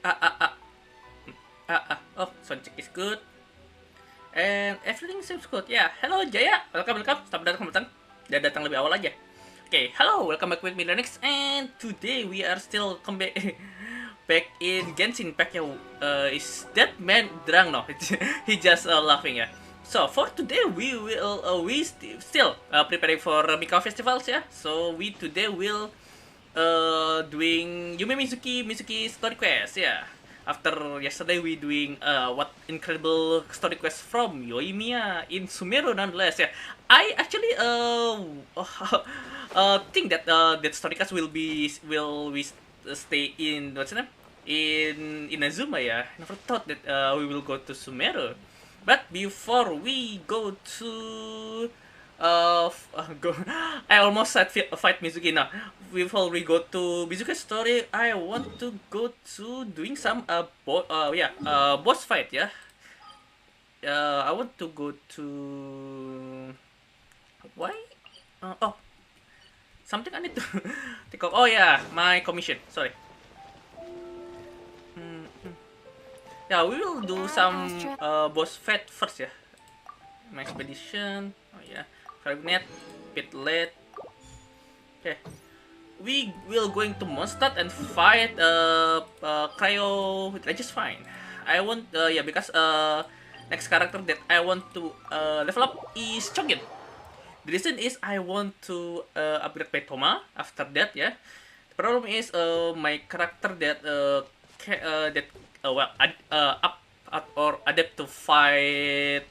Oh, sound check is good. And everything seems good. Yeah, hello Jaya. Welcome. Selamat datang. Dia datang lebih awal aja. Okay, hello. Welcome back with me, Illyria Nix. And today we are still come back, back in Genshin. Is that man drunk? No, he just laughing, yeah. So for today we still preparing for Mika festivals, yeah. So we today will doing Yume Mizuki story quest, yeah. After yesterday we doing what incredible story quest from Yoimiya in Sumeru nonetheless, yeah. I actually think that that story quest will we stay in what's the name, in Inazuma, yeah. Never thought that we will go to Sumeru. But before we go to go, I almost said fight Mizuki now. Before we go to Mizuki's story, I want to go to doing some boss fight, yeah. I want to go to why? Oh, something I need to think of. Oh yeah, my commission. Sorry. Yeah, we will do some boss fight first, yeah. My expedition. Oh yeah, Fragnet, Pitlet. Okay, we will going to Mondstadt and fight Cryo with just fine. I want because next character that I want to level up is Chongin. The reason is I want to upgrade my Toma after that, yeah. The problem is my character that up or adapt to fight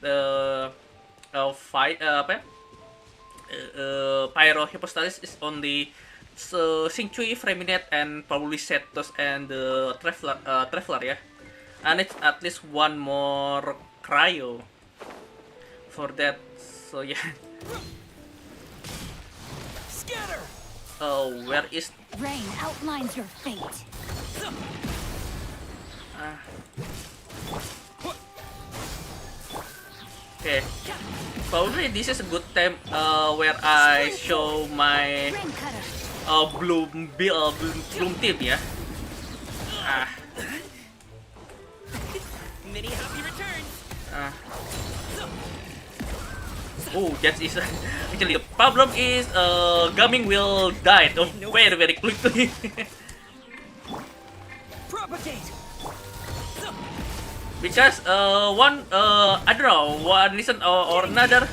Pyro Hypostasis is only Singchui, Freminet, and probably Setos and the Traveler, yeah. And it's at least one more Cryo for that. So yeah. Scatter! Oh, where is? Rain outlines your fate. Okay. Probably this is a good time where I show my Rain cutter. bloom team, yeah. Many happy returns! Oh, that is actually the problem is Gaming will die very quickly. Propagate! Because I don't know, one reason or another,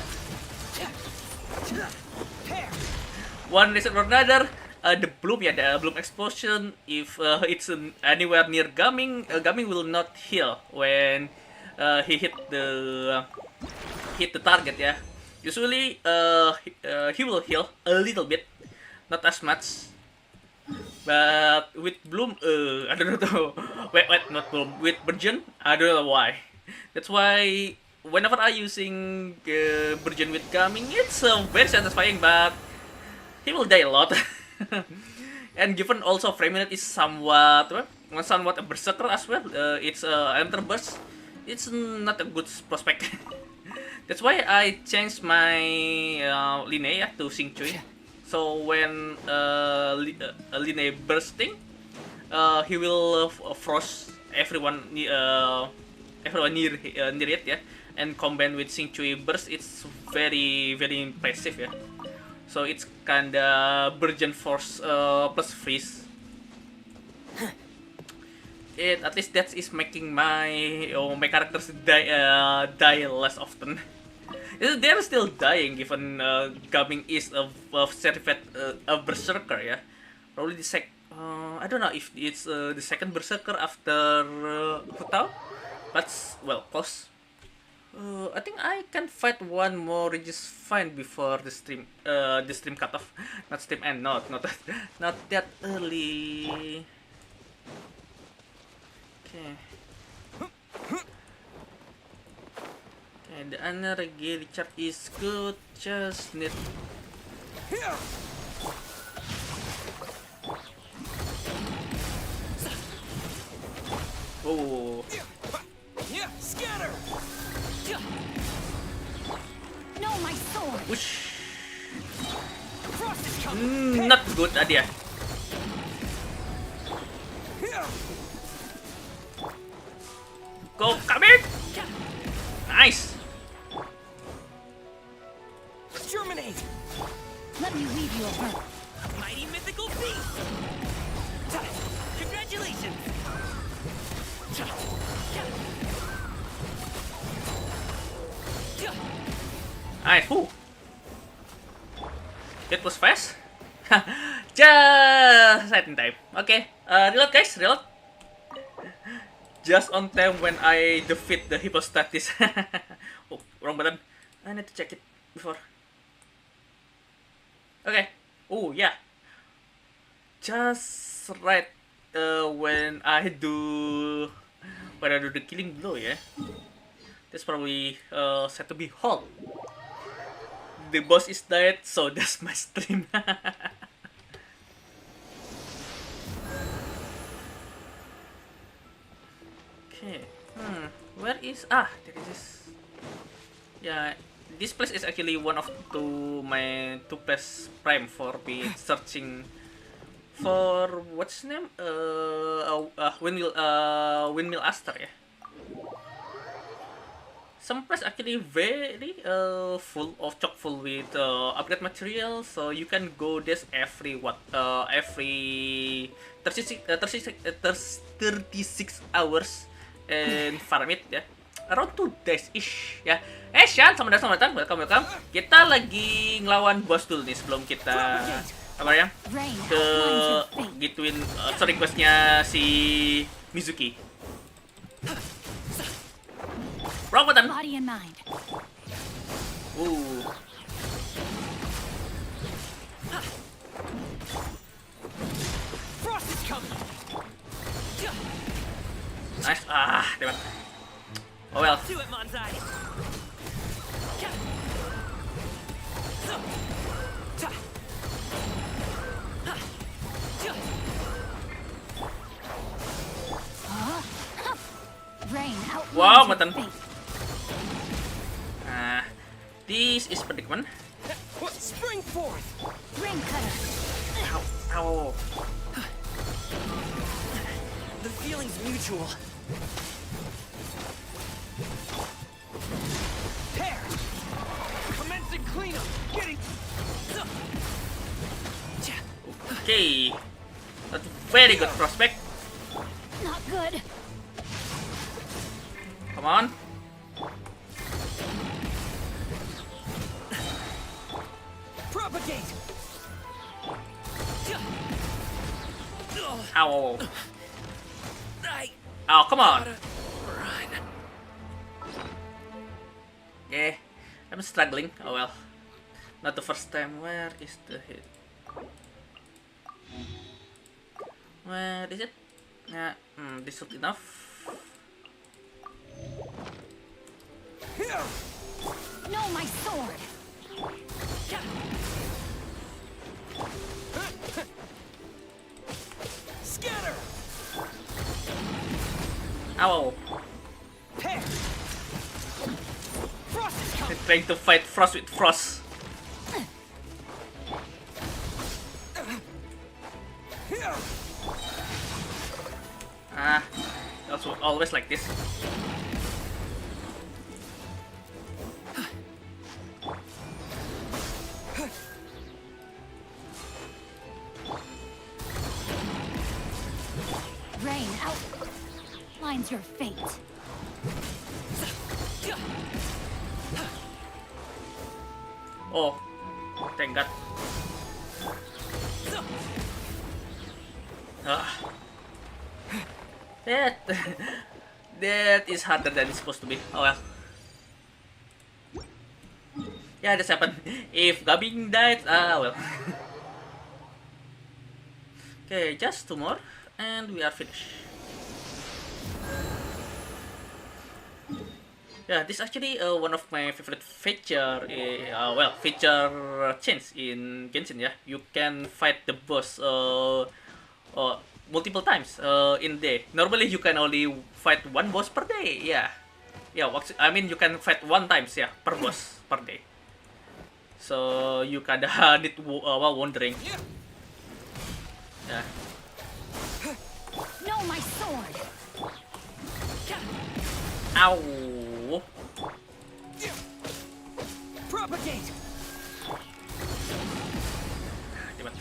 the bloom explosion, if it's anywhere near Gaming, Gaming will not heal when he hit the target, yeah. Usually he will heal a little bit, not as much. But with Bloom, I don't know. Wait, not Bloom. With Virgin, I don't know why. That's why whenever I using Virgin with Gaming, it's very satisfying. But he will die a lot. And given also Frame is somewhat a berserker as well. It's enter burst. It's not a good prospect. That's why I changed my Linnea to Singchui. So when Line bursting, he will frost everyone near it, yeah. And combined with Singchui burst, it's very impressive, yeah. So it's kinda Virgin Force plus freeze. At least that is making my characters die less often. They're still dying given Gaming is a certified berserker, yeah. Probably I don't know if it's the second berserker after Hutao, but well, close. I think I can fight one more just fine before the stream cut off, not stream end, not that early. Okay. And the energy recharge is good, just need. Oh. Scatter! No, my sword. Whoosh. Frost is coming! Not good idea. Go, coming! Nice! Germinate! Let me weave you a bird. Mighty mythical beast! Congratulations! Nice, whoo! That was fast. Just right in time. Okay, reload guys, reload. Just on time when I defeat the Hippostatis. Oh, wrong button. I need to check it before. Okay. Oh yeah. Just right when I do the killing blow, yeah. That's probably set to be halt. The boss is dead, so that's my stream. Okay. Where is there it is. Yeah, this place is actually one of my two place prime for me searching for what's name? Windmill Aster, yeah. Some place actually very chock full with upgrade material, so you can go this every 36 hours and farm it ya. Around 2 days ish ya. Sean, selamat datang, welcome. Kita lagi ngelawan bos dulu nih sebelum kita apa ya? Ke gituin requestnya si Mizuki. Wrong button. Body and mind. Ooh. Frost is coming! Nice. Damn it. Oh well. Do it, Manzai! Rain outlines Wow, your button. fate. This is predicament. Spring forth! Ring cutter. Ow. The feeling's mutual. Tear! Commencing cleanup! Getting... Okay. That's a very good prospect. Not good. Come on. Propagate! Ow. I Oh, come on. gotta run. Yeah, I'm struggling. Oh well. Not the first time. Where is the hit? Where is it? Yeah, this should enough. No, my sword. Scatter! Ow. Tear! Frost is coming! They're trying to fight Frost with Frost. Also always like this. Rain outlines your fate. Oh, thank God. That is harder than it's supposed to be. Oh well. Yeah, that's happened. If Gabing died, well. Okay, just 2 more, and we are finished. Yeah, this is actually one of my favorite feature. Feature change in Genshin. Yeah, you can fight the boss multiple times in day. Normally, you can only fight one boss per day. Yeah, I mean, you can fight 1 times per boss per day. So you kinda need wondering. Yeah. No, my sword. Ow. Propagate. Damn it.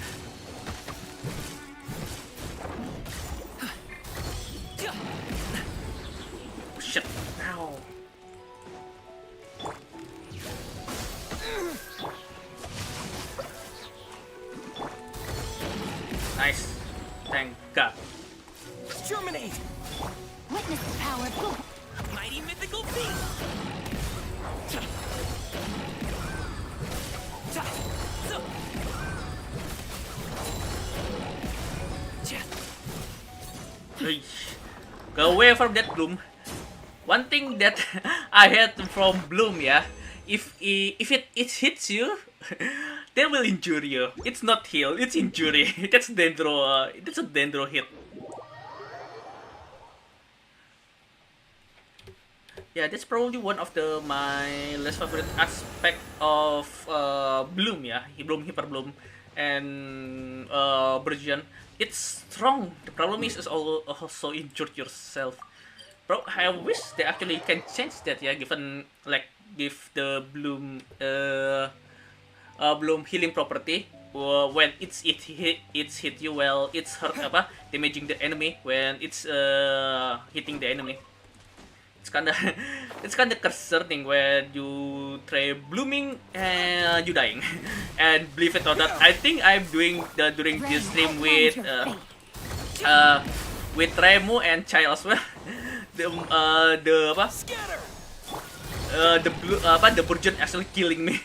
Oh, shit. Ow. Nice. Thank God. Exterminate. Witness the power of Google. Mighty mythical beast. Hey, go away from that Bloom. One thing that I had from Bloom, yeah, if it hits you, they will injure you. It's not heal, it's injury. That's Dendro. That's a Dendro hit. Yeah, that's probably one of my less favorite aspect of Bloom. Yeah, Bloom, Hyper Bloom, and Version. It's strong. The problem is also injured yourself. Bro, I wish they actually can change that. Yeah, given like give the Bloom Bloom healing property. When it's hit you, well, it's hurt apa damaging the enemy when it's hitting the enemy. It's kinda it's kinda concerning when you try blooming and you dying. And believe it or not, I think I'm doing during this stream with Remu and Chai as well. The apa Scatter. the blue apa the Burgeon actually killing me.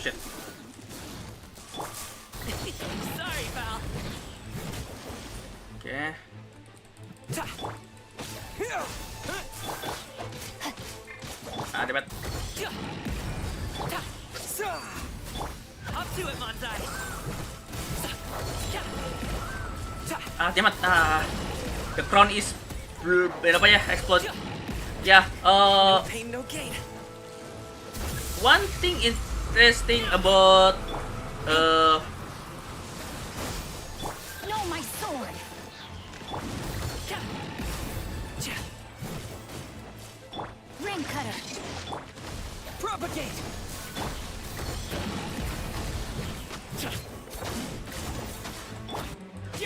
Shit. Sorry, pal. Okay. Ah, dapat. Up to it, Monzai. Ah, damat. Ah, the crown is apa ya? Explode. Yeah. No pain, no gain. One thing interesting about No, my sword. Ring cutter. Propagate.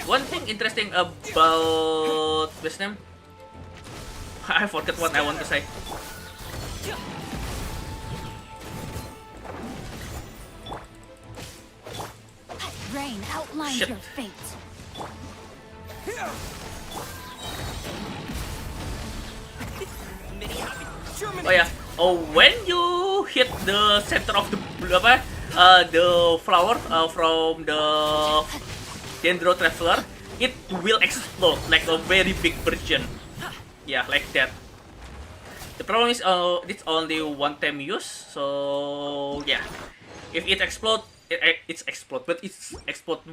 one thing interesting about what's name? I forgot what I want to say. Rain outlines Shit. your fate. Mini happy. Oh yeah. Oh, when you hit the center of the apa? The flower from the Dendro Traveler, it will explode like a very big version. Yeah, like that. The problem is, it's only one time use, so yeah. If it explode, it's explode, but it's explode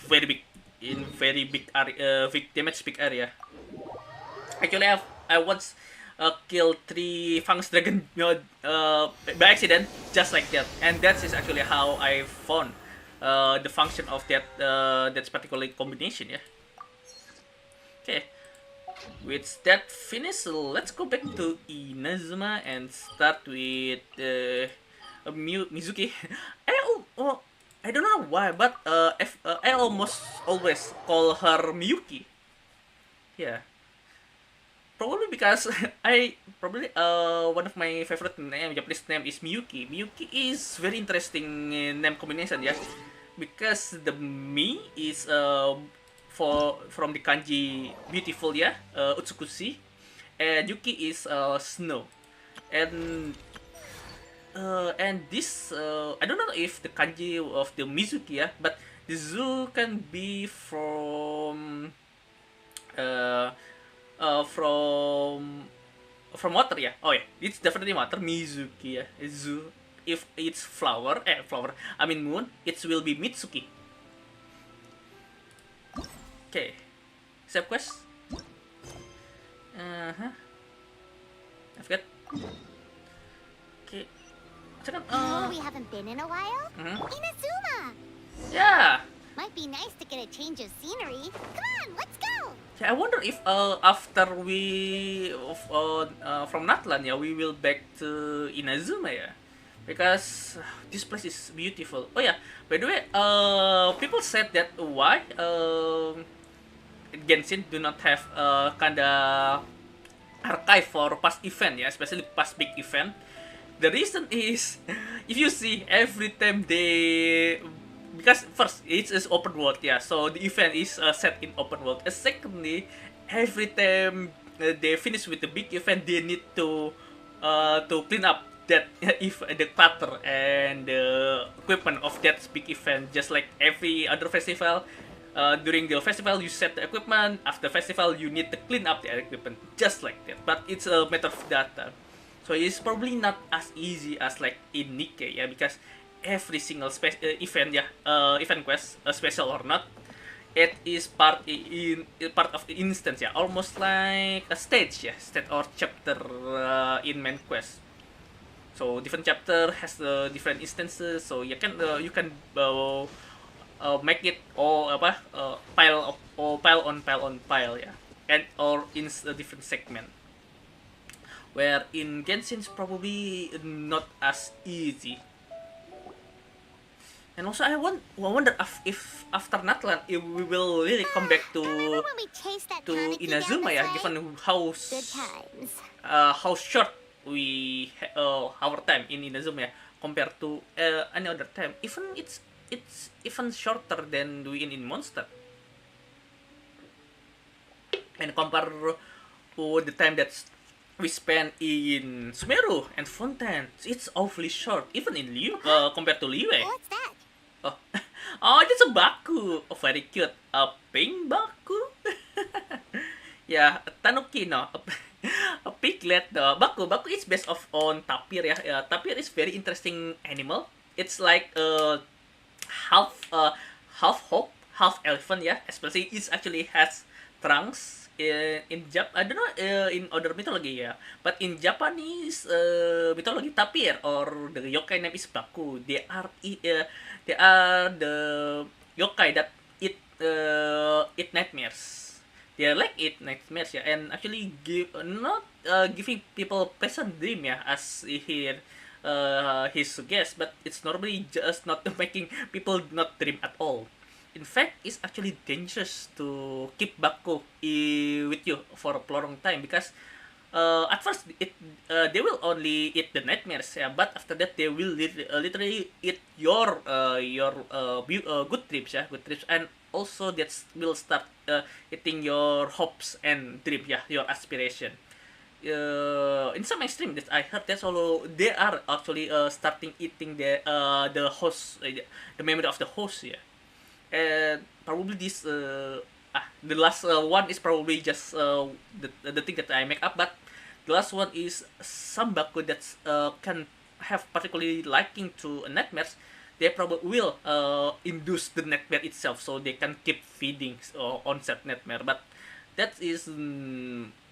very big in very big area, big damage, big area. Actually, I once killed 3 Fangs Dragon by accident, just like that, and that is actually how I found the function of that particular combination. Yeah. Okay. With that finished, let's go back to Inazuma and start with Mizuki. I don't know why, but I almost always call her Miyuki. Yeah. Probably because one of my favorite Japanese name is Miyuki. Miyuki is very interesting name combination, yeah. Because the Mi is from the kanji beautiful, yeah, Utsukushi, and Yuki is snow, and this I don't know if the kanji of the Mizuki, yeah, but the Zu can be from water, yeah. Oh yeah, it's definitely water. Mizuki, yeah. Zu. If it's flower, I mean moon, it will be Mitsuki. Okay, save quest. I forget. Okay, second. We haven't been in a while? Mhm. Inazuma! Yeah. Might be nice to get a change change of scenery. Come on, let's go. Yeah, I wonder if after we from Natlan, yeah, we will back to Inazuma, yeah, because this place is beautiful. Oh yeah, by the way, people said that why Genshin do not have kinda archive for past event, yeah, especially past big event. The reason is, if you see every time they, because first it's open world, yeah, so the event is set in open world. And secondly, every time they finish with the big event, they need to clean up that if the clutter and the equipment of that big event, just like every other festival. During the festival, you set the equipment. After festival, you need to clean up the equipment, just like that. But it's a matter of data, so it's probably not as easy as like in Nikkei, yeah, because every single event, yeah, event quest, special or not, it is part of the instance, yeah, almost like a stage, yeah, stage or chapter in main quest. So different chapter has different instances, so you can make it all apa pile on pile, ya, and or in a different segment, where in Genshin it's probably not as easy. And also I wonder if after Natlan if we will really come back Remember when we chased that to tanuki down Inazuma, this ya, way? given Good times. how short our time in Inazuma, ya, compared to any other time. Even it's even shorter than doing in Monster. And compare to the time that we spent in Sumeru and Fontaine, it's awfully short. Even in Liu, compared to Liyue. What's that? Oh, oh, that's a Baku. Oh, very cute. A pink Baku. Yeah, Tanuki, no. A piglet, no. Baku is based on tapir, ya. Tapir is very interesting animal. It's like half half hawk, half elephant, yeah. Especially it actually has trunks. In I don't know in other mythology, yeah, but in Japanese mythology, tapir or the yokai name is Baku. They are the yokai that eat nightmares. They are like eat nightmares, yeah, and actually not giving people pleasant dream, yeah, as here he suggests, but it's normally just not making people not dream at all. In fact, it's actually dangerous to keep Baku with you for a prolonged time, because at first they will only eat the nightmares, yeah, but after that they will literally eat your good trips, yeah, good trips, and also that will start eating your hopes and dream, yeah, your aspiration. In some extreme that I heard, that's all they are actually starting eating the host, the memory of the host, yeah. And probably the last one is probably just the thing that I make up, but the last one is some Baku that can have particularly liking to nightmares. They probably will induce the nightmare itself, so they can keep feeding on that nightmare. But that is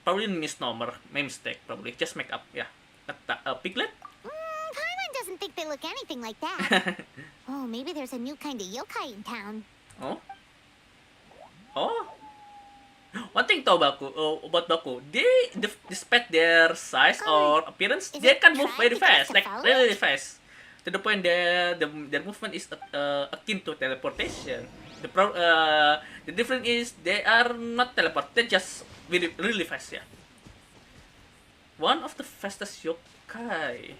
probably misnomer, my mistake, probably just make up, yeah. A piglet. Paimon doesn't think they look anything like that. Oh, maybe there's a new kind of yokai in town. Oh. Oh. One thing though, about Baku, despite their size or appearance, Is they it can move trying very to get us fast, to like follow really it? fast, to the point their movement is akin to teleportation. The difference is they are not teleport, they just really fast, yeah. One of the fastest yokai.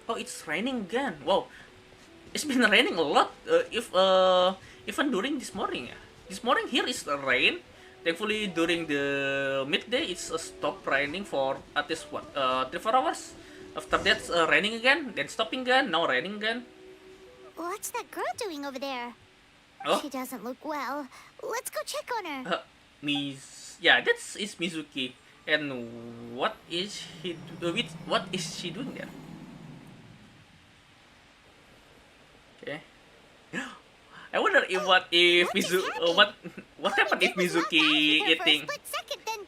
Oh, it's raining again. Wow, it's been raining a lot. If even during this morning, yeah. This morning here is rain. Thankfully, during the midday, it's stopped raining for at least what 3-4 hours. After that, raining again, then stopping again, now raining again. What's that girl doing over there? Oh, She doesn't look well. Let's go check on her. Yeah, that's is Mizuki. And what is what is she doing there? Okay. I wonder if What is happening? what All happened we if did was walk Mizuki past her for a eating split second, then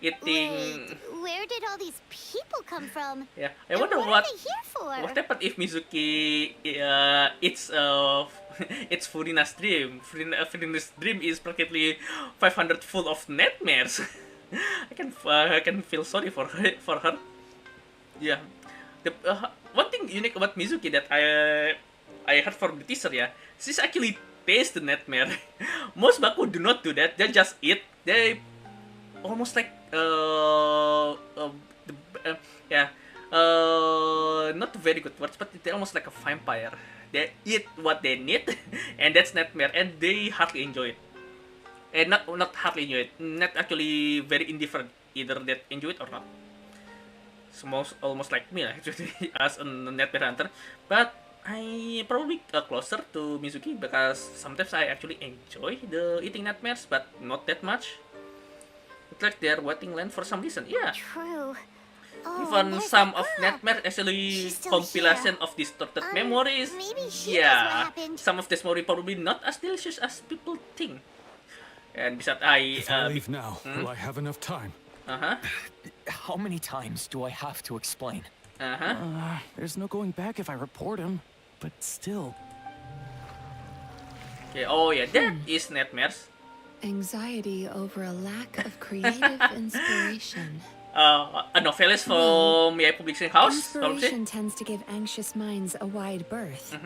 eating wait, where did all all these people come from? Yeah, I And wonder what what are they here for? what happened if Mizuki it's it's Furina's dream. Furina's dream is practically 500 full of nightmares. I can feel sorry for her. Yeah. The one thing unique about Mizuki that I heard from the teaser, yeah, she's actually taste the nightmare. Most Baku do not do that. They just eat. They almost like the, yeah, not very good words, but they're almost like a vampire. They eat what they need, and that's nightmare, and they hardly enjoy it. And not hardly enjoy it, not actually very indifferent, either that enjoy it or not. It's almost like me actually as a nightmare hunter, but I probably closer to Mizuki because sometimes I actually enjoy the eating nightmares, but not that much. It's like they're waiting land for some reason. Yeah, True. Oh, even there's some that of girl. nightmare actually She's still compilation here. of distorted memories. Maybe she knows what Yeah, happened. some of this memory probably not as delicious as people think. And besides, I If I leave now, will I have enough time? uh-huh, How many times do I have to explain? There's no going back if I report him. But still. okay. Oh yeah, that is nightmares. Anxiety over a lack of creative inspiration. A novelist from Yai Publishing House, probably. Inspiration tends to give anxious minds a wide berth.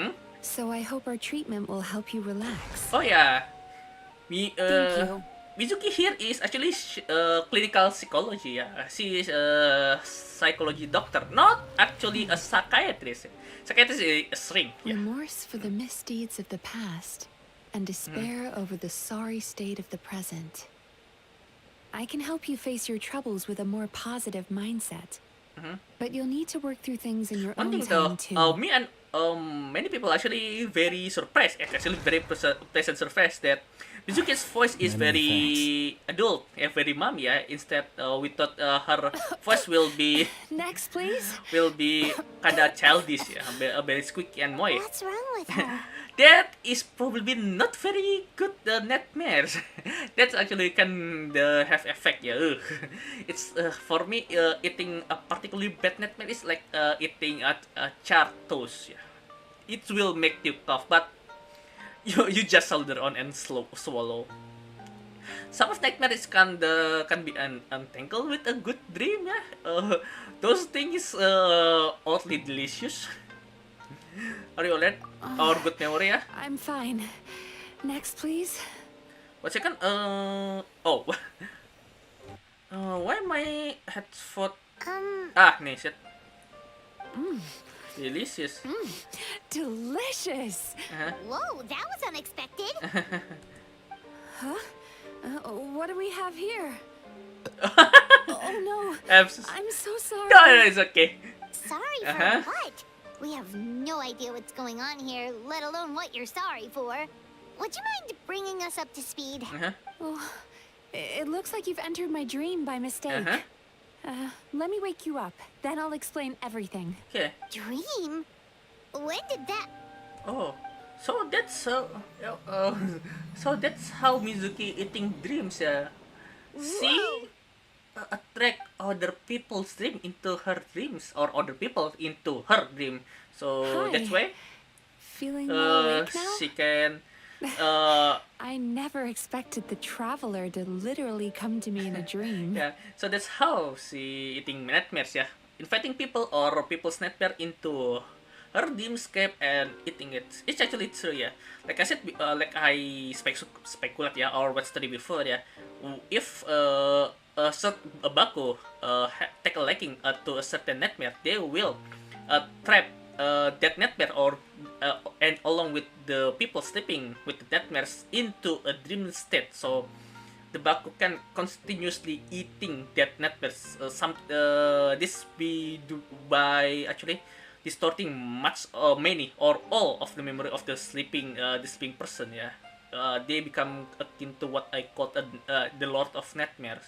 So I hope our treatment will help you relax. Oh yeah, Thank you. Mizuki here is actually clinical psychology. Yeah, she is a psychology doctor, not actually a psychiatrist. Psychiatrist is a shrink. Yeah. Remorse for the misdeeds of the past and despair over the sorry state of the present. I can help you face your troubles with a more positive mindset. But you'll need to work through things in your One own thing though, time too. me and many people actually very surprised, actually very pleasant surprised that Mizuki's voice is very adult, very mom. Yeah, instead we thought her voice will be Next, please. kinda childish, yeah, very squeaky and moist. What's wrong with her? That is probably not very good nightmares. That's actually can have effect, yeah. Ugh. It's for me eating a particularly bad nightmare is like eating a charred toast. Yeah, it will make you cough, but you just soldier on and swallow. Some of nightmares can be untangled with a good dream. Yeah, those things oddly delicious. Are you alright? Or good memory, yeah? I'm fine. Next, please. One second. Oh. Why my headphone? Nih, shit. Delicious. Delicious. Whoa, that was unexpected. What do we have here? Oh no. I'm I'm so sorry. No, it's okay. Sorry for what? We have no idea what's going on here, let alone what you're sorry for. Would you mind bringing us up to speed? Oh, it looks like you've entered my dream by mistake. Let me wake you up. Then I'll explain everything. Okay. Dream? When did that... Oh, so that's so that's how Mizuki eating dreams, yeah. She attract other people's dream into her dreams, or other people into her dream. So Hi. that's why Feeling more awake now? she can I never expected the traveler to literally come to me in a dream. yeah. So that's how she eating nightmares, yeah. Inviting people or people's nightmare into her dreamscape and eating it. It's actually true, yeah. Like I said, like I speculate, yeah, or what's study before, yeah. If a Baku take a liking to a certain nightmare, they will trap that nightmare or and along with the people sleeping with the nightmares into a dream state. So the Baku can continuously eating that nightmares. This be do by actually distorting much or many or all of the memory of the sleeping person. Yeah, they become akin to what I call the Lord of Nightmares.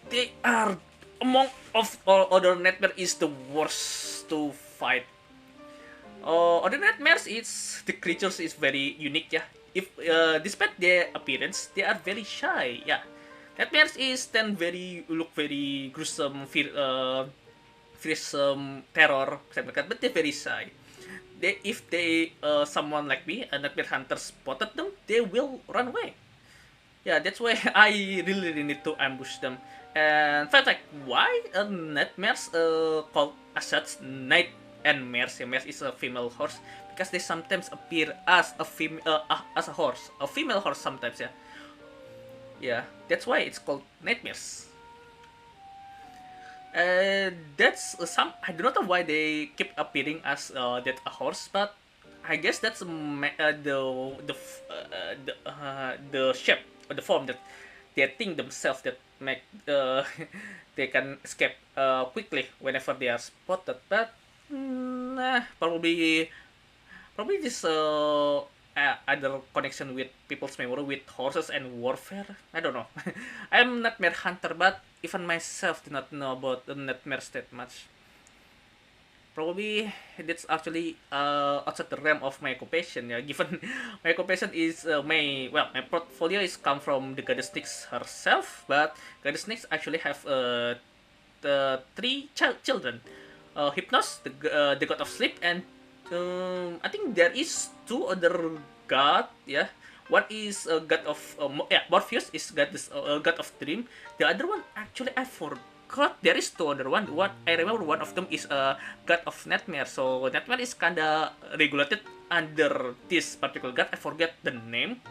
They are among of all other nightmare is the worst to fight. Other nightmares is the creatures is very unique, yeah. If despite their appearance, they are very shy, yeah. Nightmares is then look very gruesome, fearsome, terror, something like that. But they're very shy. If someone like me, a nightmare hunter, spotted them, they will run away. Yeah, that's why I really need to ambush them. And fact, like, why nightmares called as such night and mares? Yeah, mares is a female horse because they sometimes appear as as a horse, a female horse sometimes. Yeah, yeah, that's why it's called nightmares. That's some. I do not know why they keep appearing as that a horse, but I guess that's the shape or the form that they think themselves that make they can escape quickly whenever they are spotted. But probably this other connection with people's memory with horses and warfare. I don't know. I'm not nightmare hunter, but even myself do not know about the nightmares that much. Probably that's actually outside the realm of my occupation. Yeah, given my occupation is my portfolio is come from the goddess Nyx herself, but goddess Nyx actually have the three children, Hypnos, the god of sleep, and I think there is two other god. Yeah, one is god of Morpheus is god of dream. The other one actually I forgot. There is two other one. One I remember one of them is god of nightmare. So nightmare is kinda regulated under this particular god. I forget the name.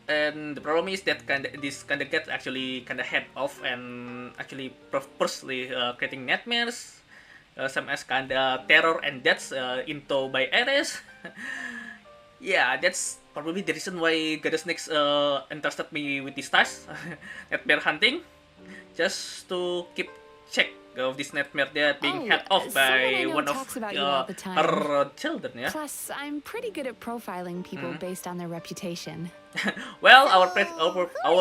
And the problem is that this kind of get actually kind of head off and actually purposely creating nightmares, some as kind of terror, and that's into by Ares. Yeah, that's probably the reason why Goddess Nyx entrusted me with this task, nightmare hunting, just to keep check of this nightmare that being head off someone by I know one of talks about you all the time. her children. Yeah. Plus, I'm pretty good at profiling people based on their reputation. Well, our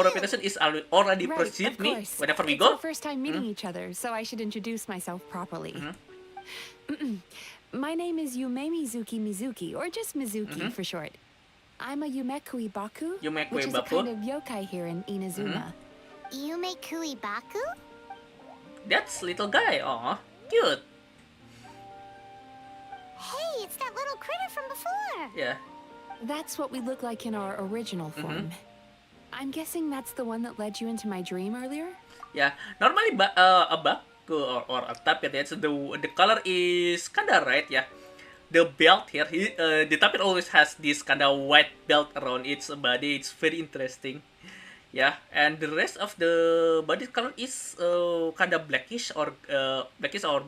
reputation is already Right, precede of me course. whenever we It's go. our first time meeting each other, so I should introduce myself properly. My name is Yume Mizuki, or just Mizuki for short. I'm a Yumekui Baku, Yumekui which is a Baku. kind of yokai here in Inazuma. You make Kuibaku? That's little guy. Aw, cute. Hey, it's that little critter from before. Yeah. That's what we look like in our original form. I'm guessing that's the one that led you into my dream earlier? Yeah. Normally, a baku or a tapir, that's the color is kinda right. Yeah. The belt here, the tapir always has this kinda white belt around its body. It's very interesting. Yeah, and the rest of the body color is kinda blackish or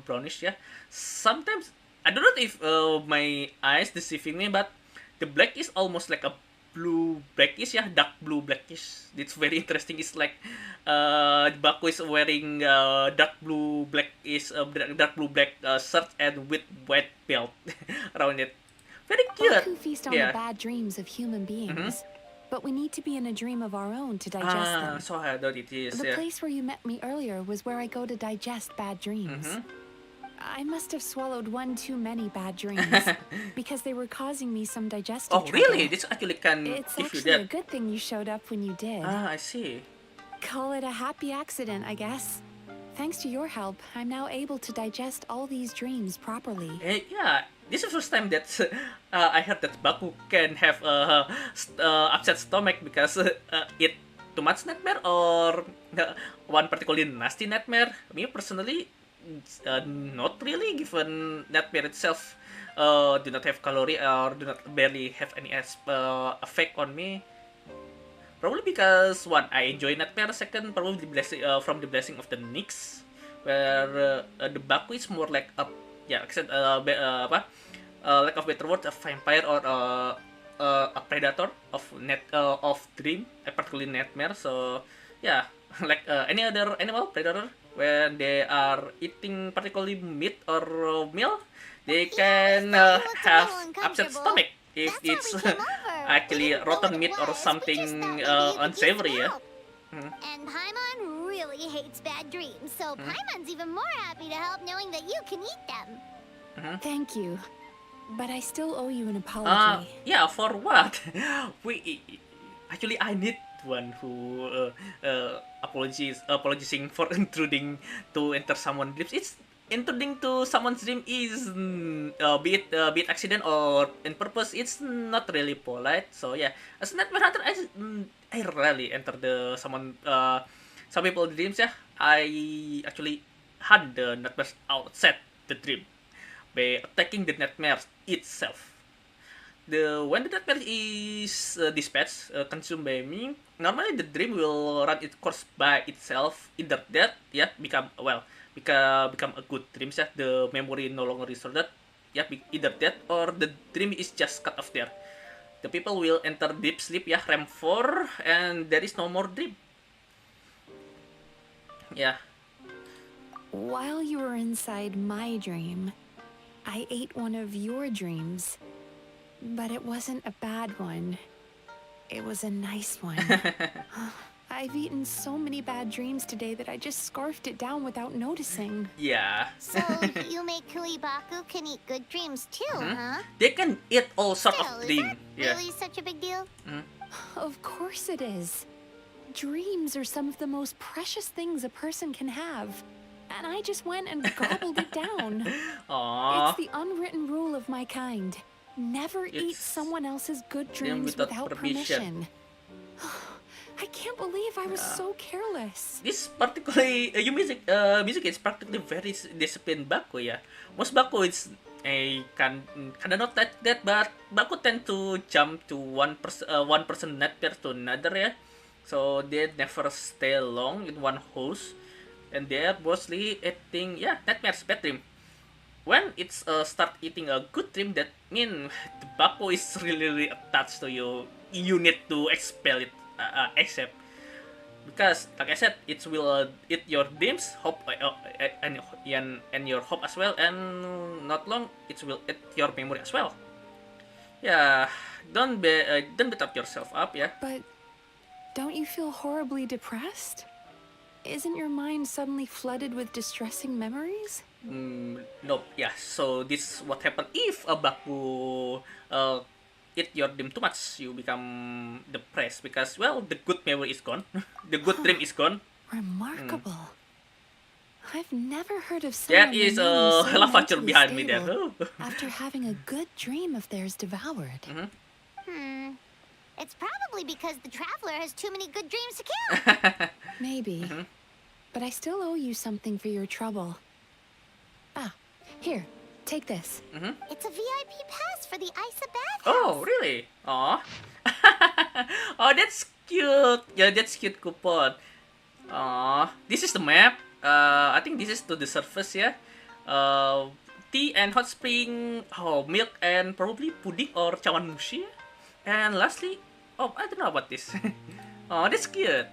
brownish. Yeah. Sometimes I don't know if my eyes deceiving me, but the black is almost like a blue blackish, yeah, dark blue blackish. It's very interesting. It's like Baku is wearing dark blue black shirt and with white belt around it. Very cute. Baku feast on Yeah. the bad dreams of human beings. But we need to be in a dream of our own to digest them. So I thought it is. The Yeah. place where you met me earlier was where I go to digest bad dreams. I must have swallowed one too many bad dreams because they were causing me some digestive Oh, trouble. really? This actually can It's give you actually a that. good thing you showed up when you did. I see. Call it a happy accident, I guess. Thanks to your help, I'm now able to digest all these dreams properly. Yeah, this is the first time that I heard that Baku can have a upset stomach because eat too much nightmare or one particularly nasty nightmare. Me personally, not really, given nightmare itself do not have calorie or do not barely have any effect on me. Probably because one, I enjoy nightmare. Second, probably the blessing from the blessing of the Nyx, where the Baku is more like a like I said, lack of better word, a vampire or a predator of dream, particularly nightmare. So yeah, like any other animal predator, when they are eating particularly meat or meal, they can starting to look a have little upset uncomfortable. stomach if That's why it's we came over. actually We didn't know rotten what it meat or was. We just something thought maybe you could use unsavory. some Yeah. help. And Paimon really hates bad dreams, so Paimon's even more happy to help knowing that you can eat them. Thank you. But I still owe you an apology. Yeah, for what? We actually I need one who apologizing for intruding to enter someone's dreams. It's intruding to someone's dream is be it accident or in purpose. It's not really polite. So yeah, as a nightmare hunter, I rarely enter the some people dreams. Yeah, I actually had the nightmares outside the dream by attacking the nightmare itself. When the nightmare is dispatched, consumed by me, normally the dream will run its course by itself. Either that, yeah, become a good dream. Yeah, the memory no longer restored. Yeah, either that or the dream is just cut off there. The people will enter deep sleep, yeah, REM 4, and there is no more dream. Yeah. While you were inside my dream, I ate one of your dreams. But it wasn't a bad one. It was a nice one. I've eaten so many bad dreams today that I just scarfed it down without noticing. Yeah. So Yume Kuibaku can eat good dreams too, huh? They can eat all sort Still, of is dream. that Yeah. really such a big deal? Of course it is. Dreams are some of the most precious things a person can have. And I just went and gobbled it down. Aww. It's the unwritten rule of my kind. Never eat It's someone else's good them dreams without without permission. permission. I can't believe I was so careless. This particularly music is practically very disciplined Baku, yeah. Most Baku is kinda not like that, but Baku tend to jump to one person nightmare to another, yeah. So they never stay long in one house, and they are mostly eating nightmares, bad dream. When it's start eating a good dream, that mean the Baku is really attached to you. You need to expel it, accept. Because, like I said, it will eat your dreams, hope, and your hope as well, and not long it will eat your memory as well. Yeah, don't beat up yourself up, yeah. But don't you feel horribly depressed? Isn't your mind suddenly flooded with distressing memories? Nope. Yeah. So this is what happen if a Baku eat your dream too much. You become depressed because the good memory is gone, the good dream is gone. Remarkable. I've never heard of There someone is remaining a so lavature mentally behind me there. stable after having a good dream of theirs devoured. It's probably because the traveler has too many good dreams to kill. Maybe. But I still owe you something for your trouble. Ah, here, take this. It's a VIP pass for the Isa bathhouse. Oh, really? Aw. Oh, that's cute. Yeah, that's cute coupon. Aw. This is the map. I think this is to the surface, yeah. Tea and hot spring. Oh, milk and probably pudding or cawan mushi. And lastly, I don't know about this. Oh, that's cute.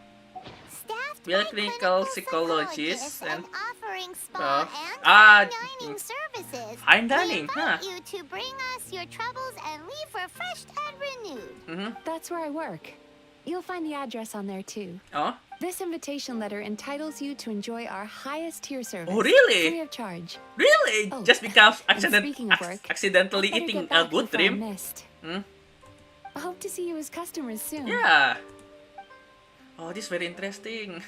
Staffed We are by clinical psychologists and offering spa and ah, fine dining services. fine dining, We huh? invite you to bring us your troubles and leave refreshed and renewed. That's where I work. You'll find the address on there too. Oh, This invitation letter entitles you to enjoy our highest tier service. Oh, really? Free of charge. really? Oh, Just because and speaking of work, accidentally I'd better eating get a back good before I dream? missed. I hope to see you as customers soon. Yeah. Oh, this is very interesting.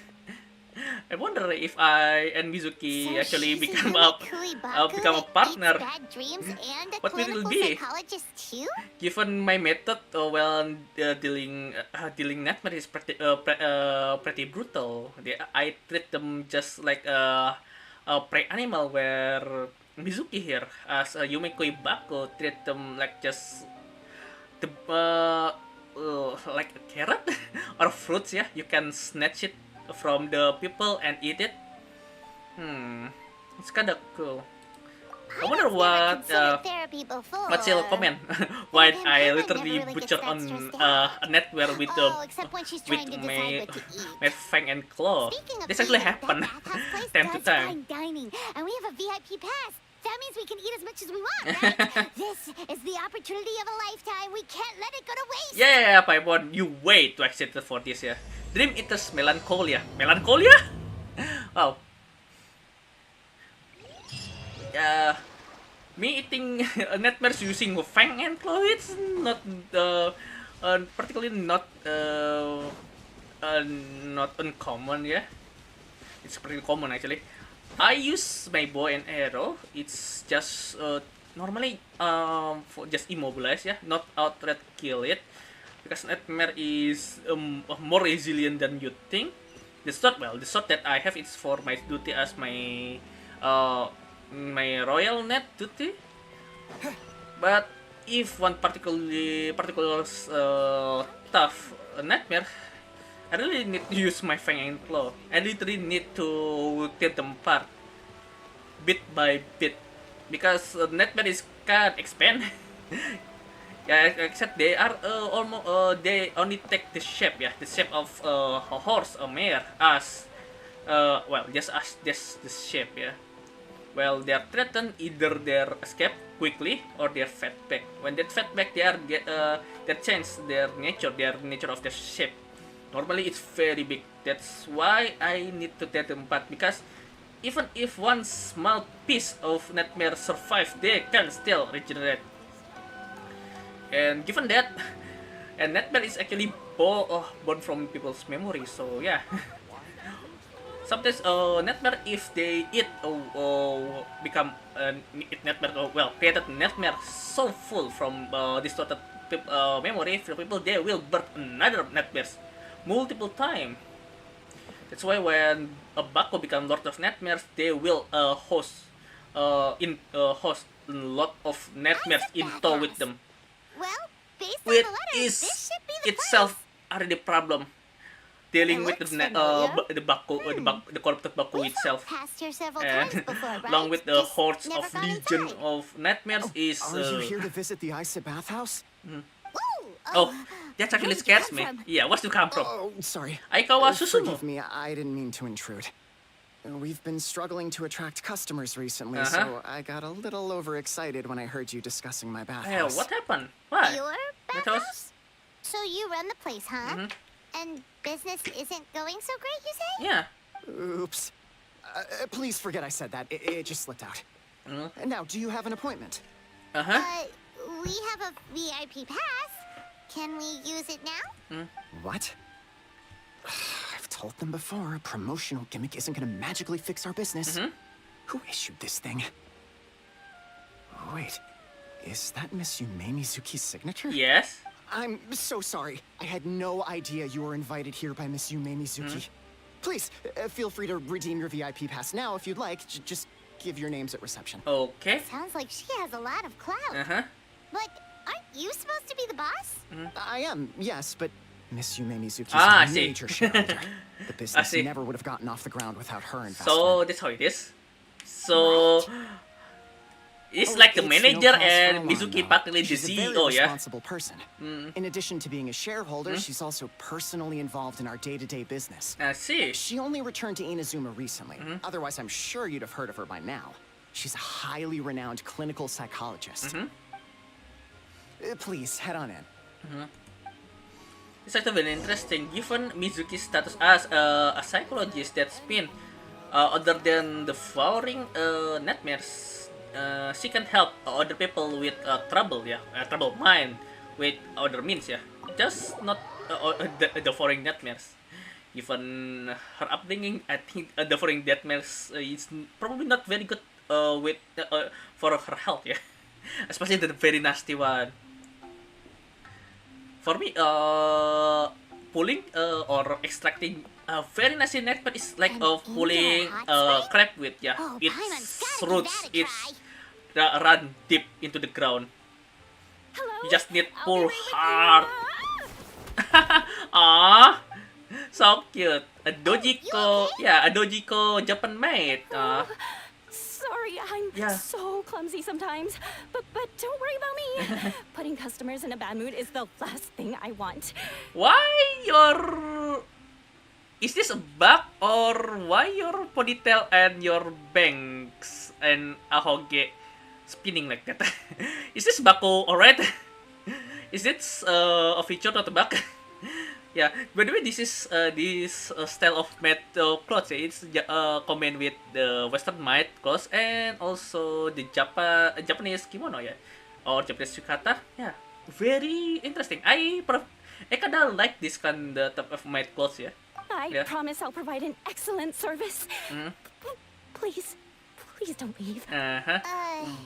I wonder if I and Mizuki actually she's become Yume a Kuibaku partner. that eats bad dreams and a What will it clinical be? psychologist too? Given my method when dealing nightmare is pretty brutal. I treat them just like a prey animal, where Mizuki here as a Yume Koibaku treat them like just the like a carrot or fruits. Yeah, you can snatch it from the people and eat it. It's kind of cool. I wonder I've never what considered therapy before. what's your comment? Why Again, I Hannah literally never really butchered gets on that stressed a netware with except when she's with trying to my decide what to eat. my fang and claw. Speaking of This actually eating, happen that bathhouse place time to does time. fine dining, and we have a VIP pass. That means we can eat as much as we want, right? This is the opportunity of a lifetime. We can't let it go to waste. Yeah, Paimon, you way too excited for this, yeah. Dream Eaters Melancholia. Melancholia? Wow. Me eating nightmares using fang and claw, it's not particularly not not uncommon, yeah. It's pretty common actually. I use my bow and arrow. It's just normally for just immobilize, yeah, not outright kill it, because nightmare is more resilient than you think. The sword that I have is for my duty as my royal net duty. But if one particular tough nightmare, I really need to use my fang and claw. I literally need to tear them apart bit by bit, because nightmare is can't expand. Yeah, except they are almost they only take the shape, yeah, the shape of a horse, a mare, as well, just as this shape, yeah. Well, they are threatened, either they escape quickly or they are fed back. When they fed back, they change their nature of the shape. Normally, it's very big. That's why I need to take them apart, because even if one small piece of nightmare survives, they can still regenerate. And given that, and nightmare is actually born from people's memory, so yeah. Sometimes nightmare, if they eat become nightmare, well, created nightmare so full from distorted memory from people, they will birth another nightmares multiple times. That's why when a Baku become Lord of Nightmares, they will host a lot of nightmares in tow with them, Well, based on which the letters, is this should be the itself already problem. Dealing It with looks familiar. the Baku, the corrupted Baku place. We've itself, passed here several and times before, right? along with the Just hordes never of gone legion inside. of nightmares is Are you here to visit the Isa bathhouse? Woo! oh, that actually where'd you scares come me. from? Yeah, where's you come from? Oh, sorry. Aikawa Susumu. Forgive me, I didn't mean to intrude. We've been struggling to attract customers recently, Uh-huh. so I got a little overexcited when I heard you discussing my Hey, bathhouse. what happened? Why? Your That bathhouse? So you run the place, huh? Mhm. And business isn't going so great, you say? Yeah. Oops. Please forget I said that. It just slipped out. Mhm. Now, do you have an appointment? Uh-huh. We have a VIP pass. Can we use it now? What? I've told them before, a promotional gimmick isn't gonna magically fix our business. Mhm. Who issued this thing? Wait, is that Miss Yume Mizuki's signature? Yes. I'm so sorry. I had no idea you were invited here by Miss Yume Mizuki. Please, feel free to redeem your VIP pass now if you'd like. Just give your names at reception. Okay. Sounds like she has a lot of clout. Uh-huh. But aren't you supposed to be the boss? I am, yes, but Miss Yume Mizuki's I a see. major shareholder. The business see. never would have gotten off the ground without her investment. So that's how it is. So it's like the It's no manager cause for and alarm, Mizuki though. practically the She's a very CEO, yeah. responsible person. In addition to being a shareholder, she's also personally involved in our day-to-day business. I see. She only returned to Inazuma recently. Otherwise, I'm sure you'd have heard of her by now. She's a highly renowned clinical psychologist. Please, head on in. It's actually very interesting, given Mizuki's status as a psychologist that's been, other than devouring nightmares, she can help other people with trouble, yeah, trouble mind, with other means, yeah, just not devouring nightmares. Given her upbringing, I think devouring nightmares is probably not very good with for her health, yeah, especially the very nasty one. For me, pulling or extracting a very nasty nightmare is like And into pulling a hot spring? crab with, yeah. Oh, Its Paimon's gotta give roots, that a it's try. run deep into the ground. Hello? You just need I'll pull be right with you. hard. Ah, so cute. A Dojiko, yeah, a Dojiko Japan made. Sorry, I'm Yeah. so clumsy sometimes. But don't worry about me. Putting customers in a bad mood is the last thing I want. Why your... Is this a bug or why your ponytail and your bangs and ahoge spinning like that? Is this Baku alright? Is it a feature not a bug? Yeah. By the way, this is this style of matte clothes. Yeah. It's combined with the Western matte clothes and also the Japanese kimono, yeah, or Japanese yukata. Yeah. very interesting. I kind of like this kind of type of made clothes, yeah. I Yeah. promise I'll provide an excellent service. Please, please don't leave.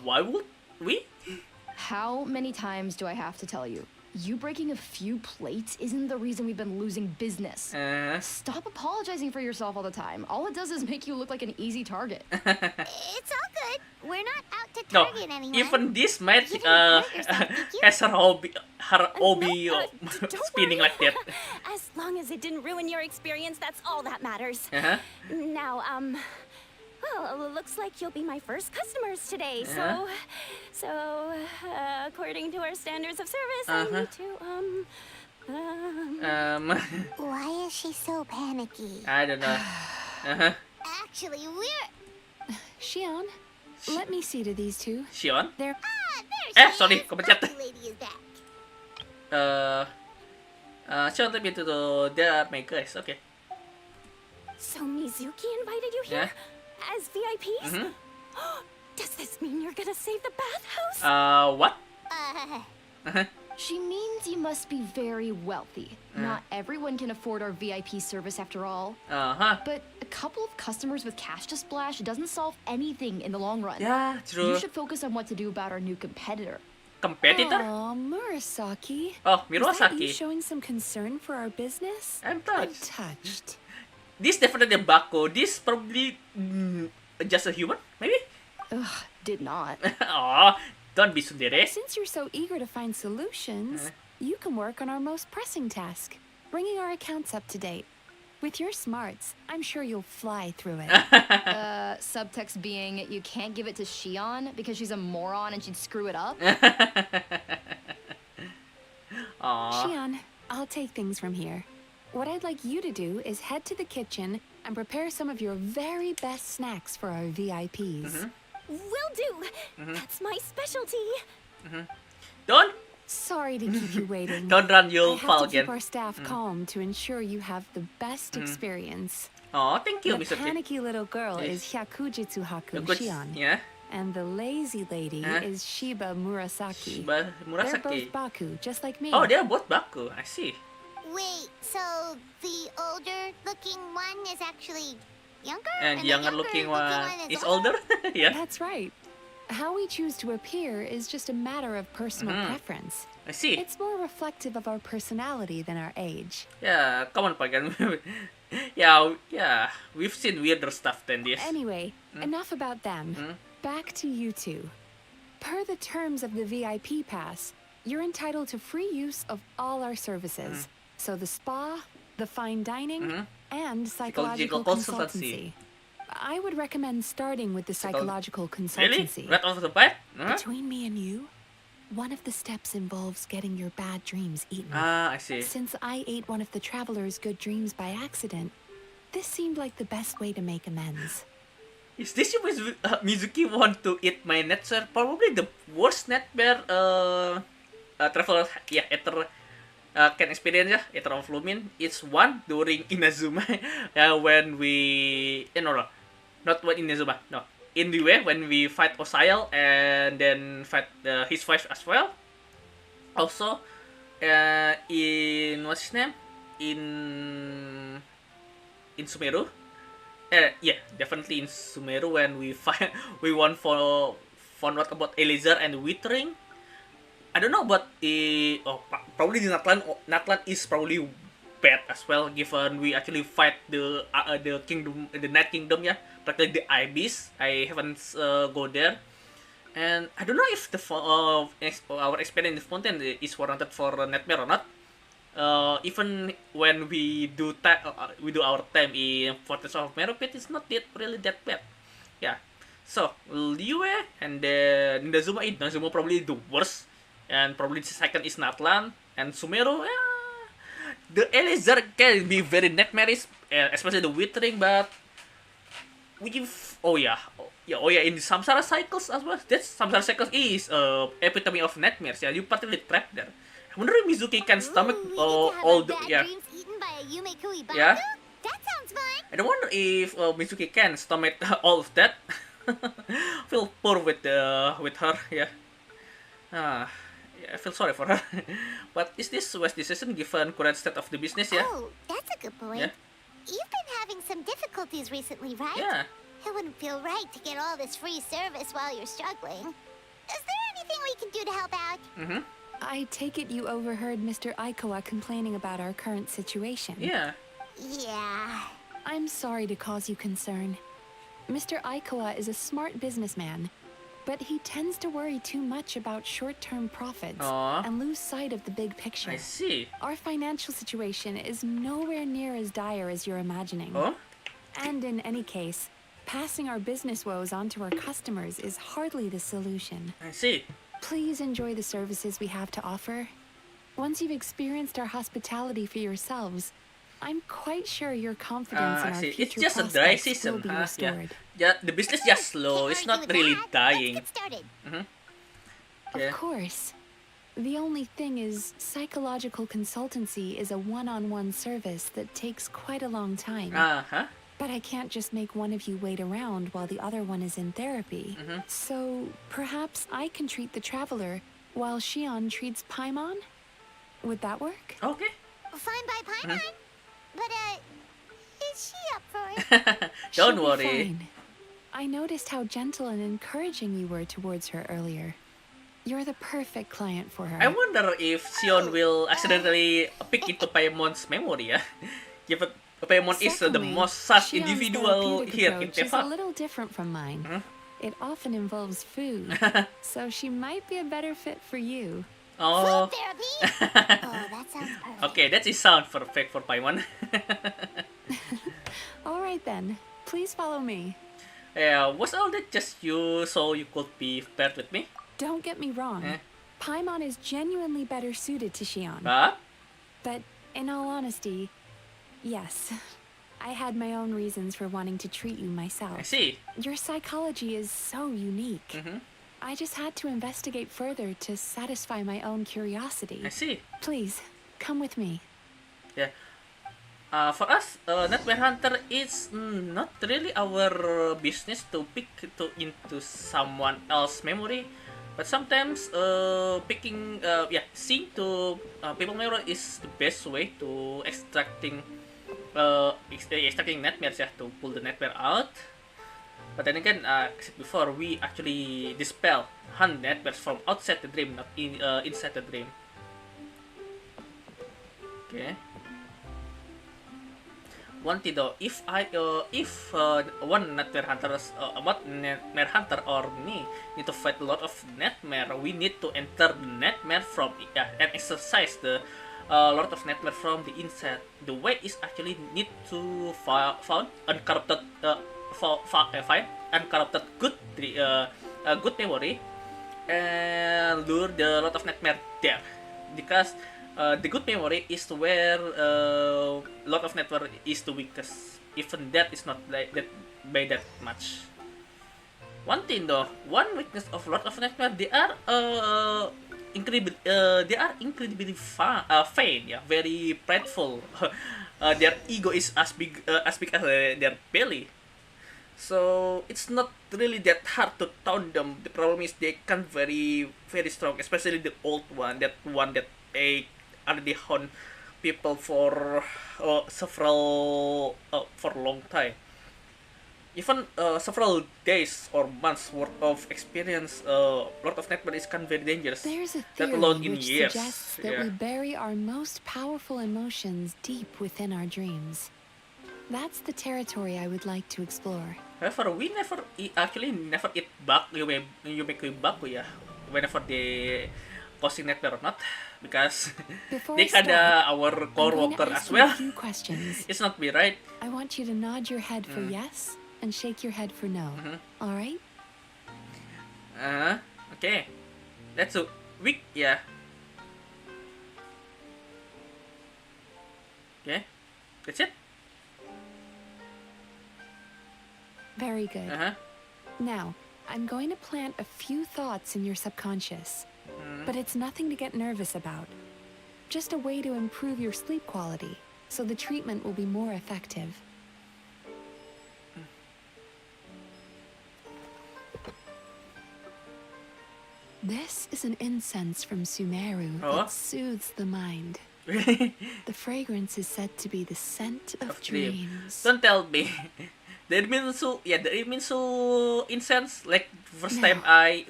Why would we? How many times do I have to tell you? You breaking a few plates isn't the reason we've been losing business. Stop apologizing for yourself all the time. All it does is make you look like an easy target. It's all good. We're not out to No, target anyone. even this match You didn't hurt yourself, did you? has her hobby Don't spinning worry. like that. As long as it didn't ruin your experience, that's all that matters. Uh-huh. Now, well, looks like you'll be my first customers today. So, according to our standards of service, I need to, Why is she so panicky? I don't know. Uh-huh. Actually, we're... Xion, let me see to these two. Xion? They're there she sorry, is. kepencet. Coffee lady is back. Xion, let me to the my guys. Okay. So Mizuki invited you here as VIPs? Does this mean you're gonna save the bathhouse? What? She means you must be very wealthy. Not everyone can afford our VIP service after all. But a couple of customers with cash to splash doesn't solve anything in the long run. Yeah, true. You should focus on what to do about our new competitor. Competitor? Oh, Murasaki. Oh, Is that you Mirosaki. showing some concern for our business? I'm touched. Touched. This definitely Bako. This probably just a human, maybe? Ugh, did not. Oh, don't be sundere. Since you're so eager to find solutions, you can work on our most pressing task, bringing our accounts up to date. With your smarts, I'm sure you'll fly through it. Subtext being, you can't give it to Xion because she's a moron and she'd screw it up. Aw. Xion, I'll take things from here. What I'd like you to do is head to the kitchen and prepare some of your very best snacks for our VIPs. Will do. That's my specialty. Don't Sorry to keep you waiting. don't run I your have fall to keep again. our staff calm to ensure you have the best experience. Oh, thank you, The Mr. T. panicky little girl Yes. is Hyakujitsu Haku Good- Xion. Yeah. And the lazy lady is Shiba Murasaki. But They're Murasaki. both Baku, just like me. Oh, they're both Baku. I see. Wait, so the older-looking one is actually younger? And the younger looking one is older? older. Yeah, That's right. How we choose to appear is just a matter of personal preference. I see. It's more reflective of our personality than our age. Yeah, come on, Pagan. yeah. We've seen weirder stuff than this. Anyway, enough about them. Back to you two. Per the terms of the VIP pass, you're entitled to free use of all our services. So the spa, the fine dining, and psychological consultancy. consultancy. I would recommend starting with the psychological Really? consultancy. Right off the bat? Huh? Between me and you, one of the steps involves getting your bad dreams eaten. Ah, I see. Since I ate one of the traveler's good dreams by accident, this seemed like the best way to make amends. Is this Mizuki want to eat my nightmare? Probably the worst nightmare traveler ever can experience Ether of Lumin. It's one during Inazuma when we no, not when Inazuma, no. In the way when we fight Osail and then fight his wife as well. Also in what's his name? In Sumeru. Yeah, definitely in Sumeru when we found what about Eliezer and Withering. I don't know, but probably the Natlan is probably bad as well, given we actually fight the kingdom, the Night Kingdom, practically the Ibis. I haven't go there, and I don't know if our experience in the fountain is warranted for Nightmare or not. Even when we do our time in Fortress of Meropit, it's not really that bad. Yeah. So Liyue and then Inazuma probably the worst, and probably the second is Natlan and Sumeru. The Eliezer can be very nightmarish, especially the Withering, but in the Samsara Cycles as well. That Samsara Cycles is epitome of nightmares. Yeah, you particularly trapped there. I wonder if Mizuki can stomach We all get to the have our bad dreams eaten by a Yume Baku? Yeah. That sounds fun. I wonder if Mizuki can stomach all of that. Feel poor with her, yeah. Yeah, I feel sorry for her. But is this wise decision given current state of the business? Yeah. Oh, that's a good point. Yeah. You've been having some difficulties recently, right? Yeah. It wouldn't feel right to get all this free service while you're struggling. Is there anything we can do to help out? Mm-hmm. I take it you overheard Mr. Aikawa complaining about our current situation. Yeah. Yeah. I'm sorry to cause you concern. Mr. Aikawa is a smart businessman, but he tends to worry too much about short-term profits Aw. and lose sight of the big picture. I see. Our financial situation is nowhere near as dire as you're imagining. Oh? And in any case, passing our business woes on to our customers is hardly the solution. I see. Please enjoy the services we have to offer. Once you've experienced our hospitality for yourselves, I'm quite sure your confidence in I our see. future It's just a dry prospects season, will be huh? Yeah. restored. Yeah, the business just slow. Can't It's argue not with really that. dying. Let's get started. Yeah. Of course. The only thing is, psychological consultancy is a one-on-one service that takes quite a long time. Uh-huh. But I can't just make one of you wait around while the other one is in therapy. So perhaps I can treat the traveler while Shion treats Paimon? Would that work? Okay. Fine by Paimon. But, is she up for it? Don't She'll be worry. fine. I noticed how gentle and encouraging you were towards her earlier. You're the perfect client for her. I wonder if Sion will accidentally peek into Paimon's memory, yeah? Given Paimon is the Secondly, most such Shion's individual therapeutic here in approach is a Teva. little different from mine. It often involves food, so she might be a better fit for you. Oh. Food therapy? Oh, that sounds perfect. Okay, that is sound perfect for Paimon. All right then, please follow me. Yeah, was all that just you so you could be paired with me? Don't get me wrong. Paimon is genuinely better suited to Shion. But But in all honesty, yes. I had my own reasons for wanting to treat you myself. I see. Your psychology is so unique. I just had to investigate further to satisfy my own curiosity. I see. Please, come with me. Yeah. For us, Nightmare Hunter is not really our business to pick into someone else's memory, but sometimes seeing to people memory is the best way to extracting nightmares, yeah, to pull the nightmare out. But then again, I said before, we actually hunt nightmares from outside the dream, not inside the dream. Okay. One thing though, if one nightmare hunter or me need to fight a lot of nightmare, we need to enter the nightmare from and exercise the lot of nightmare from the inside. The way is actually need to find uncorrupted good memory and lure the lot of nightmare there, because the good memory is where lot of nightmare is the weakest. Even that is not like that by that much. One thing though, one weakness of lot of nightmare, they are incredibly vain, yeah, very prideful. Their ego is as big as their belly. So it's not really that hard to taunt them. The problem is they can very strong, especially the old one, that they already hunt people for for a long time. Even several days or months worth of experience, lot of nightmares can very dangerous. There's a Let theory alone in which years. suggests that Yeah. we bury our most powerful emotions deep within our dreams. That's the territory I would like to explore. However, we never never eat baku. You make baku, yeah. Whenever they causing nightmare or not, because Before they I start, kinda our I'm core going to worker ask as you a well. few questions. It's not me, right? I want you to nod your head for yes and shake your head for no. All right? Okay. That's a weak, yeah. Okay. That's it. Very good. Uh-huh. Now, I'm going to plant a few thoughts in your subconscious. But it's nothing to get nervous about. Just a way to improve your sleep quality, so the treatment will be more effective. This is an incense from Sumeru that soothes the mind. The fragrance is said to be the scent of dreams. Don't tell me. The Irminsul incense, like first time I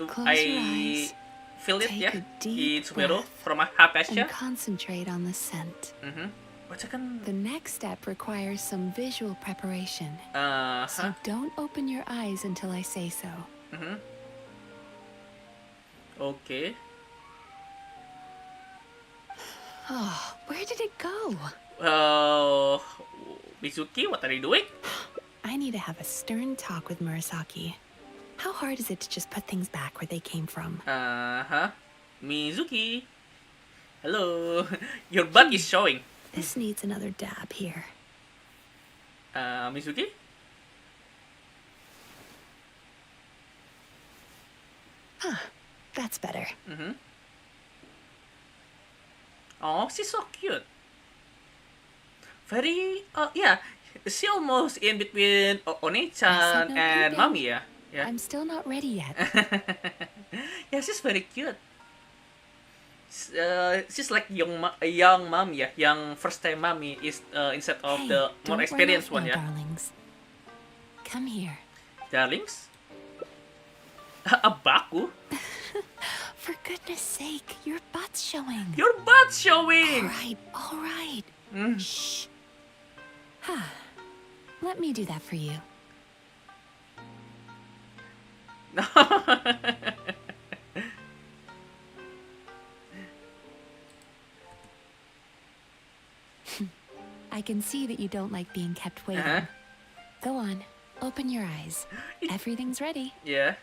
feel it, Take yeah. a deep It's Sumeru breath from a Hapasya. and concentrate on the scent. One second. The next step requires some visual preparation. So don't open your eyes until I say so. Okay. Oh, where did it go? Mizuki, what are you doing? I need to have a stern talk with Murasaki. How hard is it to just put things back where they came from? Mizuki. Hello. Your butt is showing. This needs another dab here. Mizuki? That's better. Oh, she's so cute. Very, yeah. She almost in between Oni-chan no and peeping. Mami, yeah. I'm still not ready yet. Yeah, she's very cute. She's like a young Mami, yeah. Young first-time Mami is instead of Hey, the don't more experienced run one, off now, yeah. darlings. Come here. Darlings? A Baku? For goodness sake, your butt's showing. Your butt's showing! All right. Shh. Let me do that for you. I can see that you don't like being kept waiting. Go on, open your eyes. Everything's ready. Yeah.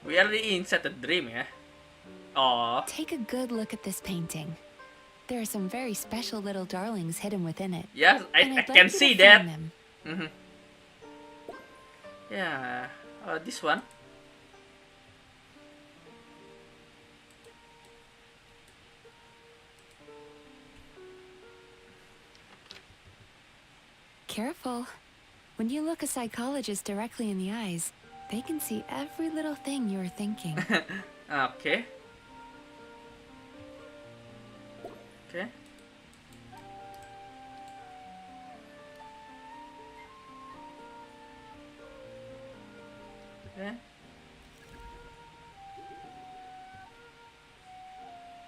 We are inside the dream, yeah. Aww. Take a good look at this painting. There are some very special little darlings hidden within it. Yes, and I I'd like can you to see find that. them. Yeah. This one. Careful. When you look a psychologist directly in the eyes, they can see every little thing you're thinking. Okay. Okay. Okay.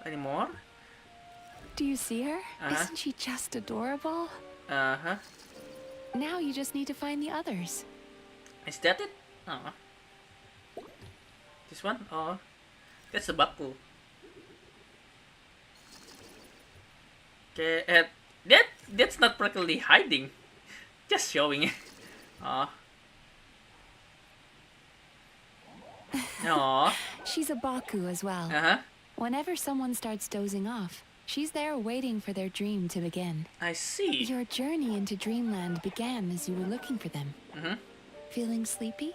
Any more? Do you see her? Isn't she just adorable? Uh-huh. Now you just need to find the others. Is that it? Oh. This one? Oh. That's a Baku. Okay, that's not practically hiding. Just showing it. Oh. Aww. She's a Baku as well. Uh-huh. Whenever someone starts dozing off, she's there waiting for their dream to begin. I see. Your journey into Dreamland began as you were looking for them. Feeling sleepy?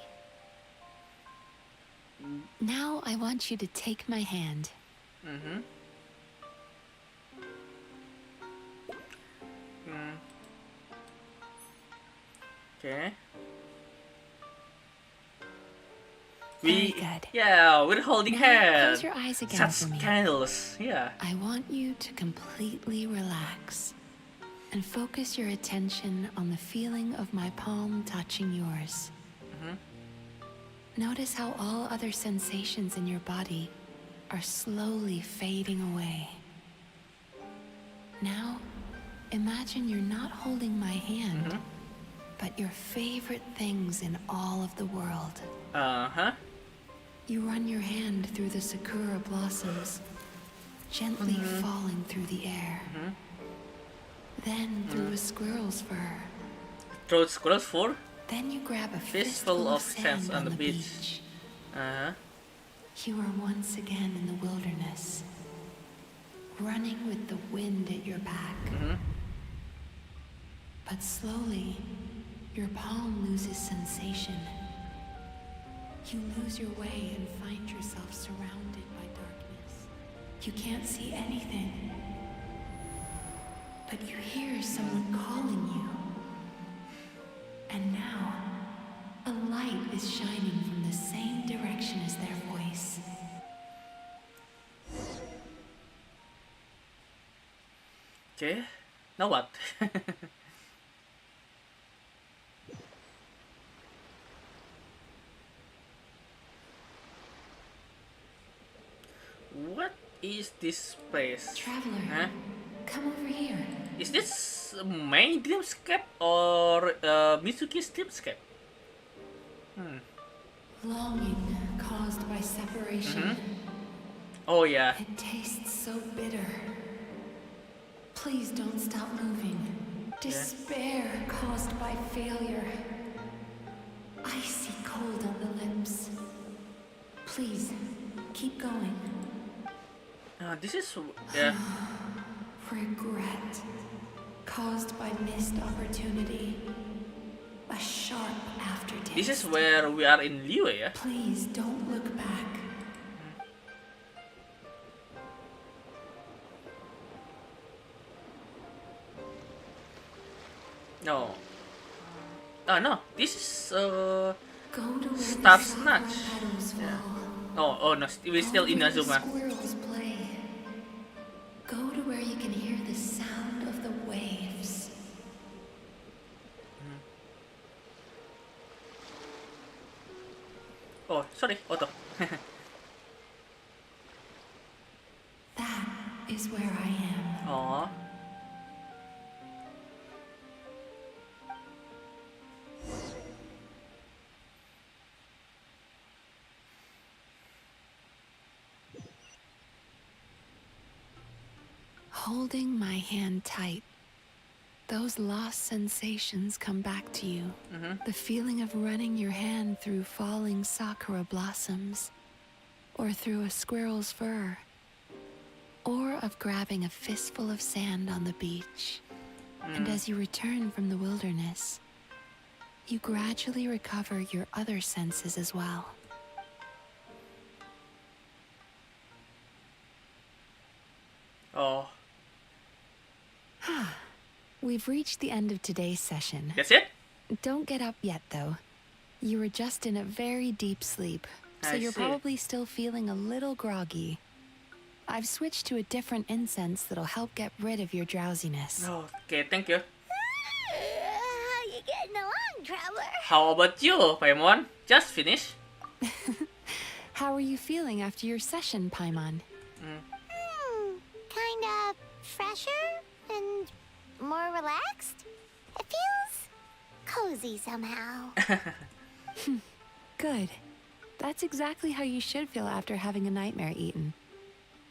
Now I want you to take my hand. Okay. Very good. Yeah, we're holding Now, hands. close your eyes again Such for me. scandalous. Yeah. I want you to completely relax and focus your attention on the feeling of my palm touching yours. Notice how all other sensations in your body are slowly fading away. Now, imagine you're not holding my hand, but your favorite things in all of the world. Uh-huh. You run your hand through the sakura blossoms, gently falling through the air. Then through a squirrel's fur. Throw squirrels for? Then you grab a Fistful fistful of of sands sand on on the the beach. beach. Uh-huh. You are once again in the wilderness, running with the wind at your back. But slowly, your palm loses sensation. You lose your way and find yourself surrounded by darkness. You can't see anything, but you hear someone calling you. And now, a light is shining from the same direction as their voice. Okay. Now what? What is this place? Traveler, Huh? come over here. Is this my dreamscape or Mitsuki's dreamscape? Longing caused by separation. Oh yeah. It tastes so bitter. Please don't stop moving. Despair caused by failure. Icy cold on the lips. Please, keep going. This is yeah. Regret caused by missed opportunity. A sharp aftertaste. This is where we are in Liyue, yeah. Please don't look back. No. No. This is Go to where Star the sakura Snatch. petals fall. Oh no. We're still in Go where the Azuma. squirrels play. Go to where you can hear the sound of the waves. Oh, sorry, Otto. That is where I am. Oh. Holding my hand tight, those lost sensations come back to you. The feeling of running your hand through falling sakura blossoms, or through a squirrel's fur, or of grabbing a fistful of sand on the beach. And as you return from the wilderness, you gradually recover your other senses as well. Oh. We've reached the end of today's session. That's it? Don't get up yet, though. You were just in a very deep sleep, so I you're see. probably still feeling a little groggy. I've switched to a different incense that'll help get rid of your drowsiness. Oh, okay, thank you. How you getting along, traveler? How about you, Paimon? Just finished? How are you feeling after your session, Paimon? Kind of fresher and more relaxed. It feels cozy somehow. Good. That's exactly how you should feel after having a nightmare eaten.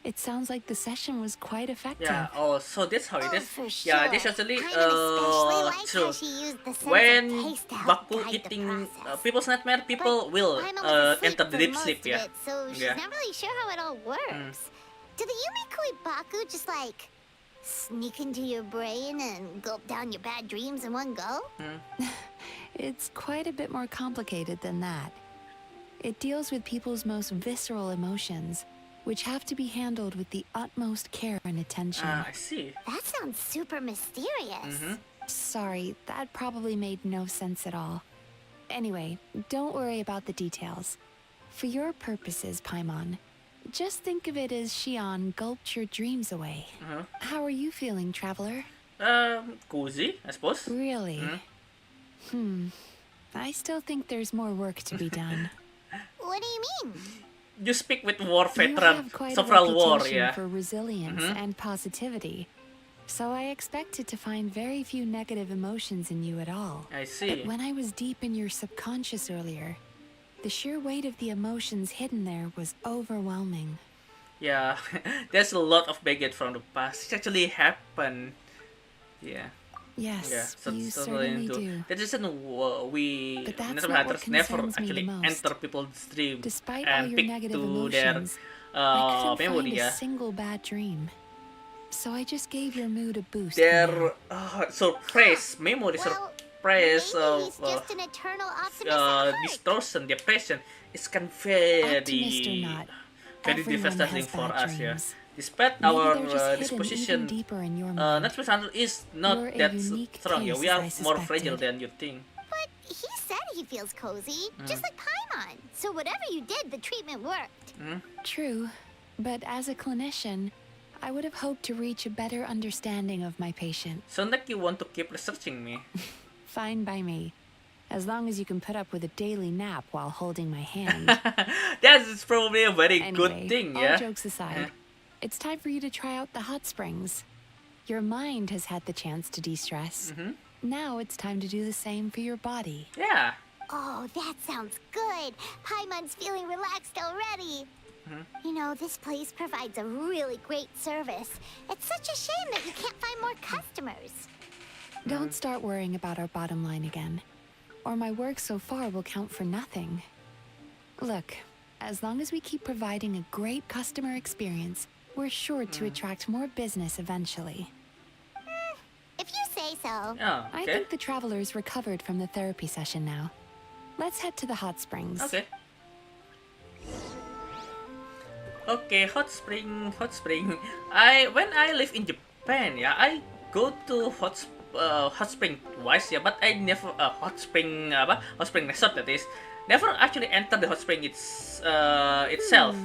It sounds like the session was quite effective. Yeah, oh, so that's how it is. For Yeah, sure. this actually, Kind of especially like true. how she used the sense When of taste to help Baku guide the eating process. people's nightmare, people will Paimon was asleep enter the for deep most sleep, of yeah. it, so she's Yeah. not really sure how it all works. Do the Yumikoi Baku just like sneak into your brain and gulp down your bad dreams in one go? It's quite a bit more complicated than that. It deals with people's most visceral emotions, which have to be handled with the utmost care and attention. I see. That sounds super mysterious. Sorry, that probably made no sense at all. Anyway, don't worry about the details. For your purposes, Paimon, just think of it as Xion gulped your dreams away. How are you feeling, traveler? Cozy, I suppose. Really? I still think there's more work to be done. What do you mean? You speak with war You veteran, have quite a several war, reputation yeah. for resilience and positivity, so I expected to find very few negative emotions in you at all. I see. But when I was deep in your subconscious earlier, the sheer weight of the emotions hidden there was overwhelming. Yeah, there's a lot of baggage from the past. It actually happened. Yeah. Yes, Yeah, so you certainly certainly do. That is we But that's Nintendo not what Hunters never concerns me the actually most. enter people's dream Despite all and your pick negative to their emotions, I couldn't memory, find yeah. a single bad dream. So I just gave your mood a boost. for Their now. surprise memory, Well, surprise maybe he's just an eternal optimist at heart. distortion, depression. It's can Optimist or very not, very everyone devastating has for bad us, yeah. dreams. Despite Maybe our they're just hidden disposition, even deeper in your mind. Nintendo Hunter is not You're a that unique strong. Yeah, case, we as are I more suspected. fragile than you think. But he said he feels cozy, just like Paimon. So whatever you did, the treatment worked. True, but as a clinician, I would have hoped to reach a better understanding of my patient. Sound like you want to keep researching me. Fine by me. As long as you can put up with a daily nap while holding my hand. That's probably a very Anyway, good thing, yeah? all jokes aside, it's time for you to try out the hot springs. Your mind has had the chance to de-stress. Now it's time to do the same for your body. Yeah. Oh, that sounds good. Paimon's feeling relaxed already. You know, this place provides a really great service. It's such a shame that you can't find more customers. Don't start worrying about our bottom line again, or my work so far will count for nothing. Look, as long as we keep providing a great customer experience, we're sure to attract more business eventually. If you say so. Oh, I okay. think the travelers recovered from the therapy session now. Let's head to the hot springs. Okay. Okay, hot spring, hot spring. When I live in Japan, yeah, I go to hot spring twice, yeah, but I never hot spring resort, that is, never actually enter the hot spring itself.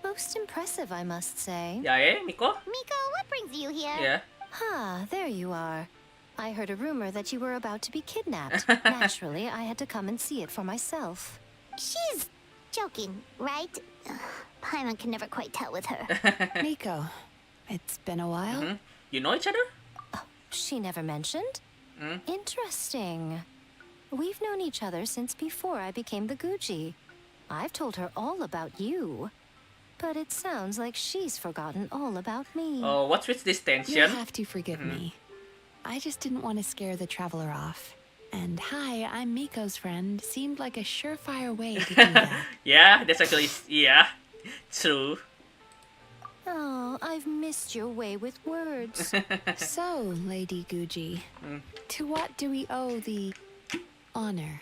Most impressive, I must say. Yeah, Miko? Miko, what brings you here? Yeah. Ah, there you are. I heard a rumor that you were about to be kidnapped. Naturally, I had to come and see it for myself. She's joking, right? Ugh, Paimon can never quite tell with her. Miko, it's been a while. You know each other? She never mentioned? Interesting. We've known each other since before I became the Guji. I've told her all about you. But it sounds like she's forgotten all about me. Oh, what's with this You'll tension? have to forgive me. I just didn't want to scare the traveler off. And hi, I'm Miko's friend seemed like a surefire way to do that. Yeah, that's actually, yeah, true. Oh, I've missed your way with words. So, Lady Guji, to what do we owe the honor?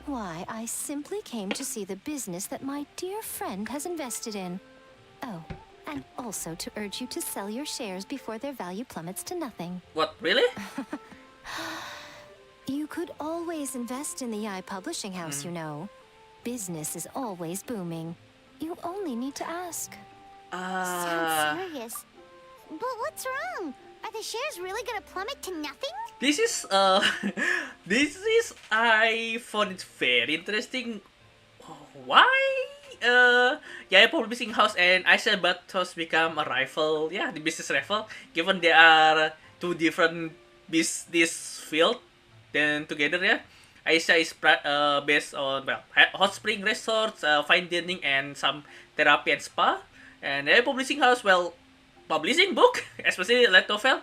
Why, I simply came to see the business that my dear friend has invested in. Oh, and also to urge you to sell your shares before their value plummets to nothing. What, really? You could always invest in the publishing house, you know. Business is always booming. You only need to ask. Sounds serious. But what's wrong? Are the shares really gonna plummet to nothing? This is I found it very interesting. Why yeah, publishing house and Aisha house become a rival, yeah, the business rival, given they are two different business field, then together, yeah. Aisha is based on, well, hot spring resorts, fine dining, and some therapy and spa, and their publishing house, well, publishing book, especially light novel.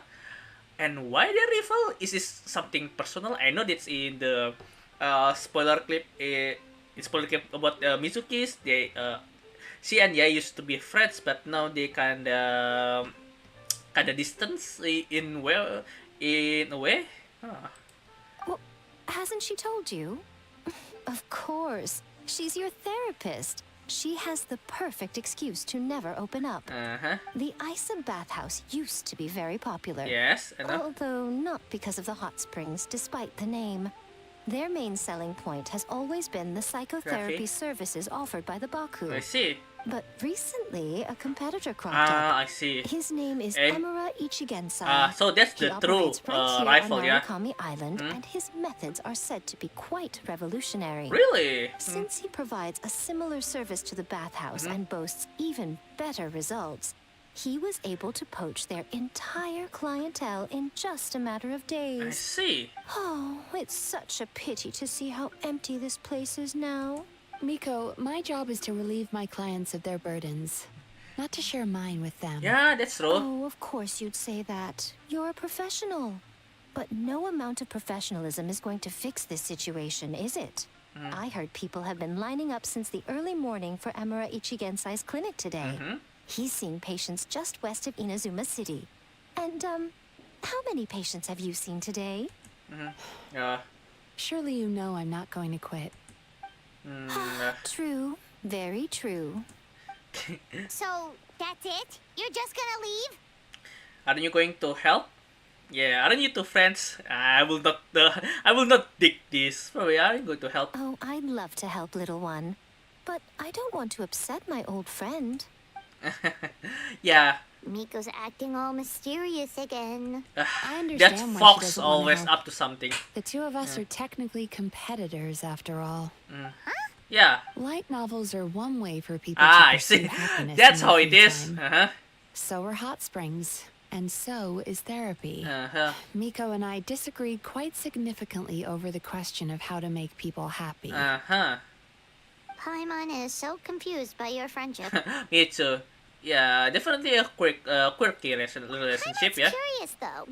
And why they rival? Is this something personal? I know that's in the spoiler clip. It's spoiler clip about Mizuki's. She and Yae used to be friends, but now they kinda distance in a way. Well, hasn't she told you? Of course. She's your therapist. She has the perfect excuse to never open up. The Isa bathhouse used to be very popular. Yes, I know. Although not because of the hot springs, despite the name. Their main selling point has always been the psychotherapy services offered by the Baku. I see. But recently, a competitor cropped up. I see. His name is And- Emura Ichigensai. So that's He the true operates right here rival, on yeah. Narukami Island, and his methods are said to be quite revolutionary. Really? Since he provides a similar service to the bathhouse and boasts even better results, he was able to poach their entire clientele in just a matter of I days. see. Oh, it's such a pity to see how empty this place is now. Miko, my job is to relieve my clients of their burdens, not to share mine with them. Yeah, that's true. Oh, of course you'd say that. You're a professional. But no amount of professionalism is going to fix this situation, is it? I heard people have been lining up since the early morning for Emura Ichigensai's clinic today. He's seeing patients just west of Inazuma City. And, how many patients have you seen today? Surely you know I'm not going to quit. True. Very true. So, that's it? You're just gonna leave? Aren't you going to help? Yeah, aren't you two friends? I will not dig this. Probably are you going to help? Oh, I'd love to help, little one. But I don't want to upset my old friend. Yeah, Miko's acting all mysterious again. I That understand why she Fox doesn't wanna always help. up to something. The two of us are technically competitors, after all. Yeah. Light novels are one way for people to I pursue see. happiness. That's in how their it free is. time. So are hot springs, and so is therapy. Miko and I disagreed quite significantly over the question of how to make people happy. Paimon is so confused by your friendship. Me too. Yeah, definitely a quirky relationship, Paimon's yeah. curious though.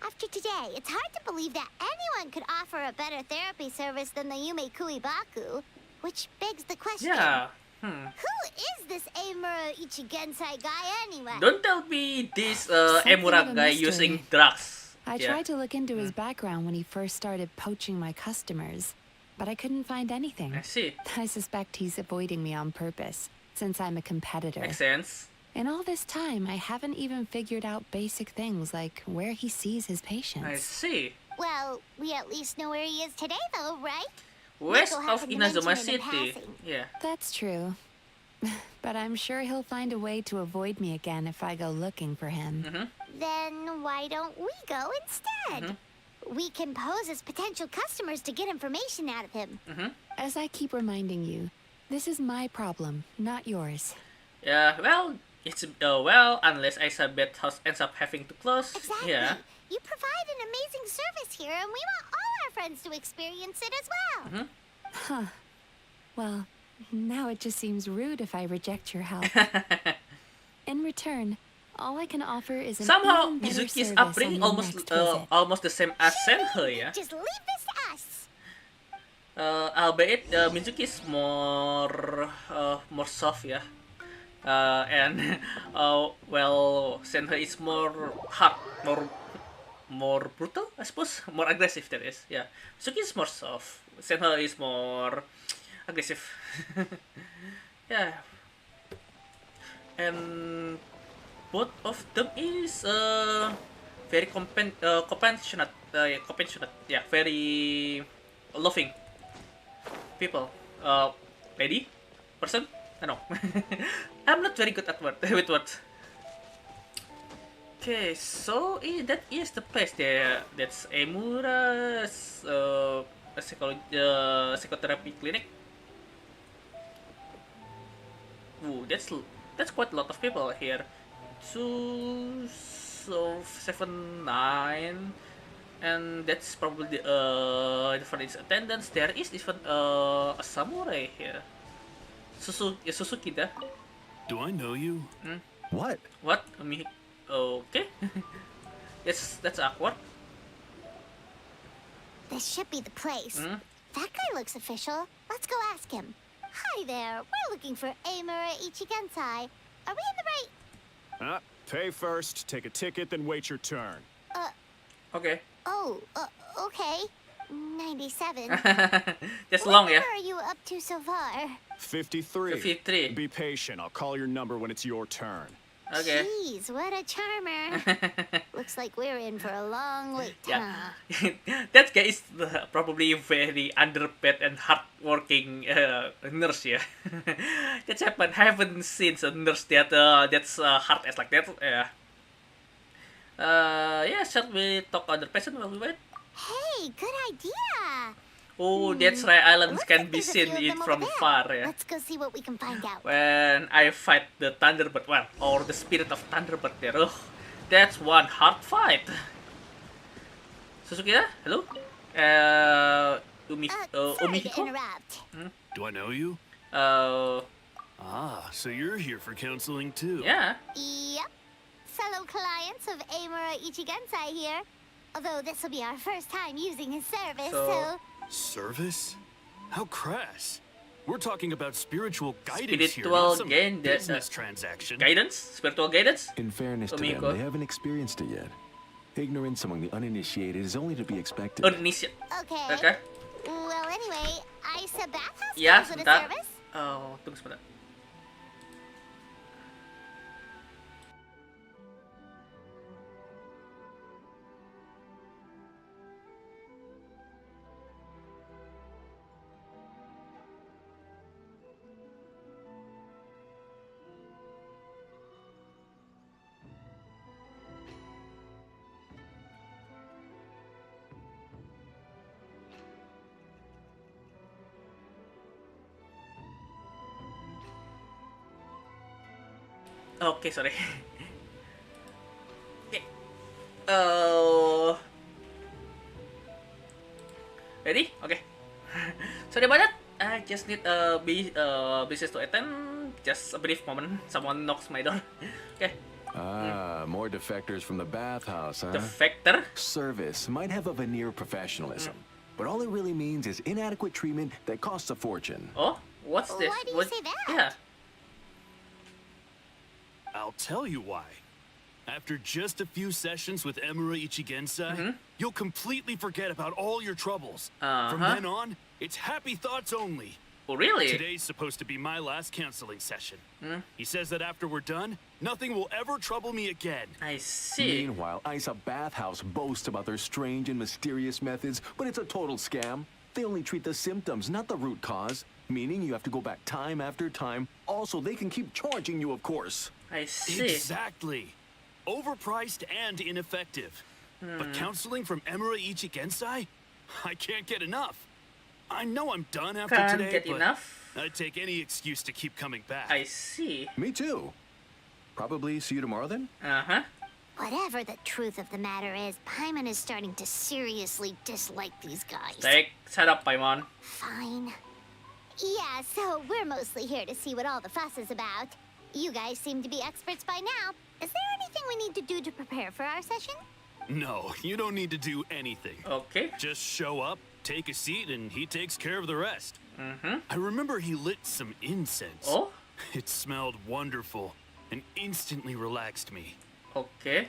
After today, it's hard to believe that anyone could offer a better therapy service than the Yume Kuibaku. Which begs the question. Yeah. Who is this Eimura Ichigensai guy anyway? Don't tell me this Something of Emura a guy mystery. using drugs. I Yeah. tried to look into his background when he first started poaching my customers, but I couldn't find anything. I see. I suspect he's avoiding me on purpose, since I'm a competitor. Makes sense. In all this time, I haven't even figured out basic things like where he sees his patients. I see. Well, we at least know where he is today though, right? West Miko of happened to Inazuma mention it in City. passing. Yeah. That's true. But I'm sure he'll find a way to avoid me again if I go looking for him. Then why don't we go instead? We can pose as potential customers to get information out of him. As I keep reminding you, this is my problem, not yours. Yeah, well, it's well, unless Isabeth House ends up having to close. Exactly. Yeah. You provide an amazing service here, and we want all our friends to experience it as well. Huh. Well, now it just seems rude if I reject your help. In return, all I can offer is an Somehow even better Mizuki's service upbringing on your next visit. almost the same as Senhe, yeah. Just leave this to us. Albeit Mizuki is more soft, yeah. And well, Senhe is more hard, more brutal, I suppose, more aggressive. That is, yeah. Mizuki is more soft. Senhe is more aggressive. Yeah. And both of them is very compassionate, yeah, very loving people. Lady, person, I don't know. I'm not very good at with words. Okay, so that is the place there. That's Emura's psychotherapy clinic. Ooh, that's quite a lot of people here. 2, so 7, 9, and that's probably for its attendance. There is even a samurai here. Suzuki da. Do I know you? What? What? Okay. That's awkward. This should be the place. That guy looks official. Let's go ask him. Hi there. We're looking for Eimura Ichigensai. Are we in the right? Pay first, take a ticket, then wait your turn. Okay. Oh, okay. 97. That's What long, yeah. number are you up to so far? 53. 53. Be patient. I'll call your number when it's your turn. Okay. Jeez, what a charmer. Looks like we're in for a long wait. Yeah. Huh? That guy is probably very underpaid and hardworking nurse, yeah. That's happened. I haven't seen a nurse that's hard as like that. Yeah. Yeah. Shall we talk other patient while we wait? Hey, good idea. Oh, that's right. Islands Looks can like be there's a seen few of it them from over there. far. Yeah. Let's go see what we can find out. When I fight the Thunderbird, well, or the spirit of Thunderbird there. Oh, that's one hard fight. Suzuki, hello? Sorry to Umihiko? interrupt. Do I know you? Ah, so you're here for counseling too. Yeah. Yep. Fellow clients of Eimura Ichigensai here. Although this will be our first time using his service, so... Service? How crass. We're talking about spiritual guidance here, Spiritual not some guidance, business transaction. Guidance? Spiritual guidance? In fairness to them, Umihiko. they haven't experienced it yet. Ignorance among the uninitiated is only to be expected. Initiate. Okay. Okay. Well, anyway, Isa Bathhouse Ya, comes with a sebentar. service. Oh, tunggu sebentar. Okay, sorry. Okay. Ready? Okay. Sorry about that. I just need business to attend. Just a brief moment. Someone knocks my door. Okay. More defectors from the bathhouse, huh? Defector? Service might have a veneer of professionalism, but all it really means is inadequate treatment that costs a fortune. Oh, what's this? Why do you say that? Yeah. I'll tell you why. After just a few sessions with Emura Ichigensai, you'll completely forget about all your troubles. From then on, it's happy thoughts only. Oh, really? Today's supposed to be my last counseling session. He says that after we're done, nothing will ever trouble me again. I see. Meanwhile, Isa Bathhouse boasts about their strange and mysterious methods, but it's a total scam. They only treat the symptoms, not the root cause, meaning you have to go back time after time. Also, they can keep charging you, of course. I see. Exactly. Overpriced and ineffective. But counseling from Emura Ichigensai? I can't get enough. I know I'm done after Can't today, get but enough. I'd take any excuse to keep coming back. I see. Me too. Probably see you tomorrow then? Whatever the truth of the matter is, Paimon is starting to seriously dislike these guys. Shut up, Paimon. Fine. Yeah, so we're mostly here to see what all the fuss is about. You guys seem to be experts by now. Is there anything we need to do to prepare for our session? No, you don't need to do anything. Okay. Just show up, take a seat, and he takes care of the rest. I remember he lit some incense. Oh? It smelled wonderful and instantly relaxed me. Okay.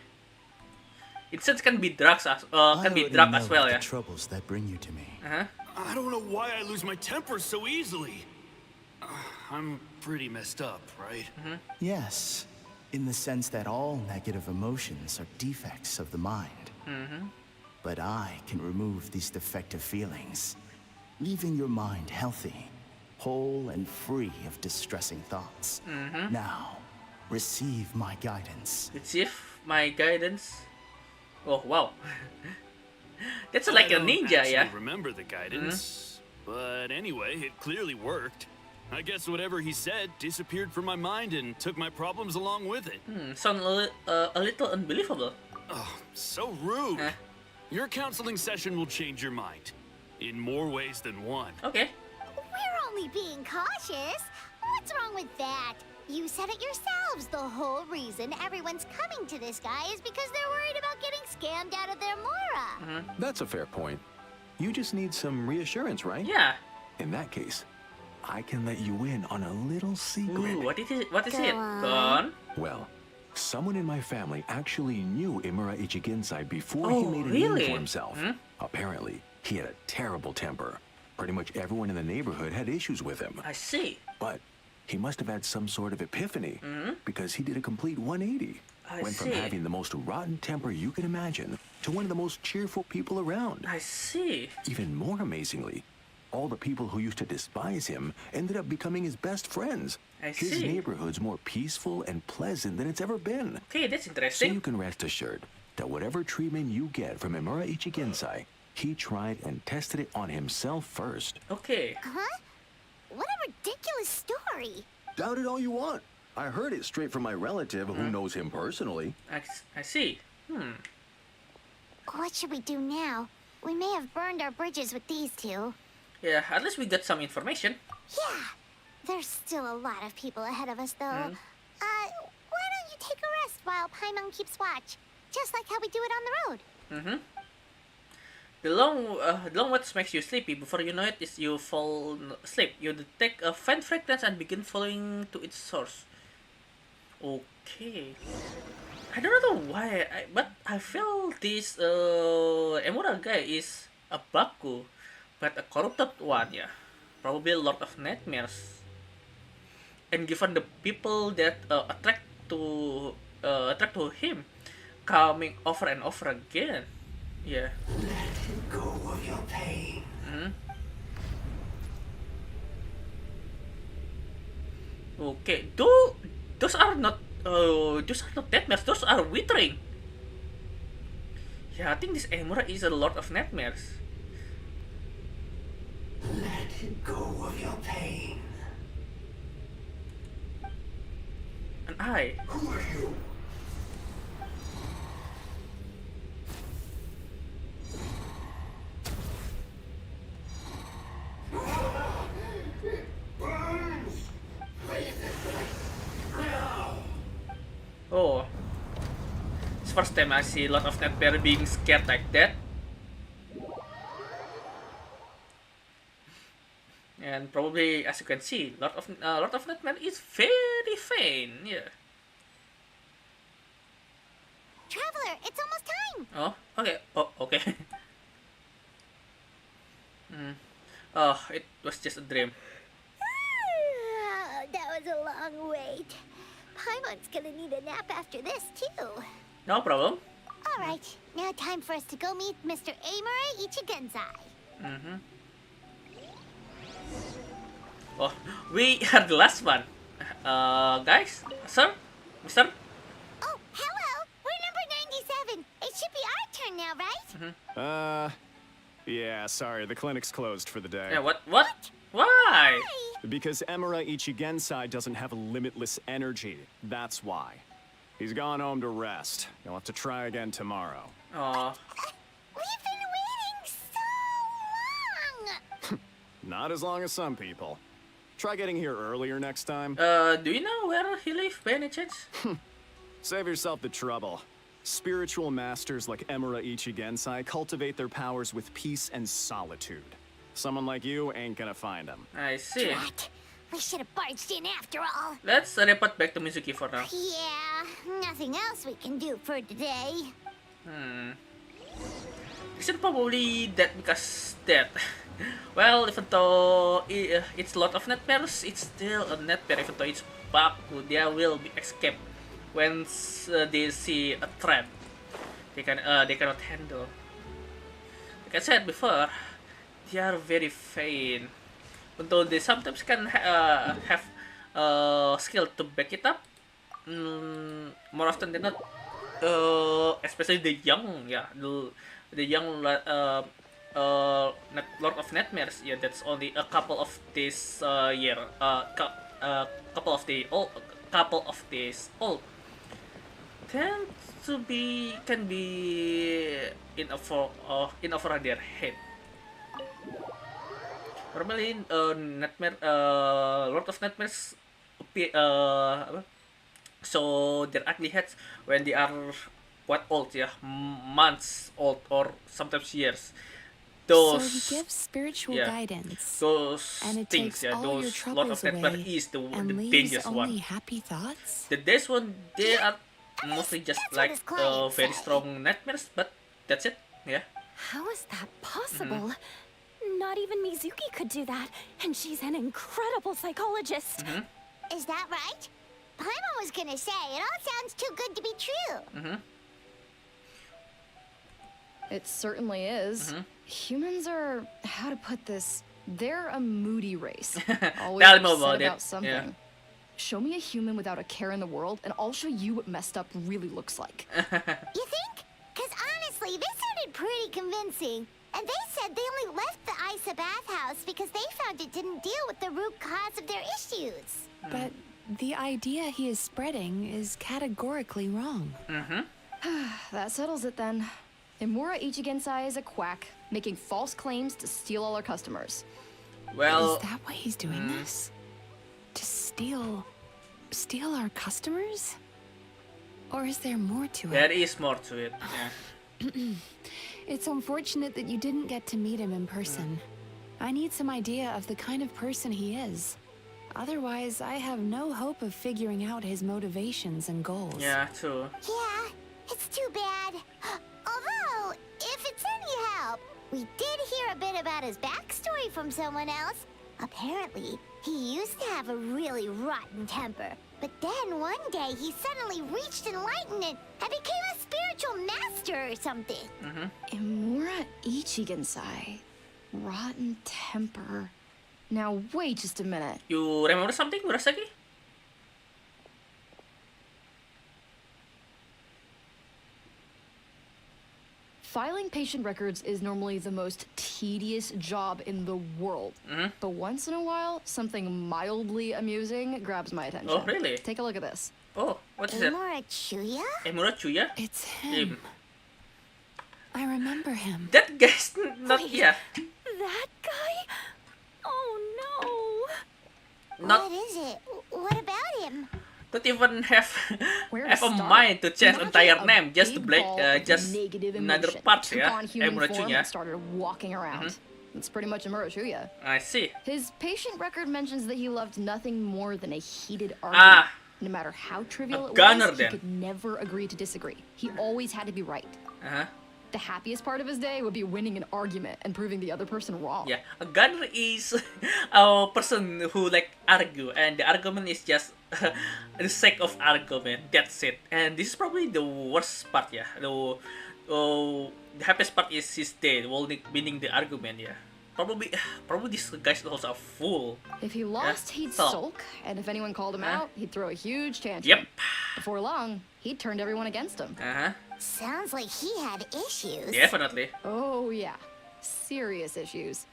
Incense can be drugs as well, yeah. Troubles that bring you to me. I don't know why I lose my temper so easily. I'm pretty messed up, right? Yes, in the sense that all negative emotions are defects of the mind. But I can remove these defective feelings, leaving your mind healthy, whole and free of distressing thoughts. Now, receive my guidance. Receive my guidance. Oh, wow. That's like a ninja, I yeah. don't remember the guidance, but anyway, it clearly worked. I guess whatever he said disappeared from my mind and took my problems along with it. Sound a little unbelievable. Oh, so rude. Your counseling session will change your mind. In more ways than one. Okay. We're only being cautious. What's wrong with that? You said it yourselves. The whole reason everyone's coming to this guy is because they're worried about getting scammed out of their Mora. That's a fair point. You just need some reassurance, right? Yeah. In that case, I can let you in on a little secret. Ooh, what is it? What is Go it? on. Go on. Well, someone in my family actually knew Imura Ichigensai before Oh, he made a really? name for himself. Apparently, he had a terrible temper. Pretty much everyone in the neighborhood had issues with him. I see. But he must have had some sort of epiphany, because he did a complete 180. I Went from see. having the most rotten temper you can imagine to one of the most cheerful people around. I see. Even more amazingly, all the people who used to despise him ended up becoming his best friends. I His see. neighborhood's more peaceful and pleasant than it's ever been. Okay, that's So interesting. you can rest assured that whatever treatment you get from Imura Ichigensai, he tried and tested it on himself first. Okay. Huh? What a ridiculous story. Doubt it all you want. I heard it straight from my relative who knows him personally. I see. What should we do now? We may have burned our bridges with these two. Yeah, at least we got some information. Yeah. There's still a lot of people ahead of us, though. Why don't you take a rest while Paimon keeps watch? Just like how we do it on the road. The long wait makes you sleepy. Before you know it, is you fall asleep. You detect a faint fragrance and begin following to its source. Okay. I don't know why, but I feel this Emura guy is a Baku, but a corrupted one, yeah. Probably a Lord of Nightmares. And given the people that attract to him, coming over and over again, yeah. Let go of your pain. Okay, those are not nightmares. Those are withering. Yeah, I think this Emura is a Lord of Nightmares. Let go of your pain. An eye. Oh, it's first time I see a lot of Netbear being scared like that. And probably, as you can see, lot of Netbear is very faint. Yeah. Traveler, it's almost time. Oh, okay. Oh, okay. Oh, it was just a dream. Oh, that was a long wait. Paimon's gonna need a nap after this, too. No problem. Alright, now time for us to go meet Mr. Amura Ichigensai. Oh, we are the last one. Guys? Sir? Mister? Oh, hello! We're number 97. It should be our turn now, right? Yeah, sorry, the clinic's closed for the day. Yeah, what? Why? Because Emura Ichigensai doesn't have limitless energy. That's why. He's gone home to rest. You'll have to try again tomorrow. Oh, We've been waiting so long! Not as long as some people. Try getting here earlier next time. do you know where he lives by any chance? Save yourself the trouble. Spiritual masters like Emura Ichigensai cultivate their powers with peace and solitude. Someone like you ain't gonna find him. I see. What? We should have barged in after all. Let's report back to Mizuki for now. Yeah, nothing else we can do for today. Is it probably that because that? Well, even though it's a lot of Netbears, it's still a Netbear. Even though it's Baku, there will be escape when they see a threat. They cannot handle. Like I said before, they are very faint. Although they sometimes can have skill to back it up. More often than not, especially the young, yeah, the young Lord of Nightmares. Yeah, that's only a couple of days year. Couple of days old. Tend to be can be in over their head. Normally, Lord of Nightmares so their ugly heads when they are quite old, yeah, months old or sometimes years. Those, so he gives spiritual guidance. Those and it things, takes yeah, all those your troubles Lord of Nightmare away is the and leaves dangerous only one. happy thoughts. The days one, they are mostly just like very strong nightmares, but that's it. Yeah. How is that possible? Not even Mizuki could do that, and she's an incredible psychologist. Is that right? Paimon was gonna say, it all sounds too good to be true. It certainly is. Humans are, how to put this, they're a moody race. Always Tell me upset about about it. something. Yeah. Show me a human without a care in the world, and I'll show you what messed up really looks like. You think? Because honestly, this sounded pretty convincing. And they said they only left the Isa bathhouse because they found it didn't deal with the root cause of their issues. But the idea he is spreading is categorically wrong. That settles it then. Imura Ichigensai is a quack, making false claims to steal all our customers. Well, Is that why he's doing this? To steal our customers? Or is there more to it? there is more to it. Yeah. It's unfortunate that you didn't get to meet him in person. I need some idea of the kind of person he is. Otherwise, I have no hope of figuring out his motivations and goals. Yeah, true. Yeah, it's too bad. Although, if it's any help, we did hear a bit about his backstory from someone else. Apparently, he used to have a really rotten temper. But then one day he suddenly reached enlightenment and became a spiritual master or something. Imura Ichigensai. Rotten temper. Now wait just a minute. You remember something, Murasaki? Filing patient records is normally the most tedious job in the world. But once in a while, something mildly amusing grabs my attention. Oh, really? Take a look at this. Oh, what is it? Amora Chuya? Emura Chuya? It's him. I remember him. That guy's not, Wait. yeah. That guy? Oh no. Not, What is it? What about him? don't even have Where to have a start? mind to change Imagine entire a name just to big break ball of just negative another emotion part, took yeah. on human Emura form Chuya. and started walking around. It's pretty much Amuro Chuya. I see. His patient record mentions that he loved nothing more than a heated Ah. argument. No matter how trivial A it gunner was, then. he could never agree to disagree. He always had to be right. Uh-huh. The happiest part of his day would be winning an argument and proving the other person wrong. Yeah, a gunner is a person who like argue, and the argument is just the sake of argument. That's it. And this is probably the worst part, yeah. The happiest part is his day, winning the argument, yeah. Probably this guy's also a fool. If he lost, he'd So. sulk, and if anyone called him out, he'd throw a huge tantrum. Yep. Before long, he'd turned everyone against him. Uh-huh. Sounds like he had issues. Definitely. Oh, yeah. Serious issues.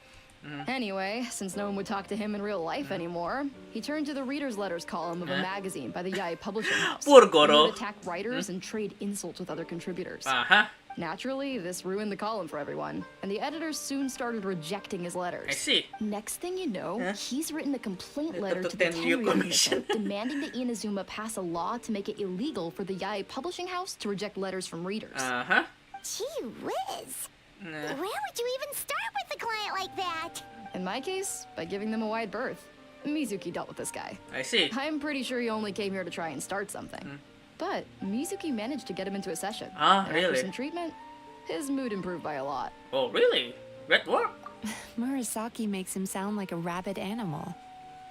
Anyway, since no one would talk to him in real life anymore, he turned to the reader's letters column of a magazine by the Yai Publishing House. Poor He Goro. would attack writers and trade insults with other contributors. Uh-huh. Naturally, this ruined the column for everyone, and the editors soon started rejecting his letters. I see. Next thing you know, he's written a complaint The letter to the Tenryu Tenryu Commission. Commission, demanding that Inazuma pass a law to make it illegal for the Yai Publishing House to reject letters from readers. Uh-huh. Gee whiz. Where would you even start with a client like that? In my case, by giving them a wide berth. Mizuki dealt with this guy. I see. I'm pretty sure he only came here to try and start something. But Mizuki managed to get him into a session. Ah, And really? After some treatment, his mood improved by a lot. Oh, really? That work? Murasaki makes him sound like a rabid animal.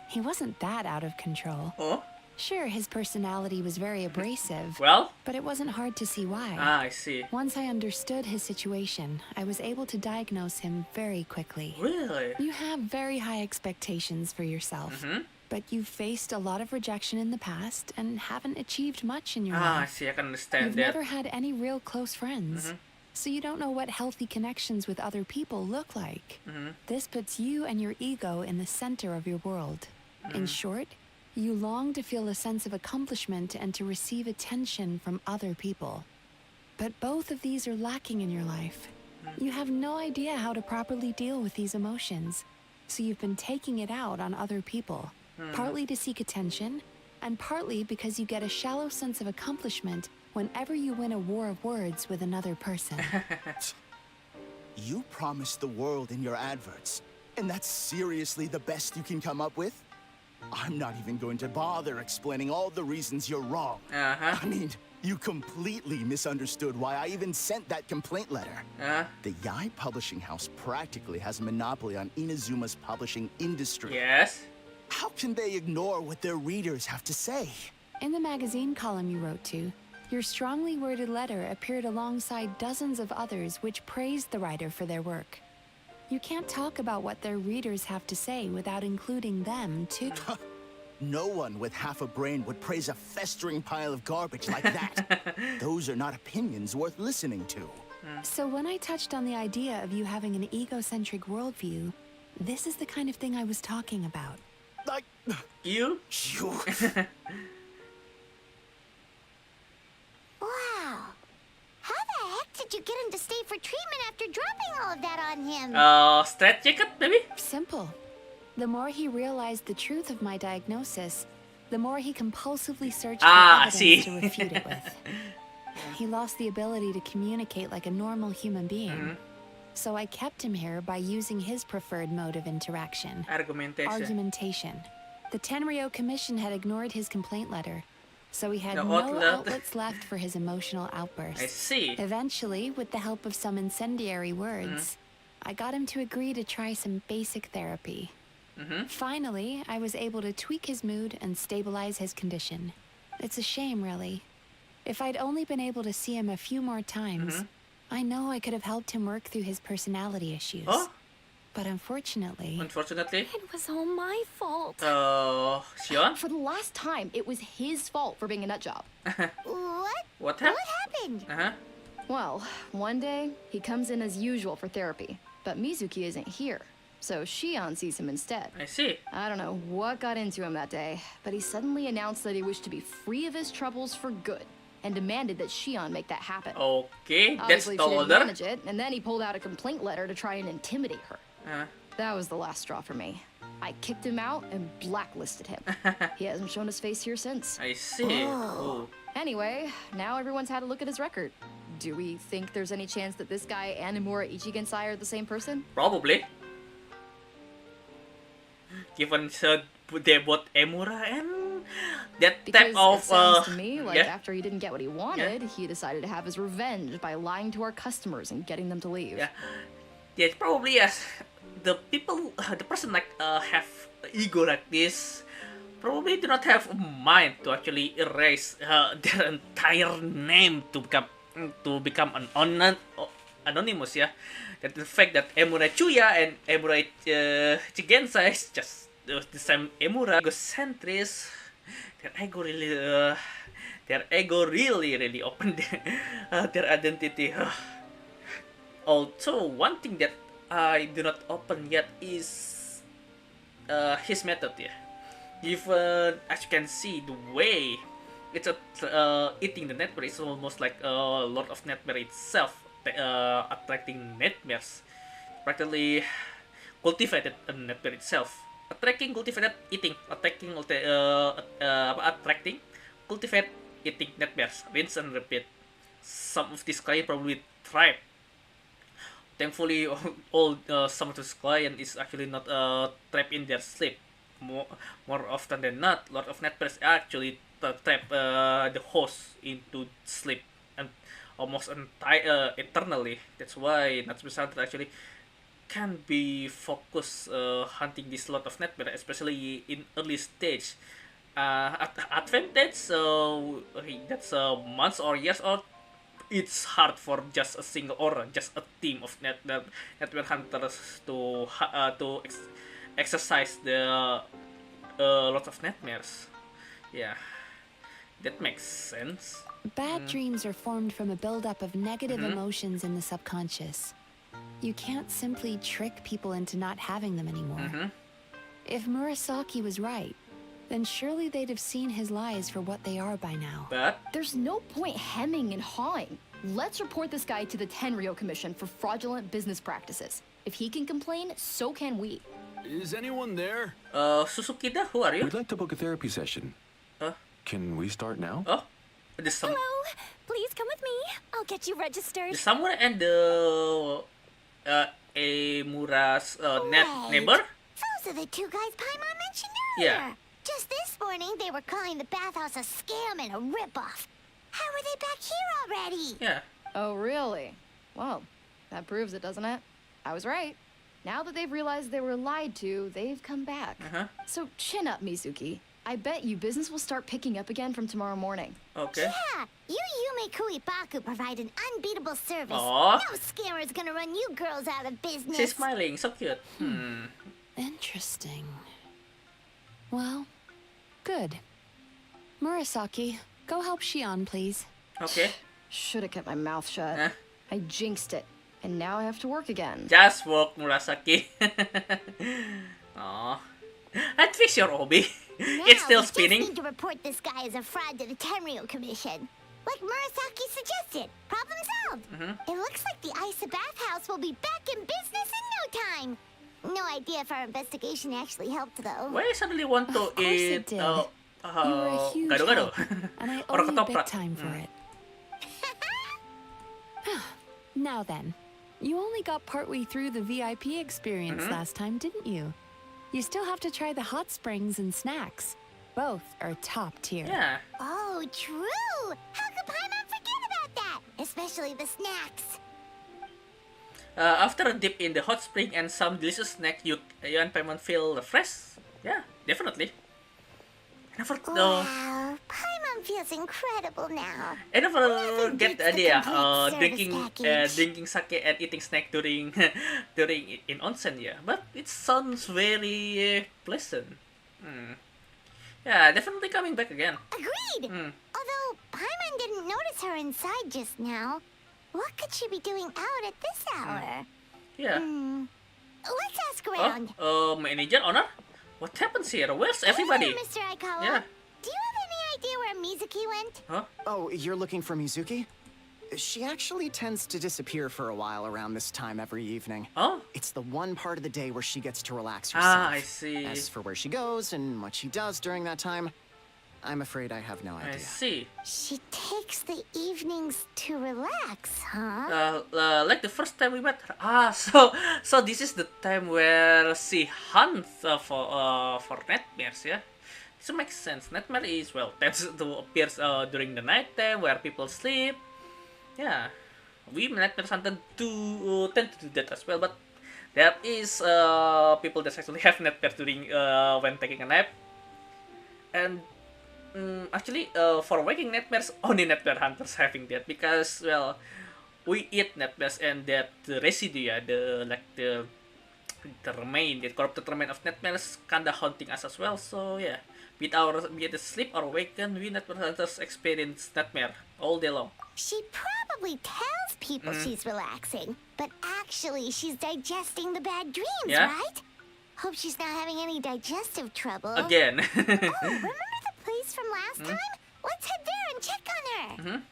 He wasn't that out of control. Oh? Sure, his personality was very abrasive, Well? but it wasn't hard to see why. Ah, I see. Once I understood his situation, I was able to diagnose him very quickly. Really? You have very high expectations for yourself, but you've faced a lot of rejection in the past and haven't achieved much in your Ah, I life. see. I can understand You've that. never had any real close friends, so you don't know what healthy connections with other people look like. This puts you and your ego in the center of your world. In short, you long to feel a sense of accomplishment and to receive attention from other people. But both of these are lacking in your life. You have no idea how to properly deal with these emotions, so you've been taking it out on other people, partly to seek attention, and partly because you get a shallow sense of accomplishment whenever you win a war of words with another person. You promised the world in your adverts, and that's seriously the best you can come up with? I'm not even going to bother explaining all the reasons you're wrong. Uh-huh. I mean, you completely misunderstood why I even sent that complaint letter. The Yai Publishing House practically has a monopoly on Inazuma's publishing industry. Yes. How can they ignore what their readers have to say? In the magazine column you wrote to, your strongly worded letter appeared alongside dozens of others which praised the writer for their work. You can't talk about what their readers have to say without including them, too. No one with half a brain would praise a festering pile of garbage like that. Those are not opinions worth listening to. So when I touched on the idea of you having an egocentric worldview, this is the kind of thing I was talking about. Like, You? you... Wow. How the heck did you get him to stay for treatment after dropping all of that on him? Straight jacket, maybe? Simple. The more he realized the truth of my diagnosis, the more he compulsively searched for I evidence see. to refute it with. He lost the ability to communicate like a normal human being. So I kept him here by using his preferred mode of interaction. Argumentation. Argumentation. The Tenryu Commission had ignored his complaint letter, so he had No no outlet. outlets left for his emotional outbursts. I see. Eventually, with the help of some incendiary words, I got him to agree to try some basic therapy. Finally, I was able to tweak his mood and stabilize his condition. It's a shame, really. If I'd only been able to see him a few more times, I know I could have helped him work through his personality issues. Oh? But unfortunately... Unfortunately. It was all my fault. Xion? For the last time, it was his fault for being a nut job. What? What happened? What happened? Uh-huh. Well, one day, he comes in as usual for therapy, but Mizuki isn't here. so Shion sees him instead. I see. I don't know what got into him that day, but he suddenly announced that he wished to be free of his troubles for good, and demanded that Shion make that happen. Okay, that's Obviously, the she didn't order. manage it, and then he pulled out a complaint letter to try and intimidate her. That was the last straw for me. I kicked him out and blacklisted him. He hasn't shown his face here since. I see. Oh. Anyway, now everyone's had a look at his record. Do we think there's any chance that this guy and Imura Ichigensai are the same person? Probably. Given they both Emura and that Because type of it sounds to me like yeah. after he didn't get what he wanted, he decided to have his revenge by lying to our customers and getting them to leave. Yeah, probably yes. The people, the person like have ego like this, probably do not have a mind to actually erase their entire name to become an anonymous. Yeah, that the fact that Emura Chuya and Emura Chigensai is just the same Emura, egocentris. Their ego really open their identity. Also, one thing that I do not open yet is his method. Yeah, even as you can see, the way it's eating the nightmare is almost like a lot of nightmare itself, attracting nightmares. Practically cultivated a nightmare itself. Attracting, cultivated, eating. Attracting, cultivate, eating nightmares. Rinse and repeat. Some of these clients probably thrive. Thankfully, all some of this client is actually not trapped in their sleep. More often than not, a lot of nightmares actually trap the host into sleep and almost eternally. That's why Natsume Hunter actually can be focused hunting this lot of nightmare, especially in early stage. Advantage, so that's months or years old. It's hard for just a single or just a team of nightmare hunters to exercise the lot of nightmares. Yeah, that makes sense. Bad dreams are formed from a buildup of negative emotions in the subconscious. You can't simply trick people into not having them anymore. If Murasaki was right, then surely they'd have seen his lies for what they are by now. But there's no point hemming and hawing. Let's report this guy to the Tenryo Commission for fraudulent business practices. If he can complain, so can we. Is anyone there? Suzuki-da, who are you? We'd like to book a therapy session. Can we start now? Oh, there's some. Hello, please come with me. I'll get you registered. There's someone and the Emura's neighbor. Those are the two guys Paimon mentioned earlier. Yeah. Just this morning, they were calling the bathhouse a scam and a ripoff. How are they back here already? Yeah. Oh, really? Well, that proves it, doesn't it? I was right. Now that they've realized they were lied to, they've come back. So chin up, Mizuki. I bet you business will start picking up again from tomorrow morning. Okay. Yeah, you Yume Kuibaku provide an unbeatable service. Aww. No scammer's gonna run you girls out of business. She's smiling, so cute. Interesting. Well, good. Murasaki, go help Shion, please. Okay. Should have kept my mouth shut. I jinxed it, and now I have to work again. Just work, Murasaki. Aww. I'd fix your hobby. It's still spinning. We just need to report this guy as a fraud to the Tenryo Commission. Like Murasaki suggested. Problem solved. It looks like the Isa bathhouse will be back in business in no time. No idea if our investigation actually helped, though. Why I suddenly want to eat you were a huge gado-gado? help, and I Or owe you big ketoprak. time for it. Now then, you only got partway through the VIP experience last time, didn't you? You still have to try the hot springs and snacks. Both are top tier. Yeah. Oh, true! How could Paimon forget about that? Especially the snacks. After a dip in the hot spring and some delicious snack, you and Paimon feel refreshed. Yeah, definitely. I never, Wow, Paimon feels incredible now. I never get the idea complete service package. drinking sake and eating snack during in onsen. Yeah, but it sounds very pleasant. Yeah, definitely coming back again. Agreed! Although Paimon didn't notice her inside just now. What could she be doing out at this hour? Yeah. let's ask around. Manager, owner? What happens here? Where's everybody? Hey, Mr. Aikawa. Yeah. Do you have any idea where Mizuki went? Huh? Oh, you're looking for Mizuki? She actually tends to disappear for a while around this time every evening. Oh? It's the one part of the day where she gets to relax herself. Ah, I see. As for where she goes and what she does during that time, I'm afraid I have no idea. I see. She takes the evenings to relax, huh? Like the first time we met her. Ah, so this is the time where she hunts for nightmares, yeah? So it makes sense. Nightmare is, well, tends to appear during the night time where people sleep. Yeah, we nightmare hunter tend to do that as well, but there is people that actually have nightmares during when taking a nap. And actually, for waking nightmares, only nightmare hunters having that, because, well, we eat nightmares and that the residue, yeah, the remain, the corrupted remain of nightmares kinda haunting us as well. So yeah, be it sleep or awaken, we nightmare hunters experience nightmare all day long. She probably tells people she's relaxing, but actually she's digesting the bad dreams, Yeah. right? Hope she's not having any digestive trouble. Again. Oh, remember the place from last time? Let's head there and check on her.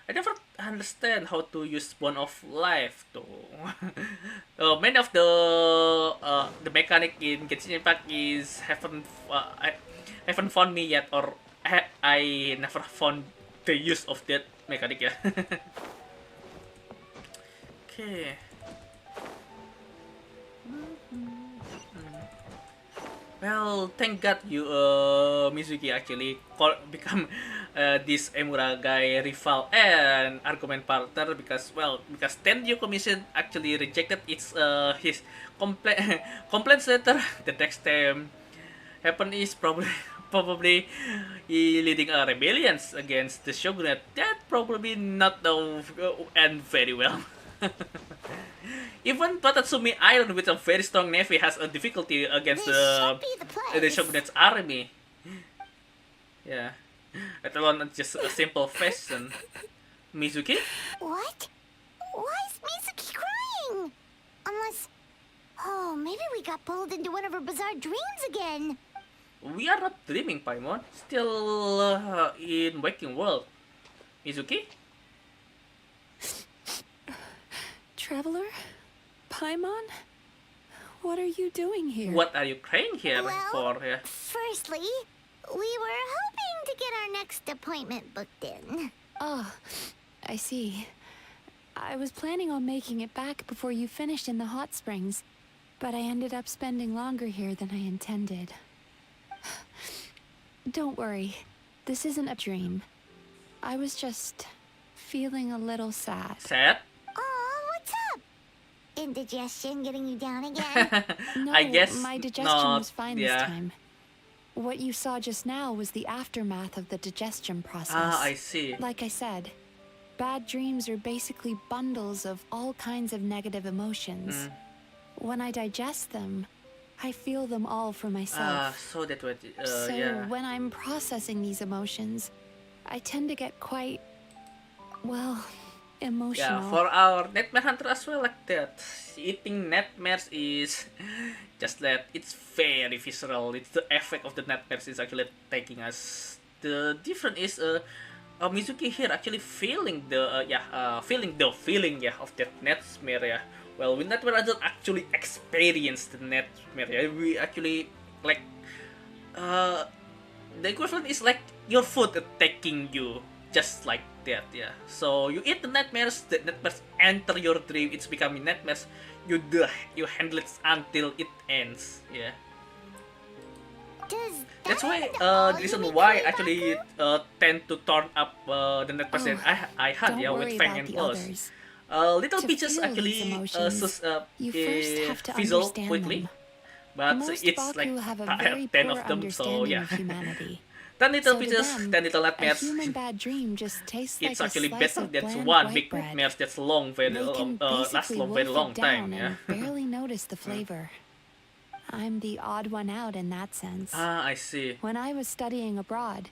I never understand how to use Bone of Life though. Many of the mechanic in Genshin Impact is I haven't found me yet, or I never found the use of that mechanic, yeah. Okay. Well, thank God you Mizuki actually become this Emura guy rival and argument partner, because Tenryu Commission actually rejected his complaints letter. The next time happen is probably leading a rebellion against the shogunate. That probably not end very well. Even Watatsumi Island, with a very strong navy, has a difficulty against the shogunate's army. Yeah, let alone just a simple fashion. Mizuki? What? Why is Mizuki crying? Unless... Oh, maybe we got pulled into one of her bizarre dreams again. We are not dreaming, Paimon. Still in waking world. Mizuki? Traveler? Paimon? What are you doing here? What are you crying here for? Yeah. Firstly, we were hoping to get our next appointment booked in. Oh, I see. I was planning on making it back before you finished in the hot springs, but I ended up spending longer here than I intended. Don't worry, this isn't a dream. I was just feeling a little sad. Sad? Oh, what's up? Indigestion getting you down again? No, I guess my digestion not, was fine yeah. this time. What you saw just now was the aftermath of the digestion process. Ah, I see. Like I said, bad dreams are basically bundles of all kinds of negative emotions. When I digest them, I feel them all for myself. So that was, So yeah. when I'm processing these emotions, I tend to get quite, well, emotional. Yeah, for our nightmare hunter as well, like that. Eating nightmares is just that it's very visceral. It's the effect of the nightmares is actually taking us. The difference is Mizuki here actually feeling the feeling of that nightmare, yeah. Well, we nightmare hunter actually experience the nightmare, yeah. We actually like the equivalent is like your food attacking you, just like that, yeah. So you eat the nightmares enter your dream, it's becoming nightmares. You handle it until it ends, yeah. That's why the reason why I actually tend to turn up the nightmares that I had, yeah, with Fang and Close. Little To Peaches feel actually these emotions, you first have to fizzle understand quickly, them. but Most it's Baku like have a I very have 10 poor of them, so understanding yeah. of humanity. 10 little So to Peaches, them, 10 little a nightmares. human bad dream just tastes It's like actually a slice better of than bland one white big bread. nightmares that's long, very They can last basically long, very wolf long it down time, yeah. and barely notice the flavor. I'm the odd one out in that sense. Ah, I see. When I was studying abroad,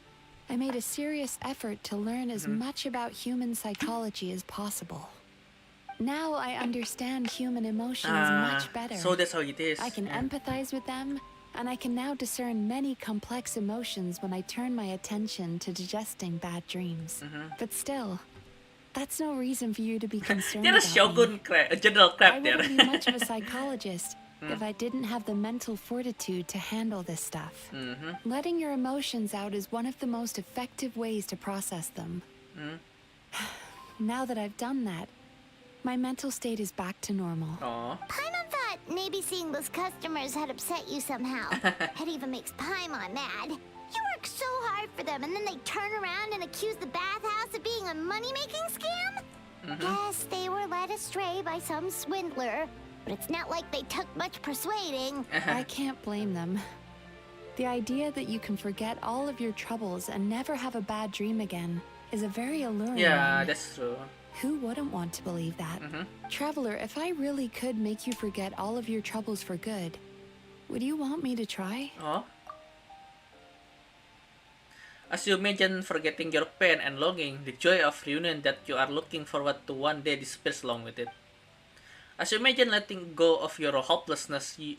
I made a serious effort to learn as much about human psychology as possible. Now I understand human emotions much better. So that's how it is. I can empathize with them, and I can now discern many complex emotions when I turn my attention to digesting bad dreams. But still, that's no reason for you to be concerned There is about me. Shogun crab, a general I crab there. wouldn't be much of a psychologist if I didn't have the mental fortitude to handle this stuff. Letting your emotions out is one of the most effective ways to process them. Now that I've done that, my mental state is back to normal. Aw. Paimon thought maybe seeing those customers had upset you somehow. It even makes Paimon mad. You work so hard for them, and then they turn around and accuse the bathhouse of being a money-making scam? Guess they were led astray by some swindler, but it's not like they took much persuading. I can't blame them. The idea that you can forget all of your troubles and never have a bad dream again is a very alluring Yeah, one. that's true. Who wouldn't want to believe that? Traveler, if I really could make you forget all of your troubles for good, would you want me to try? Oh. As you imagine forgetting your pain and longing, the joy of reunion that you are looking forward to one day disappears along with it. As you imagine letting go of your hopelessness, you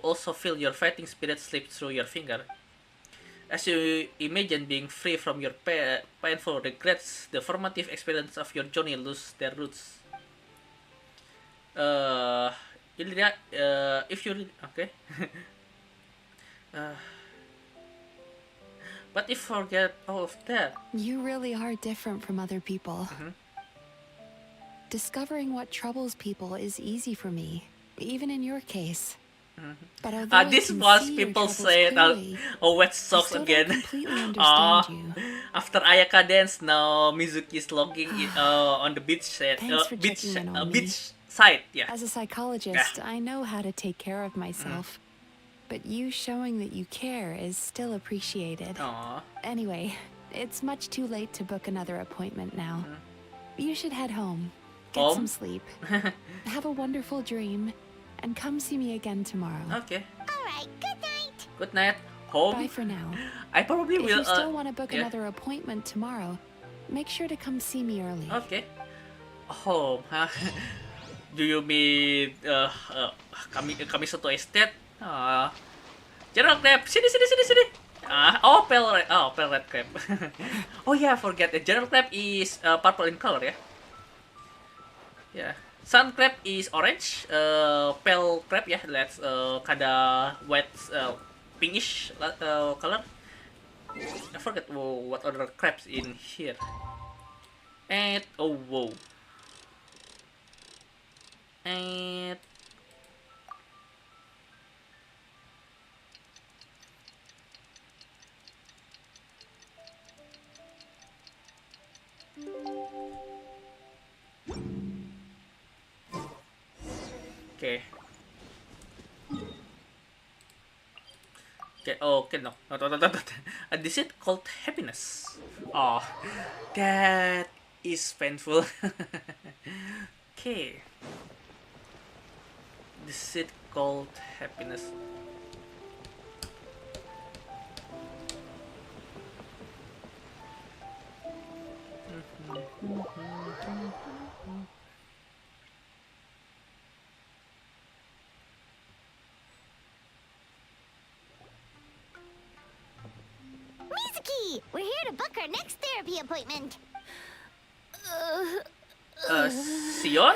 also feel your fighting spirit slip through your finger. As you imagine being free from your painful regrets, the formative experience of your journey lose their roots. Illyria, if you okay. But if you forget all of that, You really are different from other people. Discovering what troubles people is easy for me, even in your case. But although I this can was see your people troubles say that clearly, wet I socks still don't again. completely understand you. After Ayaka dance, now Mizuki is logging it, on the beach side. Thanks for checking in on me. Beach side, yeah. As a psychologist, I know how to take care of myself. But you showing that you care is still appreciated. Aw. Anyway, it's much too late to book another appointment now. You should head home. Get Home? some sleep. Have a wonderful dream. And come see me again tomorrow. Okay. Alright, good night. Good night. Home. Bye for now. I probably If will. you still want to book yeah. another appointment tomorrow, make sure to come see me early. Okay. Home, huh? Do you mean Kamisoto Estate? General Crab, sini. Pale red crab. Oh yeah, I forget. General Crab is purple in color, yeah. Yeah. Sun crab is orange. Pale crab, yeah, that's kinda white, pinkish color. I forget what other crabs in here. And oh whoa. And okay. Okay, okay, no. This is called happiness. Oh, that is painful. Okay. This is called happiness. Mizuki, we're here to book our next therapy appointment. Sion?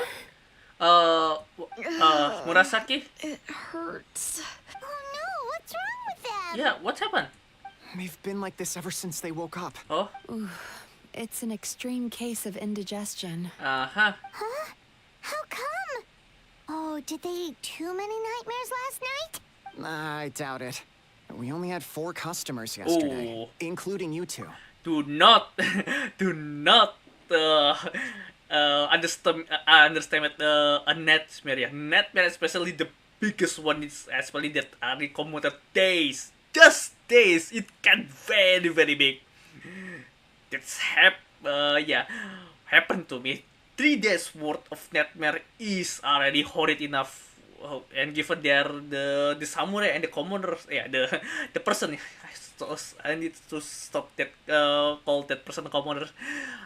Murasaki? It hurts. Oh no, what's wrong with them? Yeah, what happened? They've been like this ever since they woke up. Oh? It's an extreme case of indigestion. Uh-huh. Huh? How come? Oh, did they eat too many nightmares last night? I doubt it. We only had 4 customers yesterday, Ooh. including you two. Do not underestimate a nightmare. Yeah. Nightmare, especially the biggest one, is especially that are commuted days. Just days. It can very big. That's happened to me. 3 days worth of nightmare is already horrid enough and given the samurai and the commoner, yeah, the person. I need to stop that call that person commoner.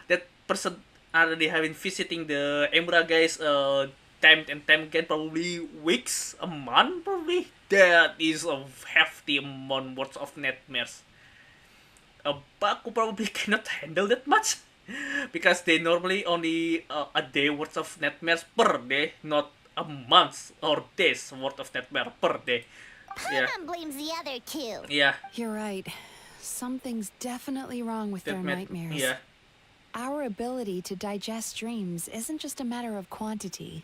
That person already having visiting the Emra guys time and time again, probably weeks, a month, probably. That is a hefty amount worth of nightmares. Baku probably cannot handle that much because they normally only a day worth of nightmares per day, not a month or days worth of nightmare per day. Yeah. Paimon blames the other two. Yeah. You're right. Something's definitely wrong with their nightmares. Yeah. Our ability to digest dreams isn't just a matter of quantity.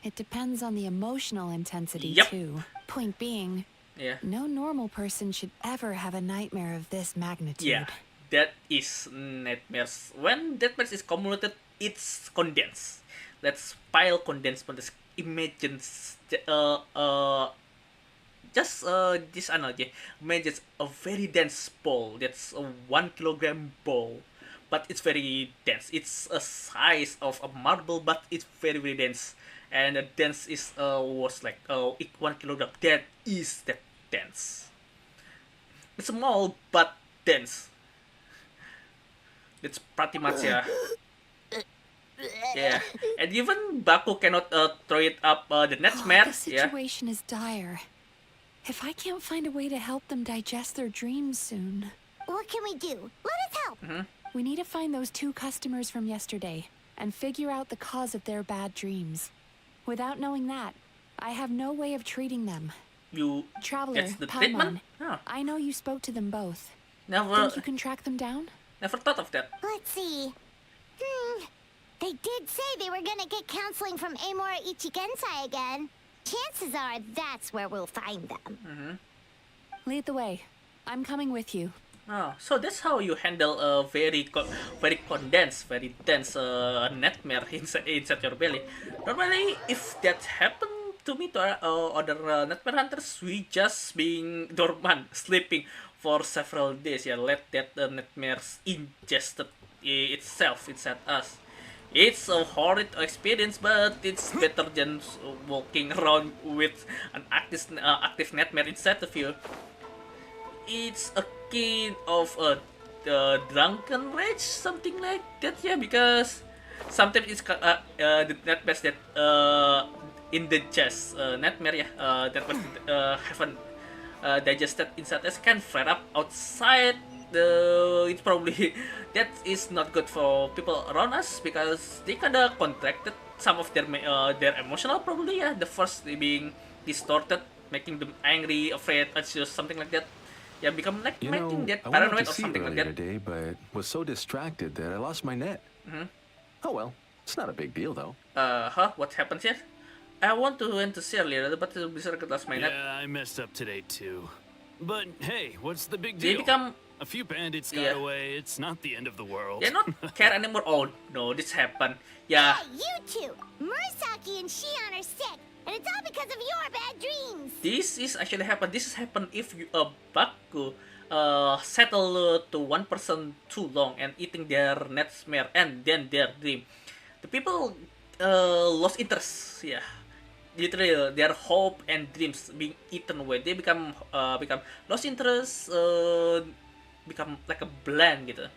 It depends on the emotional intensity, Yep. too. Point being, Yeah. no normal person should ever have a nightmare of this magnitude. Yeah. That is nightmares. When nightmares is cumulated, it's condensed. Let's pile condensed. Imagine just this analogy. Imagine a very dense ball. That's a 1 kilogram ball, but it's very dense. It's a size of a marble, but it's very very dense. And the dense is was like 1 kilogram. That is that dense. It's small but dense. It's pretty much yeah. Yeah, and even Baku cannot throw it up the nightmare. The Yeah. situation is dire. If I can't find a way to help them digest their dreams soon. What can we do? Let us help. We need to find those 2 customers from yesterday and figure out the cause of their bad dreams. Without knowing that, I have no way of treating them. You Traveler, that's the Paimon, treatment? Oh, I know you spoke to them both. never Think you can track them down? never thought of that. Let's see. They did say they were gonna get counseling from Amora Ichigensai again. Chances are that's where we'll find them. Lead the way. I'm coming with you. Oh, so that's how you handle a very condensed, very dense nightmare inside your belly. Normally, if that happened to me to other nightmare hunters, we just being dormant, sleeping for several days. Yeah, let that nightmares ingested itself inside us. It's a horrid experience, but it's better than walking around with an active nightmare inside of you. It's a kind of a drunken rage, something like that, yeah, because sometimes it's the nightmares that in the chest nightmare, yeah, that was haven't digested inside us can flare up outside. It's probably that is not good for people around us because they kinda contracted some of their emotional, probably, yeah, the first being distorted, making them angry, afraid, anxious, something like that. Yeah, become like You making know, that I went out paranoid to or sea something like earlier that. today, but was so distracted that I lost my net. Oh well, it's not a big deal though. What happened here? I want to see earlier, but the circuit last minute. Yeah, I messed up today too. But hey, what's the big They deal? become A few bandits got Yeah. away. It's not the end of the world. they not care anymore. Oh no, this happened. Yeah. Hey, you two! Murasaki and Shion are sick, and it's all because of your bad dreams! This is actually happened. This has happened if you Baku settle to one person too long and eating their nightmare and then their dream. The people lost interest. Yeah, literally their hope and dreams being eaten away. They become lost interest. Become like a bland gitu.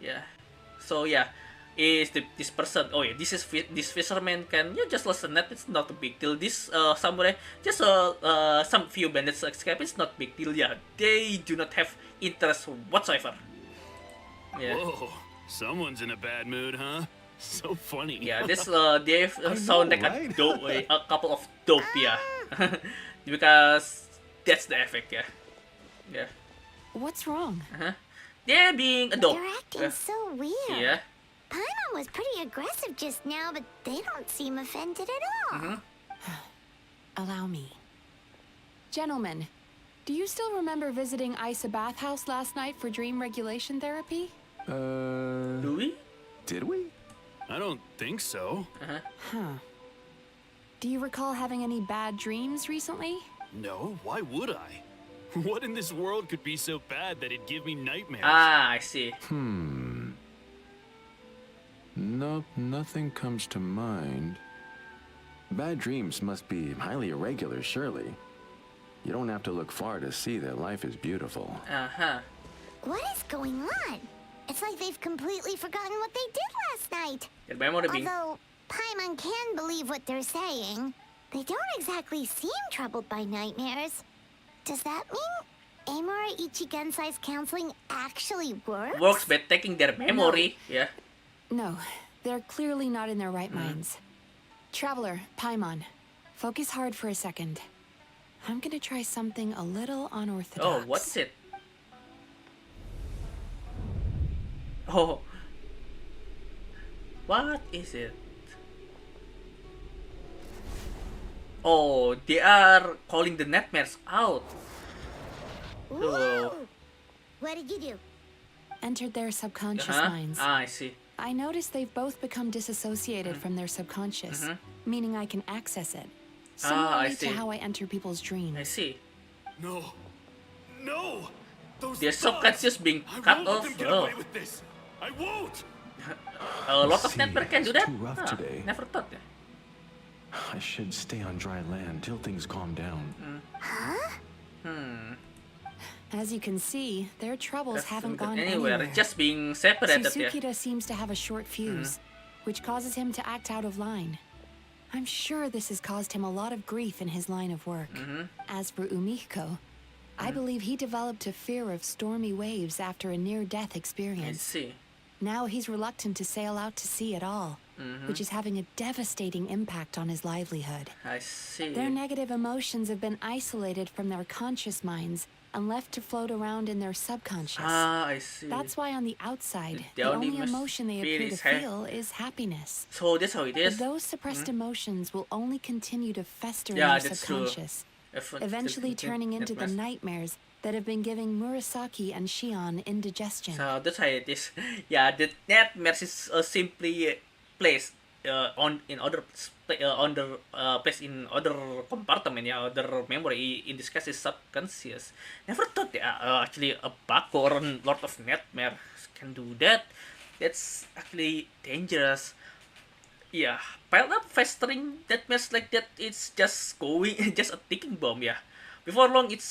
Yeah. So yeah. Is this person? Oh yeah, this fisherman can just lost a net. It's not a big deal. This samurai just some few bandits escape. It's not big deal. Yeah, they do not have interest whatsoever. Yeah, Whoa, someone's in a bad mood, huh? So funny. yeah. This they sound like right? a couple of dope. Yeah, because that's the effect. Yeah, yeah. What's wrong? They're being a dope. They're acting so weird. Yeah. Paimon was pretty aggressive just now, but they don't seem offended at all. Allow me. Gentlemen, do you still remember visiting Isa Bathhouse last night for dream regulation therapy? Do we? Did we? I don't think so. Huh. Do you recall having any bad dreams recently? No, why would I? What in this world could be so bad that it'd give me nightmares? Ah, I see. Nope, nothing comes to mind. Bad dreams must be highly irregular, surely. You don't have to look far to see that life is beautiful. What is going on? It's like they've completely forgotten what they did last night. Although Paimon can believe what they're saying, they don't exactly seem troubled by nightmares. Does that mean Amura Ichigensai's counseling actually works? Works by taking their memory, yeah. No, they're clearly not in their right minds. Traveler, Paimon, focus hard for a second. I'm gonna try something a little unorthodox. Oh, what's it? Oh. What is it? Oh, they are calling the nightmares out. Ooh. What did you do? Entered their subconscious minds. Ah, I see. I noticed they've both become disassociated from their subconscious, meaning I can access it. Similarly to how I enter people's dreams. I see. No. No! Those Their subconscious being cut off. Get away with this. I won't! A lot of nightmare can do that? Too rough today. Never thought. I should stay on dry land till things calm down. As you can see, their troubles haven't gone anywhere. Just being separated. Susukida seems to have a short fuse, which causes him to act out of line. I'm sure this has caused him a lot of grief in his line of work. As for Umihiko, I believe he developed a fear of stormy waves after a near-death experience. I see. Now he's reluctant to sail out to sea at all, which is having a devastating impact on his livelihood. I see. Their negative emotions have been isolated from their conscious minds and left to float around in their subconscious. Ah, I see. That's why on the outside, the only emotion they appear to feel is happiness. So that's how it is. But those suppressed emotions will only continue to fester in their subconscious, eventually turning into the nightmares that have been giving Murasaki and Shion indigestion. So that's how it is. Yeah, the nightmares is simply placed on place in other compartment, yeah, other memory. In this case, is subconscious. Never thought actually a bug or a lot of nightmares can do that. That's actually dangerous. Yeah, piled up festering nightmares like that. It's just going, just a ticking bomb. Yeah, before long it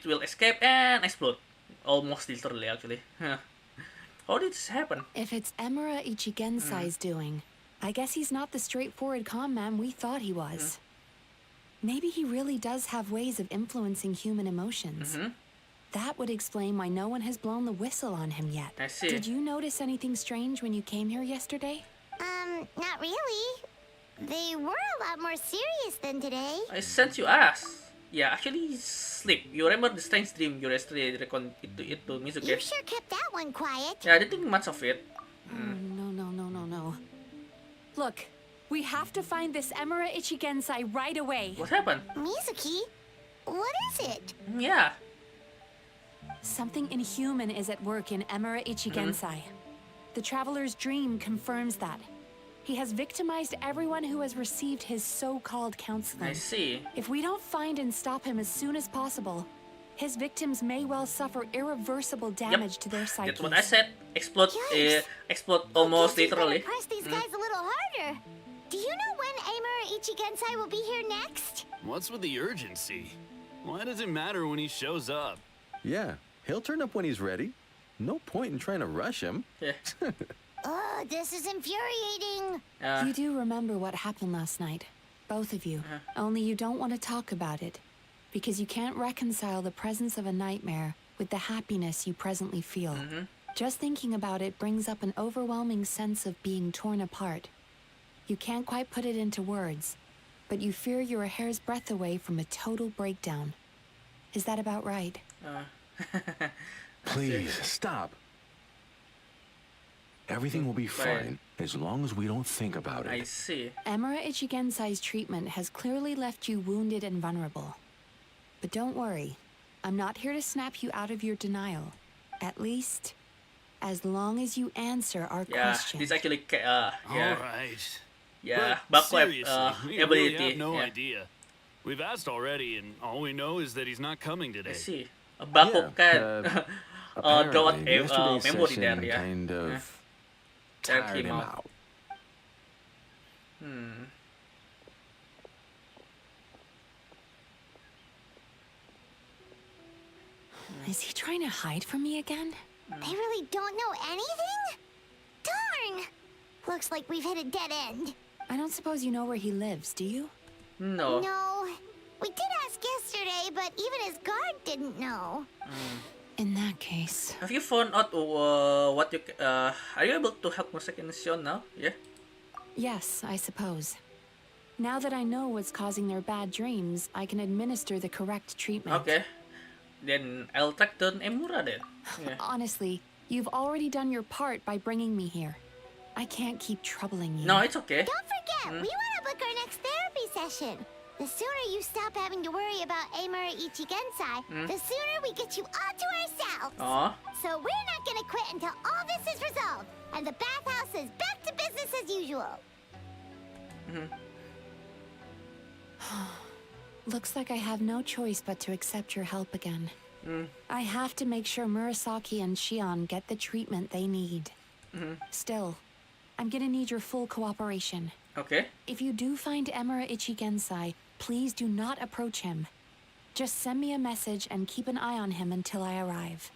will escape and explode, almost literally actually. How did this happen? If it's Emura Ichigensai's doing, I guess he's not the straightforward con man we thought he was. Maybe he really does have ways of influencing human emotions. That would explain why no one has blown the whistle on him yet. I see. Did you notice anything strange when you came here yesterday? Not really. They were a lot more serious than today. I sent you ass. Yeah, actually sleep. You remember the strange dream you yesterday reckoned it to Mizuki? You sure kept that one quiet. Yeah, I didn't think much of it. No. Look, we have to find this Emura Ichigensai right away. What happened? Mizuki? What is it? Yeah. Something inhuman is at work in Emura Ichigensai. The Traveler's dream confirms that. He has victimized everyone who has received his so-called counseling. I see. If we don't find and stop him as soon as possible, his victims may well suffer irreversible damage to their psyches. That's what I said. Explode, explode almost literally. Press these guys a little harder. Do you know when Amura Ichigensai will be here next? What's with the urgency? Why does it matter when he shows up? Yeah, he'll turn up when he's ready. No point in trying to rush him. Yeah. Oh, this is infuriating. You do remember what happened last night, both of you. Only you don't want to talk about it, because you can't reconcile the presence of a nightmare with the happiness you presently feel. Just thinking about it brings up an overwhelming sense of being torn apart. You can't quite put it into words, but you fear you're a hair's breadth away from a total breakdown. Is that about right? Please, stop. Everything will be fine as long as we don't think about it. I see. Emura Ichigensai's treatment has clearly left you wounded and vulnerable. But don't worry, I'm not here to snap you out of your denial. At least, as long as you answer our question. This actually, All right. Yeah, but backward seriously, we ability. really have no idea. We've asked already, and all we know is that he's not coming today. I see. A backup can draw a memory there, yeah. Kind of tired tired him him out. out. Is he trying to hide from me again? They really don't know anything? Darn! Looks like we've hit a dead end. I don't suppose you know where he lives, do you? No. No. We did ask yesterday, but even his guard didn't know. In that case... Have you found out what you... are you able to help Musek and Sion now? Yeah? Yes, I suppose. Now that I know what's causing their bad dreams, I can administer the correct treatment. Okay. Then I'll track down Emura then. Yeah. Honestly, you've already done your part by bringing me here. I can't keep troubling you. No, it's okay. Don't forget, we want to book our next therapy session. The sooner you stop having to worry about Amura Ichigensai, the sooner we get you all to ourselves. Aw. So we're not gonna quit until all this is resolved, and the bathhouse is back to business as usual. Looks like I have no choice but to accept your help again. I have to make sure Murasaki and Shion get the treatment they need. Still, I'm gonna need your full cooperation. Okay. If you do find Emura Ichigensai, please do not approach him. Just send me a message and keep an eye on him until I arrive.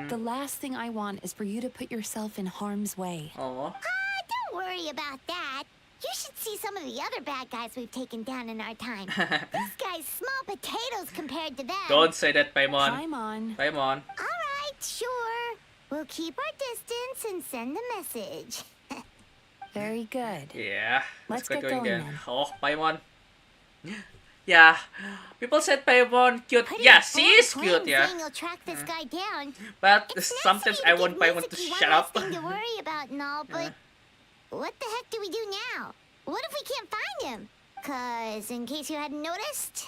The last thing I want is for you to put yourself in harm's way. Aw. Don't worry about that. You should see some of the other bad guys we've taken down in our time. This guy's small potatoes compared to them. Don't say that, Paimon. Paimon. Paimon. Alright, sure. We'll keep our distance and send the message. Very good. Yeah. Let's get going then. Oh, Paimon. Yeah. People said Paimon cute. Pretty Yeah, she is bold cute, claim yeah. saying you'll track this guy down. But It's nice sometimes of you I to want give Paimon to Mizuki shut one up. less thing to worry about and all, but what the heck do we do now? What if we can't find him? 'Cause in case you hadn't noticed,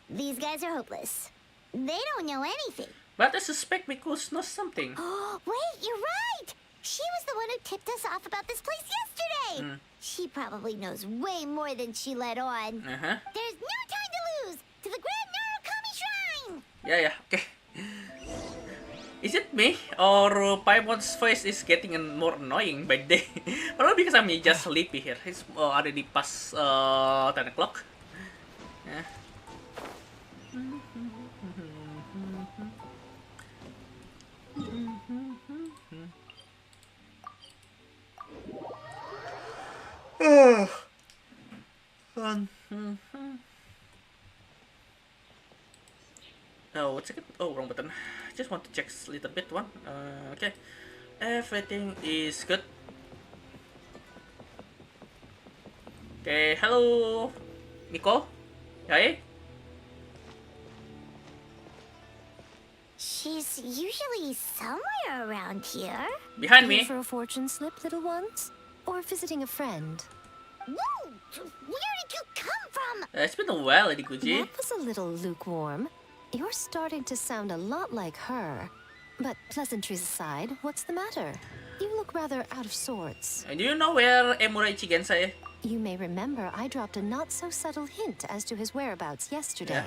these guys are hopeless. They don't know anything. But I suspect Mikus knows something. Oh, wait, you're right! She was the one who tipped us off about this place yesterday! She probably knows way more than she let on. There's no time to lose! To the Grand Narukami Shrine! Yeah, okay. Is it me? Or Paimon's voice is getting more annoying by the day? Probably because I'm just sleepy here. It's already past 10 o'clock. Yeah. Fun. Oh, what's it? Oh, wrong button. Just want to check a little bit one. Okay. Everything is good. Okay, hello, Nico. Hey. She's usually somewhere around here. Behind Here me. for a fortune slip, little ones? Or visiting a friend? Whoa! Where did you come from? It's been a while, Lady Gucci. That was a little lukewarm. You're starting to sound a lot like her. But pleasantries aside, what's the matter? You look rather out of sorts. Do you know where Emura Ichigensai is? You may remember I dropped a not-so-subtle hint as to his whereabouts yesterday.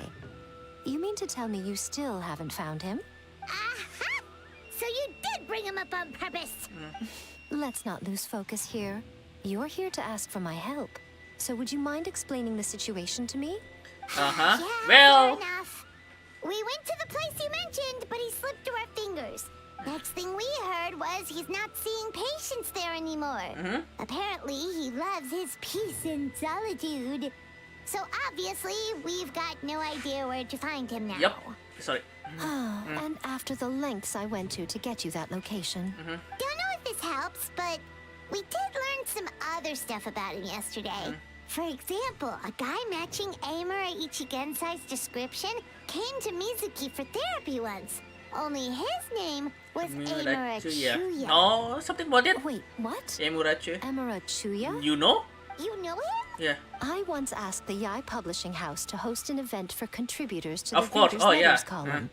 You mean to tell me you still haven't found him? Aha! So you did bring him up on purpose! Let's not lose focus here. You're here to ask for my help. So would you mind explaining the situation to me? Uh-huh. Yeah, Well... fair enough. We went to the place you mentioned, but he slipped through our fingers. Next thing we heard was he's not seeing patients there anymore. Apparently, he loves his peace and solitude. So obviously, we've got no idea where to find him now. Yep. Sorry. And after the lengths I went to get you that location. Don't know if this helps, but we did learn some other stuff about him yesterday. For example, a guy matching Amura Ichigensai's description came to Mizuki for therapy once. Only his name was Amura Chuya. No, something about it. Wait, what? Emura Chuya. Emura Chuya? You know? You know him? Yeah. I once asked the Yai Publishing House to host an event for contributors to the Of course. Reader's Oh, yeah. Letters column.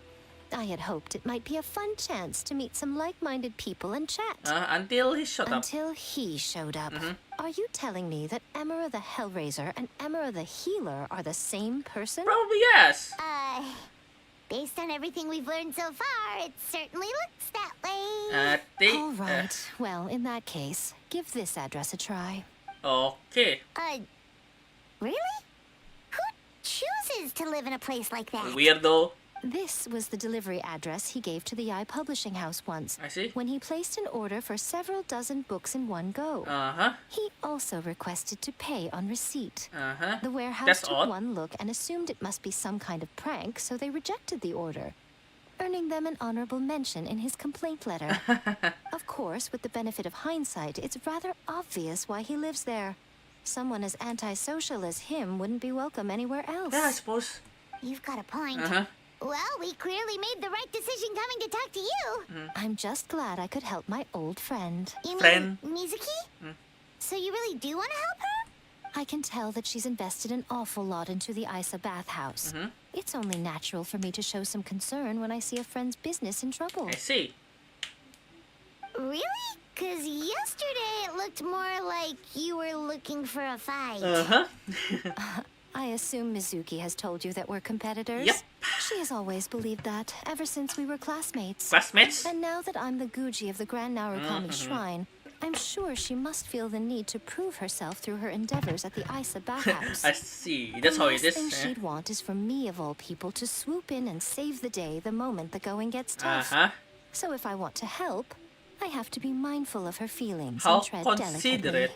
I had hoped it might be a fun chance to meet some like-minded people and chat. Until he shut up. Until he showed up. Are you telling me that Emera the Hellraiser and Emera the Healer are the same person? Probably yes. Based on everything we've learned so far, it certainly looks that way. All right. Well, in that case, give this address a try. Okay. Really? Who chooses to live in a place like that? Weirdo. This was the delivery address he gave to the publishing house once. I see. When he placed an order for several dozen books in one go. He also requested to pay on receipt. The warehouse took one look and assumed it must be some kind of prank, so they rejected the order, earning them an honorable mention in his complaint letter. Of course, with the benefit of hindsight, it's rather obvious why he lives there. Someone as antisocial as him wouldn't be welcome anywhere else. Yeah, I suppose. You've got a point. Well, we clearly made the right decision coming to talk to you. I'm just glad I could help my old friend. You mean Mizuki? So you really do want to help her? I can tell that she's invested an awful lot into the Isa bathhouse. It's only natural for me to show some concern when I see a friend's business in trouble. I see. Really? Because yesterday it looked more like you were looking for a fight. I assume Mizuki has told you that we're competitors? Yep. She has always believed that, ever since we were classmates. Classmates? And now that I'm the Guji of the Grand Narukami Shrine, I'm sure she must feel the need to prove herself through her endeavors at the Isa bathhouse. I see. That's how it is. The last thing she'd want is for me, of all people, to swoop in and save the day the moment the going gets tough. So if I want to help, I have to be mindful of her feelings and tread delicately.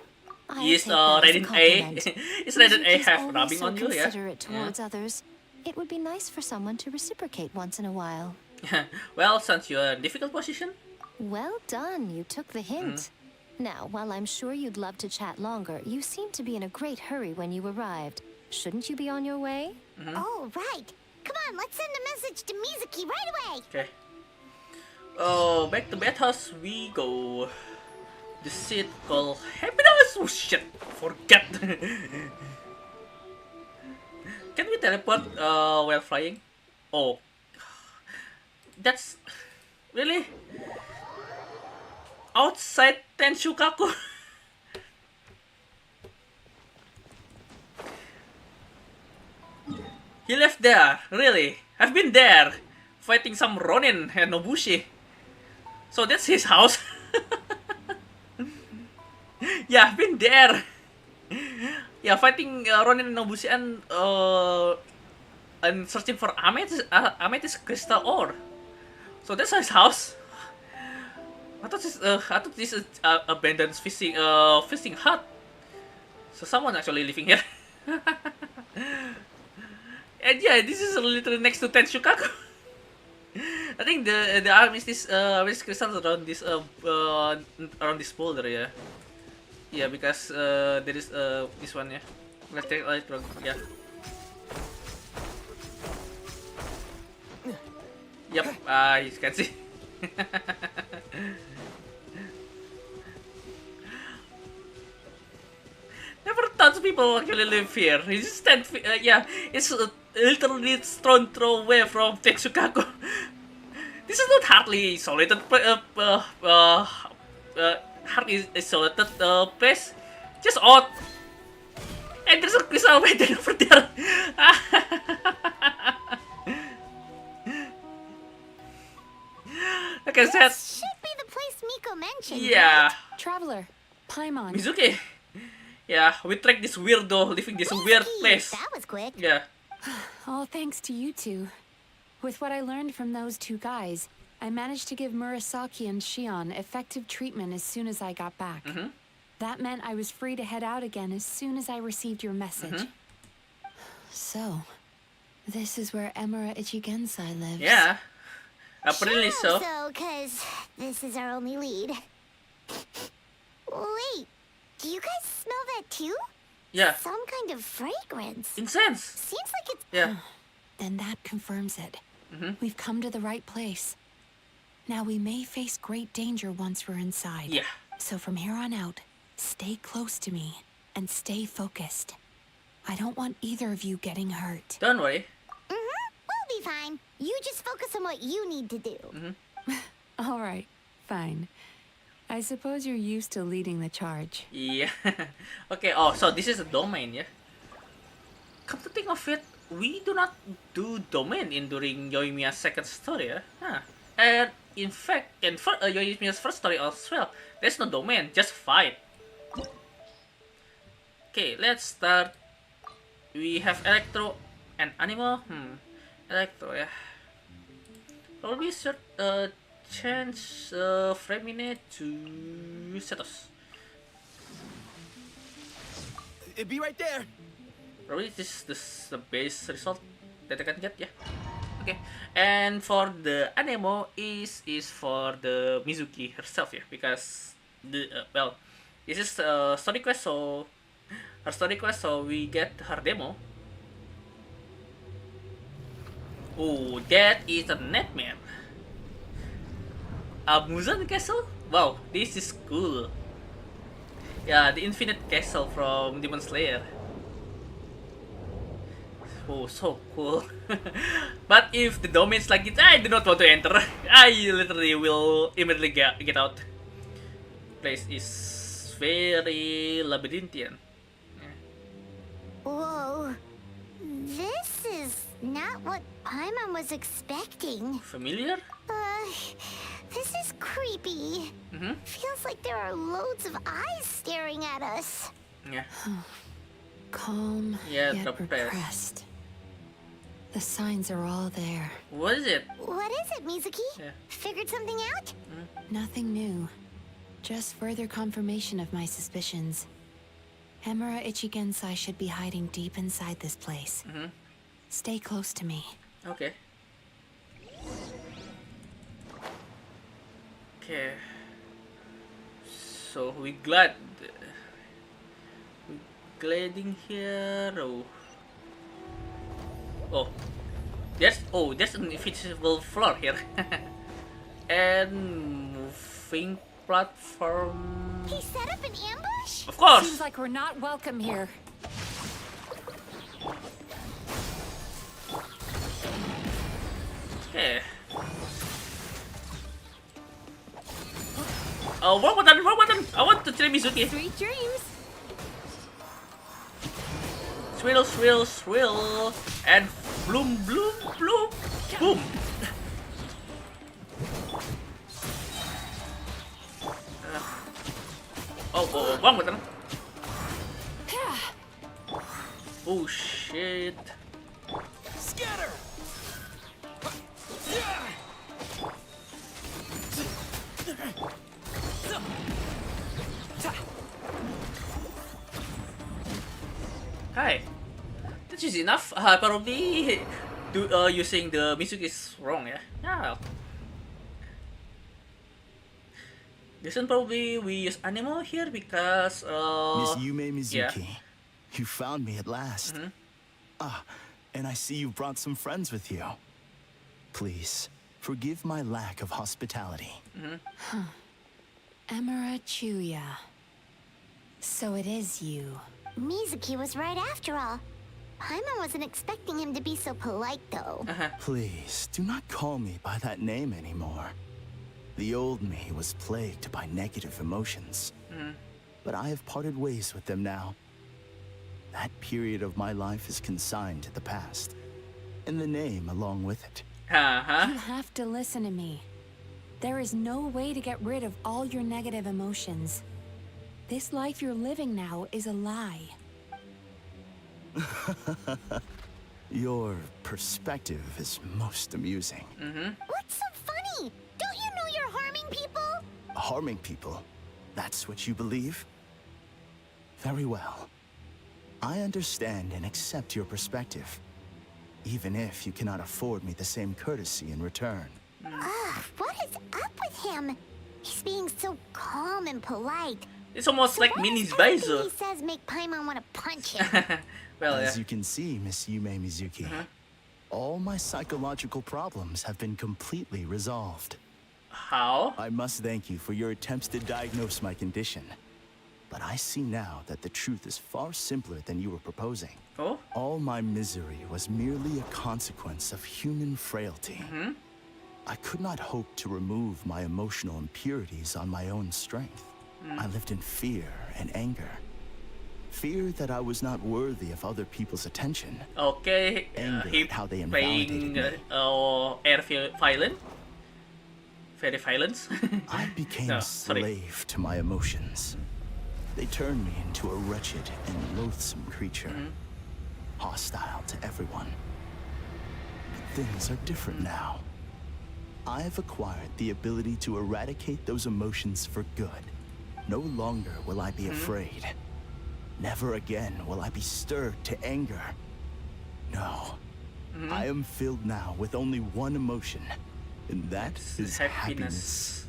Is rated A? Is rated A have rubbing on you? Yeah. Considerate towards others. It would be nice for someone to reciprocate once in a while. Well, since you're in a difficult position. Well done. You took the hint. Now, while I'm sure you'd love to chat longer, you seemed to be in a great hurry when you arrived. Shouldn't you be on your way? Oh, right. Come on, let's send a message to Mizuki right away. Okay. Oh, back to bathhouse we go. The seat called happiness. Oh shit, forget. Can we teleport while flying? Oh, that's really outside Tenshukaku. He left there, really. I've been there, fighting some Ronin and Nobushi. So that's his house. Yeah, I've been there. Yeah, fighting Ronin and Nobushi and searching for amethyst crystal ore. So that's his house. I thought this is abandoned fishing hut. So someone actually living here. And yeah, this is literally next to Tenshukaku. I think the amethyst crystals around this boulder, yeah. Yeah, because there is this one, yeah. Let's take it wrong, yeah. Yep, you can see. Never thought people actually live here. It's just yeah, it's literally thrown away from Tetsukaku. This is not hardly isolated hardly isolated place. Just odd. And there's a crystal waiting over there. Like I said, this should be the place Miko mentioned. Yeah. Right? Traveler, Paimon. Mizuki. Yeah, we tracked this weirdo living this weird place. That was quick. Yeah. All thanks to you two. With what I learned from those two guys, I managed to give Murasaki and Shion effective treatment as soon as I got back. That meant I was free to head out again as soon as I received your message. So, this is where Emura Ichigensai lives. Yeah. Apparently so. So, cause this is our only lead. Wait, do you guys smell that too? Yeah. Some kind of fragrance. Incense. Seems like it's... Yeah. Then that confirms it. We've come to the right place. Now we may face great danger once we're inside. Yeah. So from here on out, stay close to me and stay focused. I don't want either of you getting hurt. Don't worry. We'll be fine. You just focus on what you need to do. All right, fine. I suppose you're used to leading the charge. Yeah. Okay, oh, so this is a domain, yeah? Come to think of it, we do not do domain during Yoimiya's second story, yeah? Huh. And in fact, in Yoimiya's first story as well, there's no domain, just fight. Okay, let's start. We have Electro and Animo. Electro, yeah. Probably should change frame minute to status. It'd be right there. Probably this is the base result that I can get, yeah. Okay, and for the anemo is for the Mizuki herself, yeah, because the well, this is story quest, so her story quest, so we get her demo. Oh, that is a nightmare. A Muzan Castle? Wow, this is cool. Yeah, the Infinite Castle from Demon Slayer. Oh, so cool. But if the domain's like it, I do not want to enter. I literally will immediately get out. Place is very labyrinthian. Whoa. This is not what Paimon was expecting. Familiar? This is creepy. Feels like there are loads of eyes staring at us. Yeah. Calm, Yeah, yet repressed. The signs are all there. What is it? What is it, Mizuki? Yeah. Figured something out? Nothing new. Just further confirmation of my suspicions. Emura Ichigensai should be hiding deep inside this place. Stay close to me. Okay. Okay. So we gliding here. There's an invisible floor here. And moving platform. He set up an ambush? Of course. Seems like we're not welcome here. Okay. Oh, wrong button! I want to try Mizuki. Sweet dreams. Swirl, and bloom, boom. Wrong button. Oh shit. Scatter. Hi. That is enough. Probably using the Mizuki is wrong, yeah? Yeah. Listen, probably we use Anemo here because Miss Yume Mizuki, yeah. You found me at last. And I see you've brought some friends with you. Please, forgive my lack of hospitality. Emura Chuya. So it is you. Mizuki was right after all. Paimon wasn't expecting him to be so polite, though. Please, do not call me by that name anymore. The old me was plagued by negative emotions. But I have parted ways with them now. That period of my life is consigned to the past. And the name along with it. You have to listen to me. There is no way to get rid of all your negative emotions. This life you're living now is a lie. Your perspective is most amusing. What's so funny? Don't you know you're harming people? Harming people? That's what you believe? Very well. I understand and accept your perspective, even if you cannot afford me the same courtesy in return. What is up with him? He's being so calm and polite. It's almost like Minnie's Baizo. He says make Paimon want to punch him. Well, As you can see, Miss Yume Mizuki, all my psychological problems have been completely resolved. How? I must thank you for your attempts to diagnose my condition. But I see now that the truth is far simpler than you were proposing. Oh? All my misery was merely a consequence of human frailty. I could not hope to remove my emotional impurities on my own strength. I lived in fear and anger. Fear that I was not worthy of other people's attention. Okay, Anger he at how they playing invalidated me. air violent. Very violence. I became No, a sorry. slave to my emotions. They turned me into a wretched and loathsome creature. Hostile to everyone. But things are different now. I've acquired the ability to eradicate those emotions for good. No longer will I be afraid. Never again will I be stirred to anger. No. I am filled now with only one emotion, and that is happiness.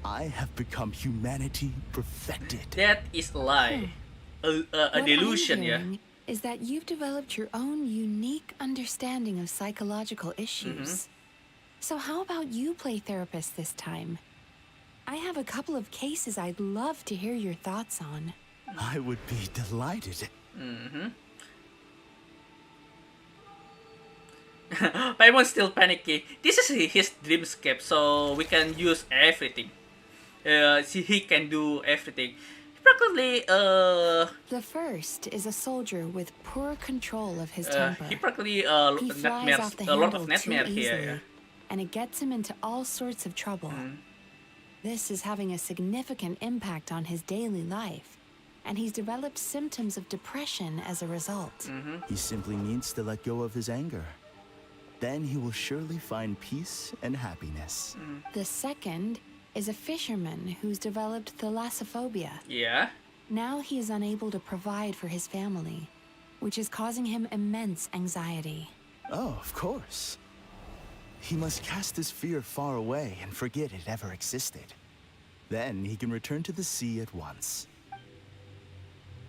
I have become humanity perfected. That is a lie. A delusion, yeah. Is that you've developed your own unique understanding of psychological issues. So how about you play therapist this time? I have a couple of cases I'd love to hear your thoughts on. I would be delighted. Paimon's still panicky. This is his dreamscape, so we can use everything. He can do everything. Practically, The first is a soldier with poor control of his temper. he practically He flies off the a lot handle of too nightmare easily, here. Yeah. and it gets him into all sorts of trouble. This is having a significant impact on his daily life, and he's developed symptoms of depression as a result. He simply needs to let go of his anger. Then he will surely find peace and happiness. The second is a fisherman who's developed thalassophobia. Yeah. Now he is unable to provide for his family, which is causing him immense anxiety. Oh, of course. He must cast his fear far away and forget it ever existed. Then he can return to the sea at once.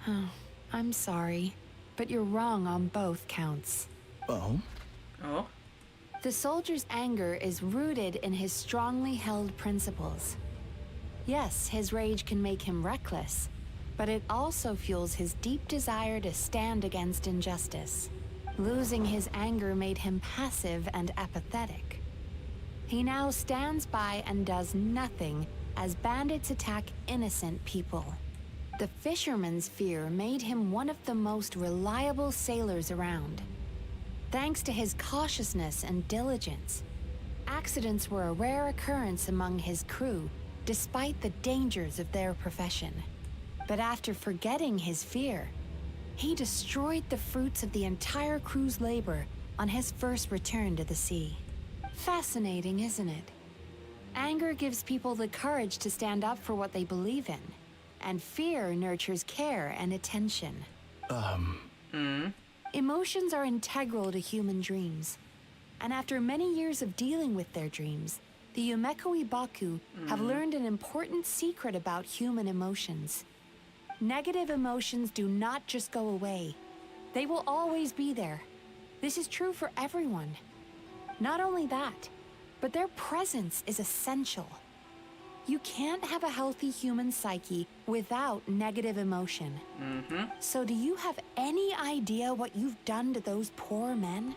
Oh, I'm sorry, but you're wrong on both counts. Oh? Oh. The soldier's anger is rooted in his strongly held principles. Yes, his rage can make him reckless, but it also fuels his deep desire to stand against injustice. Losing his anger made him passive and apathetic. He now stands by and does nothing as bandits attack innocent people. The fisherman's fear made him one of the most reliable sailors around. Thanks to his cautiousness and diligence, accidents were a rare occurrence among his crew, despite the dangers of their profession. But after forgetting his fear, he destroyed the fruits of the entire crew's labor on his first return to the sea. Fascinating, isn't it? Anger gives people the courage to stand up for what they believe in, and fear nurtures care and attention. Emotions are integral to human dreams, and after many years of dealing with their dreams, the Yumeko Ibaku have learned an important secret about human emotions. Negative emotions do not just go away. They will always be there. This is true for everyone. Not only that, but their presence is essential. You can't have a healthy human psyche without negative emotion. So do you have any idea what you've done to those poor men?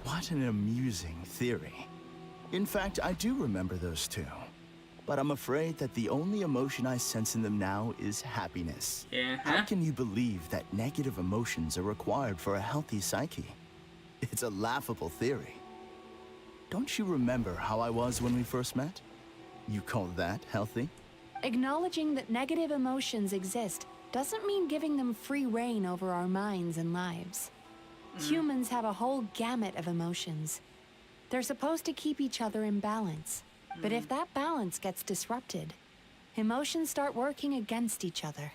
What an amusing theory. In fact, I do remember those two. But I'm afraid that the only emotion I sense in them now is happiness. How can you believe that negative emotions are required for a healthy psyche? It's a laughable theory. Don't you remember how I was when we first met? You call that healthy? Acknowledging that negative emotions exist doesn't mean giving them free rein over our minds and lives. Humans have a whole gamut of emotions. They're supposed to keep each other in balance. But if that balance gets disrupted, emotions start working against each other.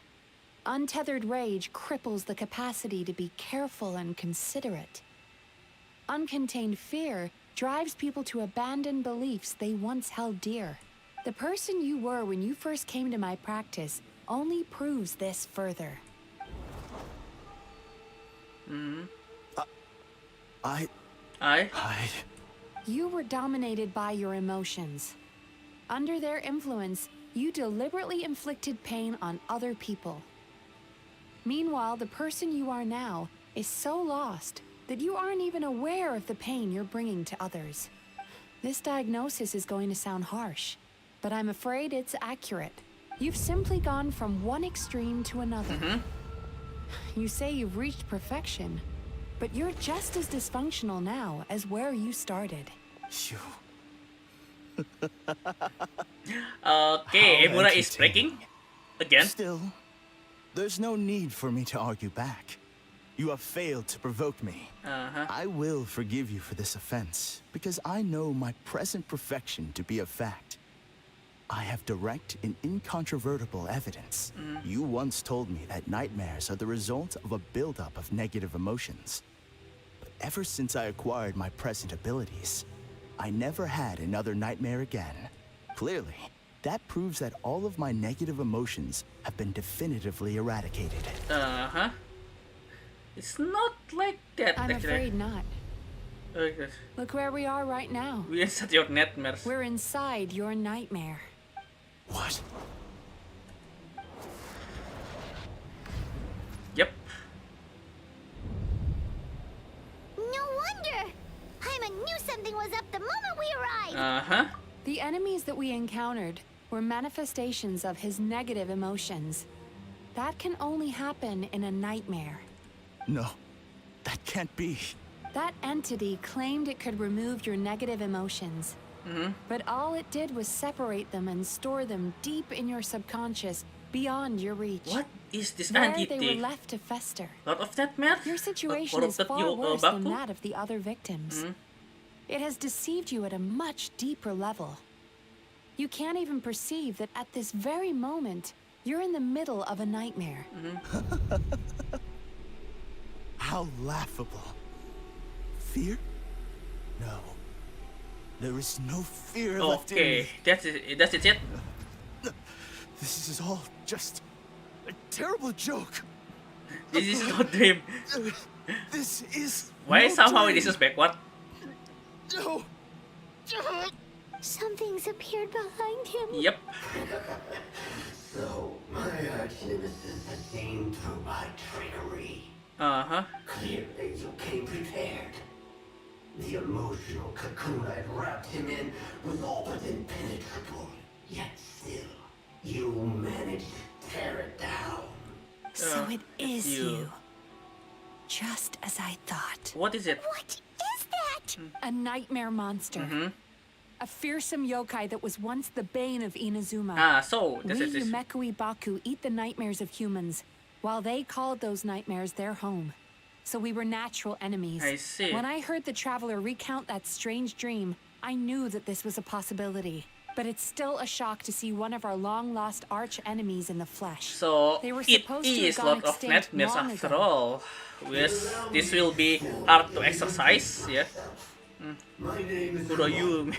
Untethered rage cripples the capacity to be careful and considerate. Uncontained fear drives people to abandon beliefs they once held dear. The person you were when you first came to my practice only proves this further. You were dominated by your emotions. Under their influence, you deliberately inflicted pain on other people. Meanwhile, the person you are now is so lost that you aren't even aware of the pain you're bringing to others. This diagnosis is going to sound harsh, but I'm afraid it's accurate. You've simply gone from one extreme to another. You say you've reached perfection, but you're just as dysfunctional now as where you started. Okay, Emura is breaking again. Still, there's no need for me to argue back. You have failed to provoke me. I will forgive you for this offense, because I know my present perfection to be a fact. I have direct and incontrovertible evidence. You once told me that nightmares are the result of a buildup of negative emotions. But ever since I acquired my present abilities, I never had another nightmare again. Clearly, that proves that all of my negative emotions have been definitively eradicated. It's not like that, I'm actually. afraid not. Okay. Look where we are right now. We inside your nightmares. We're inside your nightmare. What? Yep. No wonder! Paimon knew something was up the moment we arrived! The enemies that we encountered were manifestations of his negative emotions. That can only happen in a nightmare. No, that can't be. That entity claimed it could remove your negative emotions. But all it did was separate them and store them deep in your subconscious, beyond your reach. What is this There entity? they were left to fester. Lot of nightmares? Your situation Or is that far you, worse Baku? than that of the other victims. It has deceived you at a much deeper level. You can't even perceive that at this very moment, you're in the middle of a nightmare. How laughable. Fear? No. There is no fear left in me. That's it. This is all just a terrible joke. This is no dream. This is Why no somehow dream. this is backward? No. Something's appeared behind him. Yep. So, my arch-nemesis has seen through my trickery. Clearly, you came prepared. The emotional cocoon I'd wrapped him in was all but impenetrable. Yet still, you managed to tear it down. So it is you. Just as I thought. What is it? What is that? A nightmare monster. A fearsome yokai that was once the bane of Inazuma. So We Yumekui Baku eat the nightmares of humans, while they called those nightmares their home. So we were natural enemies. I see. When I heard the traveler recount that strange dream, I knew that this was a possibility. But it's still a shock to see one of our long-lost arch-enemies in the flesh. So They were it supposed to is have lot gone of extinct nightmares long after ago. all. Yes, this will be hard to exercise, yeah. My name is Who are you?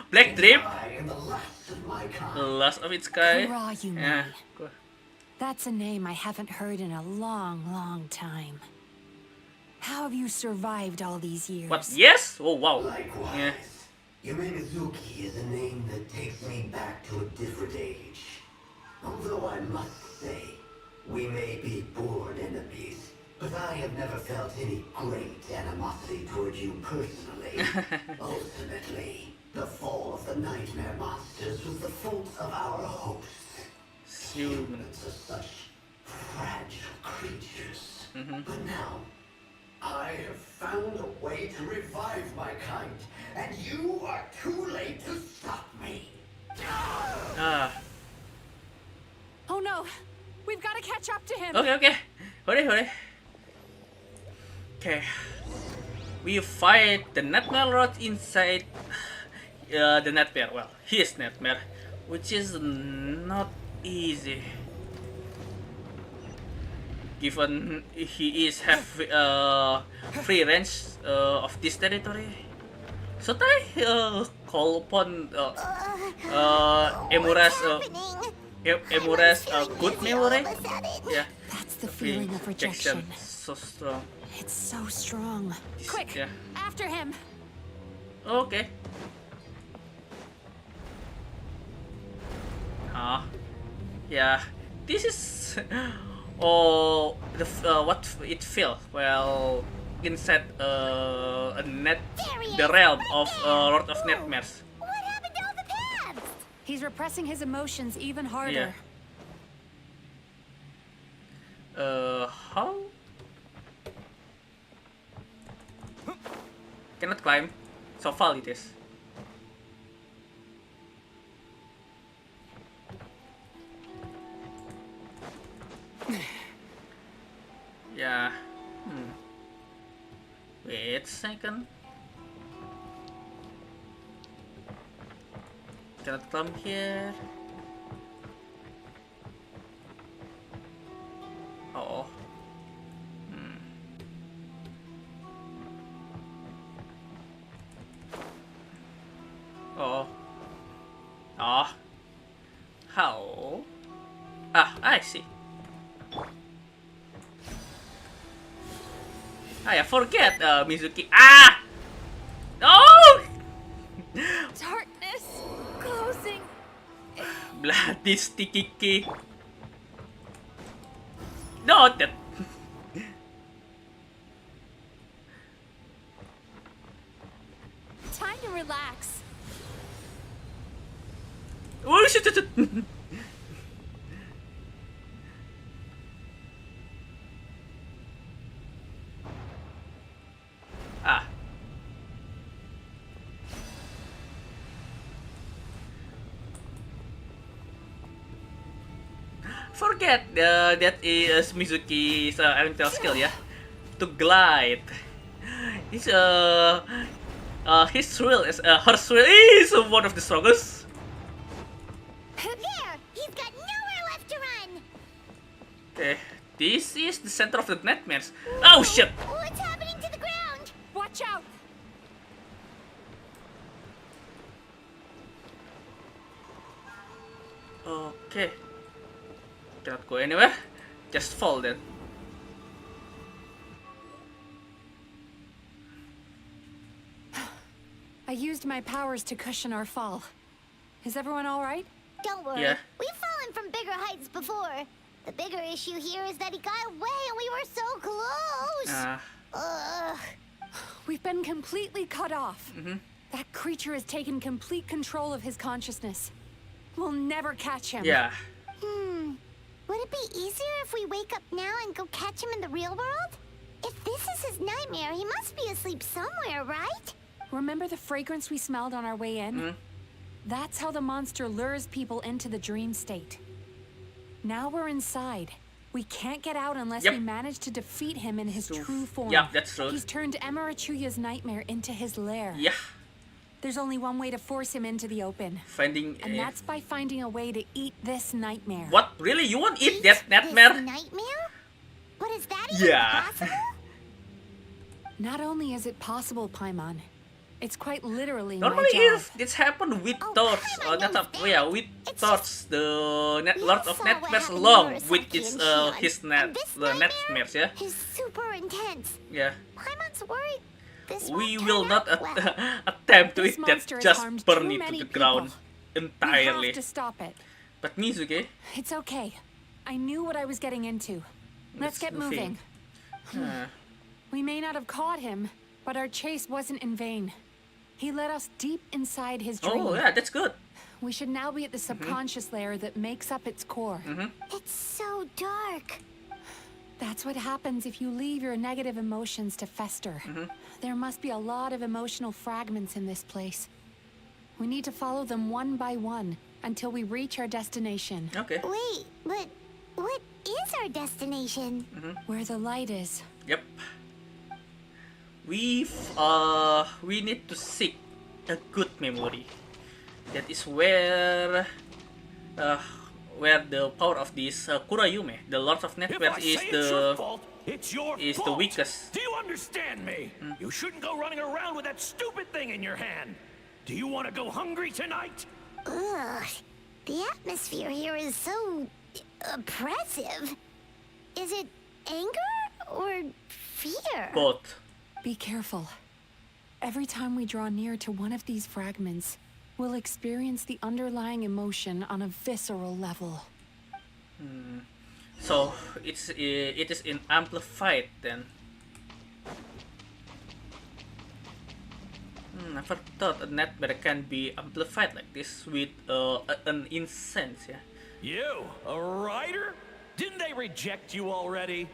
Black Dream? I am the last of my kind. The last of its kind. Kurayume. Yeah. That's a name I haven't heard in a long, long time. How have you survived all these years? What? Yes? Oh wow. Likewise. Yeah. Yumemizuki is a name that takes me back to a different age. Although I must say, we may be born enemies, but I have never felt any great animosity toward you personally. Ultimately, the fall of the nightmare monsters was the fault of our hosts. Humans are such fragile creatures. But now, I have found a way to revive my kind, and you are too late to stop me. Oh no! We've got to catch up to him! Okay. Hurry. Okay. We fight the nightmare lord inside the nightmare. Well, his nightmare, which is not easy. Given he is have free range of this territory. Should I call upon Emura's good memory? Yeah. That's the feeling of rejection. So strong. It's so strong. Quick! Yeah. After him! Okay. Yeah. This is what it feels. Well, inside the realm of Lord of Nightmares. What happened to all the paths? He's repressing his emotions even harder. How? Cannot climb. So fall it is. Yeah. Wait a second. Cannot come here. Oh. Oh. Ah. How? Ah, I see. I forget, Mizuki. Ah! Oh! Darkness closing. Bloody sticky key. No, that. Time to relax. Oh shit! Shit, shit. Ah. Forget that is Mizuki's elemental skill, yeah, to glide. His his thrill is her thrill is one of the strongest. There! He's got nowhere left to run! Okay, this is the center of the nightmares. Oh shit! What's happening to the ground? Watch out. Okay, cannot go anywhere. Just fall then. I used my powers to cushion our fall. Is everyone all right? Don't worry. Yeah. We've fallen from bigger heights before. The bigger issue here is that he got away and we were so close. Ugh. We've been completely cut off. That creature has taken complete control of his consciousness. We'll never catch him. Yeah. Would it be easier if we wake up now and go catch him in the real world? If this is his nightmare, he must be asleep somewhere, right? Remember the fragrance we smelled on our way in? That's how the monster lures people into the dream state. Now we're inside. We can't get out unless we manage to defeat him in his true form. Yeah, that's true. He's turned Emarachuya's nightmare into his lair. Yeah. There's only one way to force him into the open. Finding And that's by finding a way to eat this nightmare. What? Really? You want to eat that nightmare? This nightmare? But is that even possible? Not only is it possible, Paimon, it's quite literally Normally, my job. if this happened with Thoughts, with Thoughts, the Lord of Nightmares along with its his nightmares, yeah. He's super intense. Yeah. Paimon's worried. This We won't will turn not out well. attempt to This eat that. monster has Just harmed burn too it to many the ground We entirely. have to stop it. But Mizuki, It's okay. I knew what I was getting into. Let's get moving. We may not have caught him, but our chase wasn't in vain. He led us deep inside his dream. Oh yeah, that's good. We should now be at the subconscious layer that makes up its core. It's so dark. That's what happens if you leave your negative emotions to fester. There must be a lot of emotional fragments in this place. We need to follow them one by one until we reach our destination. Okay. Wait, but what is our destination? Where the light is. Yep. We need to seek a good memory. That is where the power of this Kurayume, the Lord of Nightmares, is the weakest. Do you understand me? You shouldn't go running around with that stupid thing in your hand. Do you want to go hungry tonight? Ugh, the atmosphere here is so oppressive. Is it anger or fear? Both. Be careful. Every time we draw near to one of these fragments, we'll experience the underlying emotion on a visceral level. So it is in amplified then. Never thought a nightmare can be amplified like this with an incense, yeah. You, a writer? Didn't they reject you already?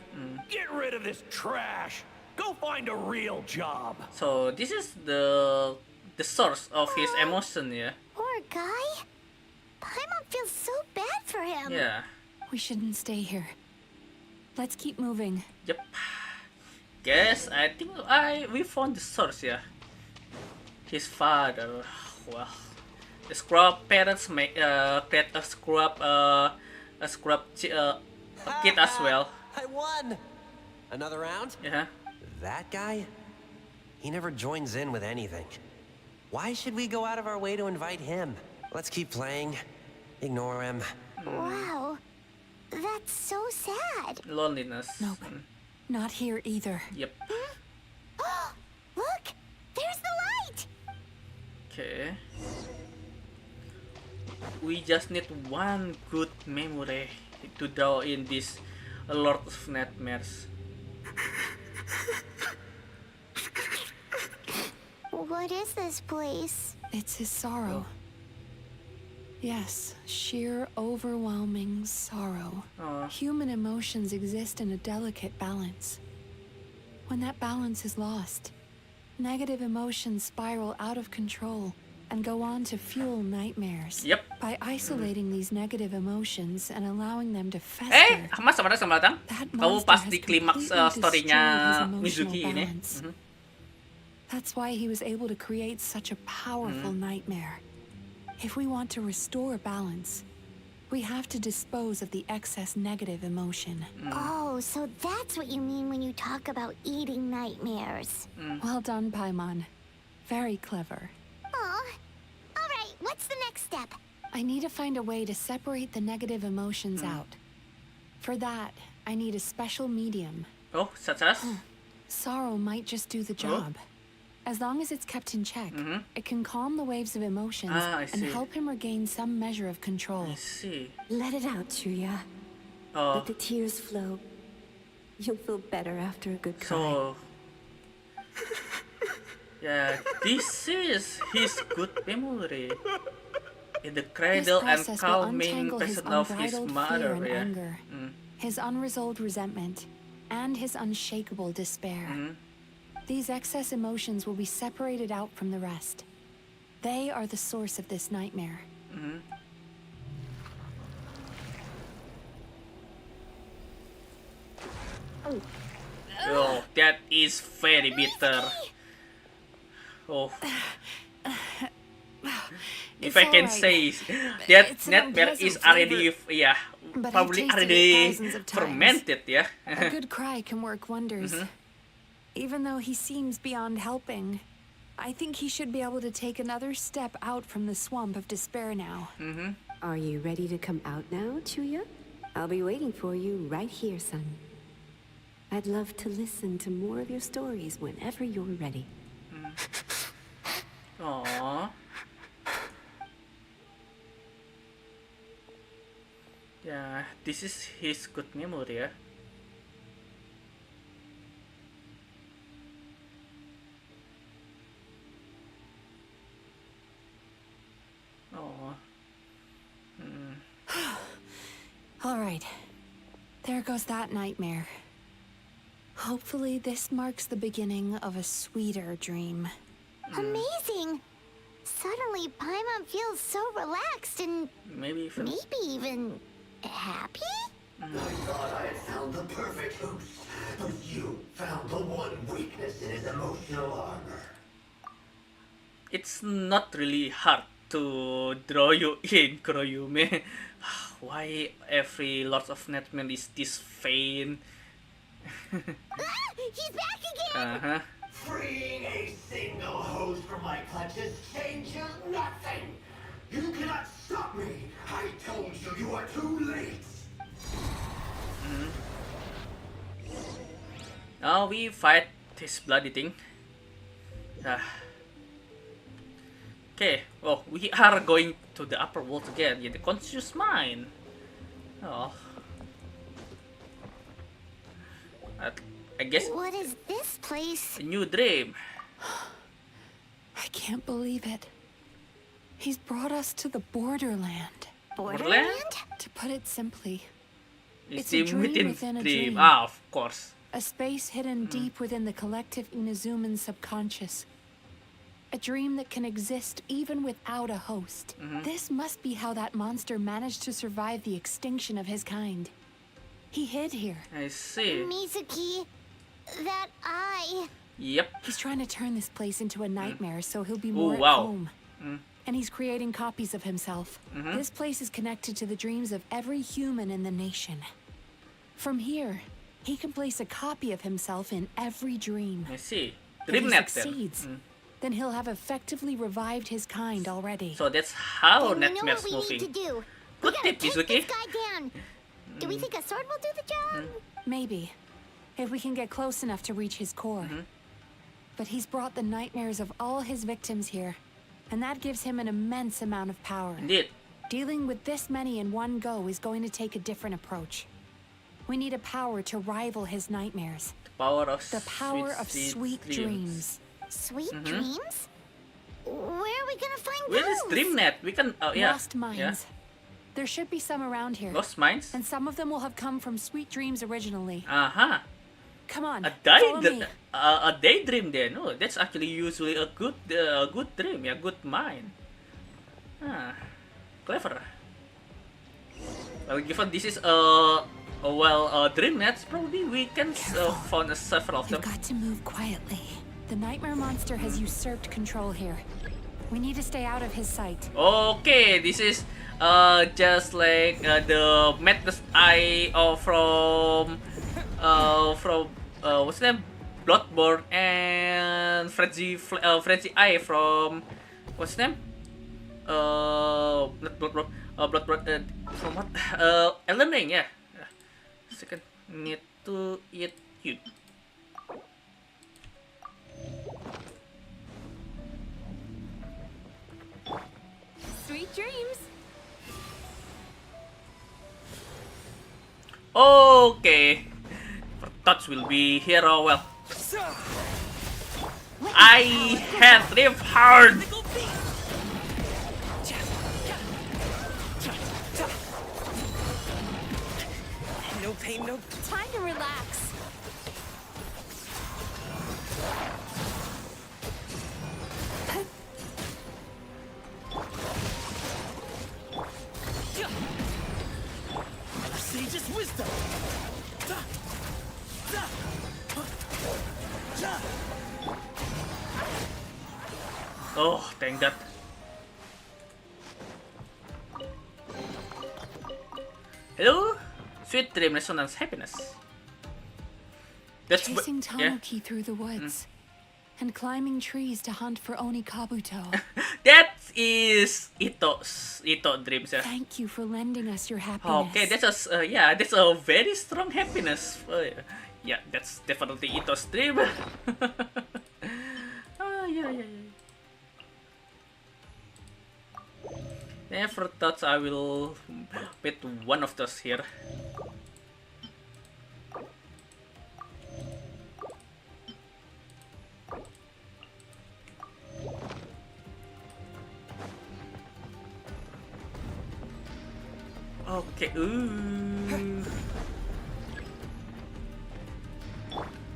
Get rid of this trash. Go find a real job. So this is the source of his emotion, yeah. Poor guy. Paimon feels so bad for him. Yeah. We shouldn't stay here. Let's keep moving. Yep. guess we found the source, yeah. His father. Well, the scrub parents create a kid as well. I won! Another round? Yeah. That guy? He never joins in with anything. Why should we go out of our way to invite him? Let's keep playing. Ignore him. Wow. That's so sad. Loneliness. Nope. Not here either. Yep. Look! There's the light! Okay. We just need one good memory to draw in this Lord of Nightmares. What is this place? It's his sorrow. Yes, sheer overwhelming sorrow. Human emotions exist in a delicate balance. When that balance is lost, negative emotions spiral out of control and go on to fuel nightmares. Yep. By isolating these negative emotions and allowing them to fester. Mas selamat datang. Kamu pas di klimaks story-nya Mizuki ini. That's why he was able to create such a powerful nightmare. If we want to restore balance, we have to dispose of the excess negative emotion. Oh, so that's what you mean when you talk about eating nightmares. Well done, Paimon. Very clever. Aw. Alright, what's the next step? I need to find a way to separate the negative emotions out. For that, I need a special medium. Oh, such as? Sorrow might just do the job. As long as it's kept in check, it can calm the waves of emotions and help him regain some measure of control. I see. Let it out, Chuya. Let the tears flow. You'll feel better after a good cry. So, yeah, this is his good memory. In the cradle and calming presence of his mother. And anger, his unresolved resentment, and his unshakable despair. These excess emotions will be separated out from the rest. They are the source of this nightmare. Oh, that is very bitter. Oh. If I can say, that nightmare is already, probably already fermented, yeah. A good cry can work wonders. Even though he seems beyond helping, I think he should be able to take another step out from the swamp of despair now. Are you ready to come out now, Chuya? I'll be waiting for you right here, son. I'd love to listen to more of your stories whenever you're ready. Aww. Yeah, this is his good memory, yeah. All right. There goes that nightmare. Hopefully this marks the beginning of a sweeter dream. Amazing! Suddenly, Paimon feels so relaxed and maybe even happy? I thought I had found the perfect host, but you found the one weakness in his emotional armor. It's not really hard to draw you in, Kuroyume. Why every Lord of Nightmare is this vain? He's back again! Freeing a single host from my clutches changes nothing! You cannot stop me! I told you you are too late! Now we fight this bloody thing. Okay, well, we are going to the upper world again. Yeah, the conscious mind. Oh. I guess. What is this place? A new dream. I can't believe it. He's brought us to the borderland. Borderland? To put it simply, It's a dream within a dream. Ah, of course. A space hidden deep within the collective Inazuman subconscious. A dream that can exist even without a host. This must be how that monster managed to survive the extinction of his kind. He hid here. I see. Mizuki, that I... Yep. He's trying to turn this place into a nightmare so he'll be Ooh, more at wow. home. And he's creating copies of himself. This place is connected to the dreams of every human in the nation. From here, he can place a copy of himself in every dream. I see. If he DreamNet then. succeeds, then he'll have effectively revived his kind already. So that's how Then we know nightmares what we moving. need to do. Good We gotta tip, take Mizuki. this guy down. Do we think a sword will do the job? Maybe, if we can get close enough to reach his core. But he's brought the nightmares of all his victims here, and that gives him an immense amount of power. Indeed. Dealing with this many in one go is going to take a different approach. We need a power to rival his nightmares. The power of sweet dreams. Sweet dreams? Where are we gonna find Where is those? DreamNet? We can, yeah. Lost mines. Yeah. There should be some around here. Lost mines? And some of them will have come from sweet dreams originally. Come on, A follow me. daydream then. Oh, that's actually usually a good dream, yeah, good mind. Clever. Well, given this is dream nets, probably we can find several of them. You've got to move quietly. The nightmare monster has usurped control here. We need to stay out of his sight. Okay, this is just like the Madness Eye from what's the name? Bloodborne and Frenzy Eye from what's the name? Not Bloodborne. Bloodborne from what? Elden Ring, yeah. Second, need to eat you. Sweet dreams. Okay. Touch will be here. Oh well. I had lived hard. No pain, no... Time to relax. Sage's wisdom. Oh, thank God. Hello? Sweet dream, resonance, happiness. That's Chasing Tanuki through the woods. And climbing trees to hunt for Oni Kabuto. That is Ito dreams, yeah. Thank you for lending us your happiness. Okay, that's a that's a very strong happiness. Yeah, that's definitely Ito's dream. Yeah. Never thought I will put one of those here. Okay, ooh.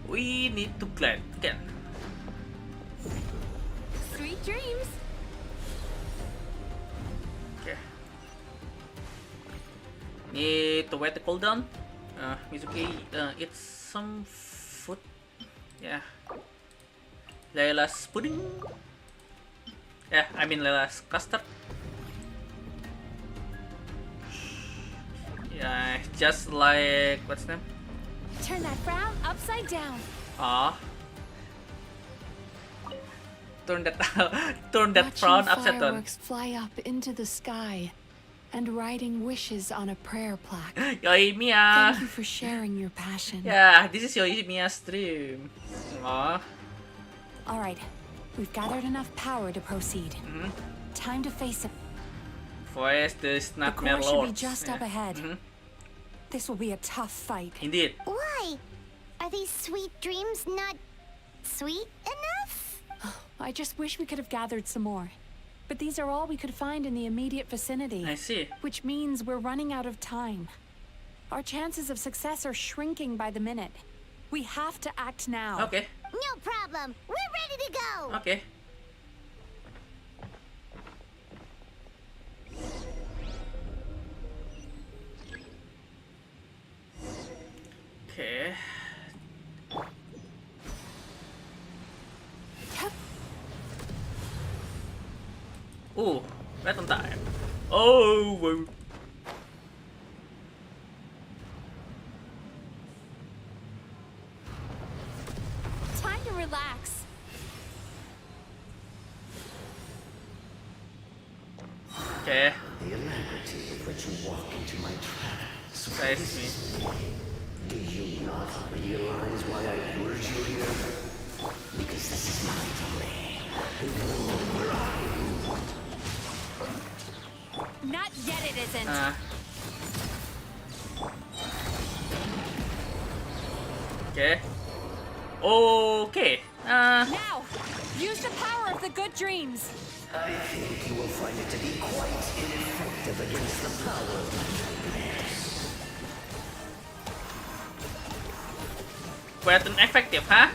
We need to climb again. Sweet dreams. Okay. Need to wait the cooldown. Mizuki, eat some food. Yeah. Layla's pudding. Yeah, I mean Layla's custard. Yeah, just like what's the name? Turn that frown upside down. Turn that Watching frown upside down. fireworks fly up into the sky and writing wishes on a prayer plaque. Yoimiya. Thank you for sharing your passion. Yeah, this is Yoimiya's dream. Aw. All right, we've gathered enough power to proceed. Time to face it. Voice the The Nightmare core should be Lords. just up ahead. This will be a tough fight. Indeed. Why? Are these sweet dreams not sweet enough? I just wish we could have gathered some more. But these are all we could find in the immediate vicinity. I see. Which means we're running out of time. Our chances of success are shrinking by the minute. We have to act now. Okay. No problem. We're ready to go. Okay. Okay. Ooh, right on time. Oh, whoa. Time to relax. Okay. The alacrity with which you walk into my trap Surprise me. Do you not realize why I lured you here? Because this is my domain. Where are you? Not yet, it isn't. Okay. Okay. Now, use the power of the good dreams. I think you will find it to be quite ineffective against the power of nightmares. Quite ineffective, huh?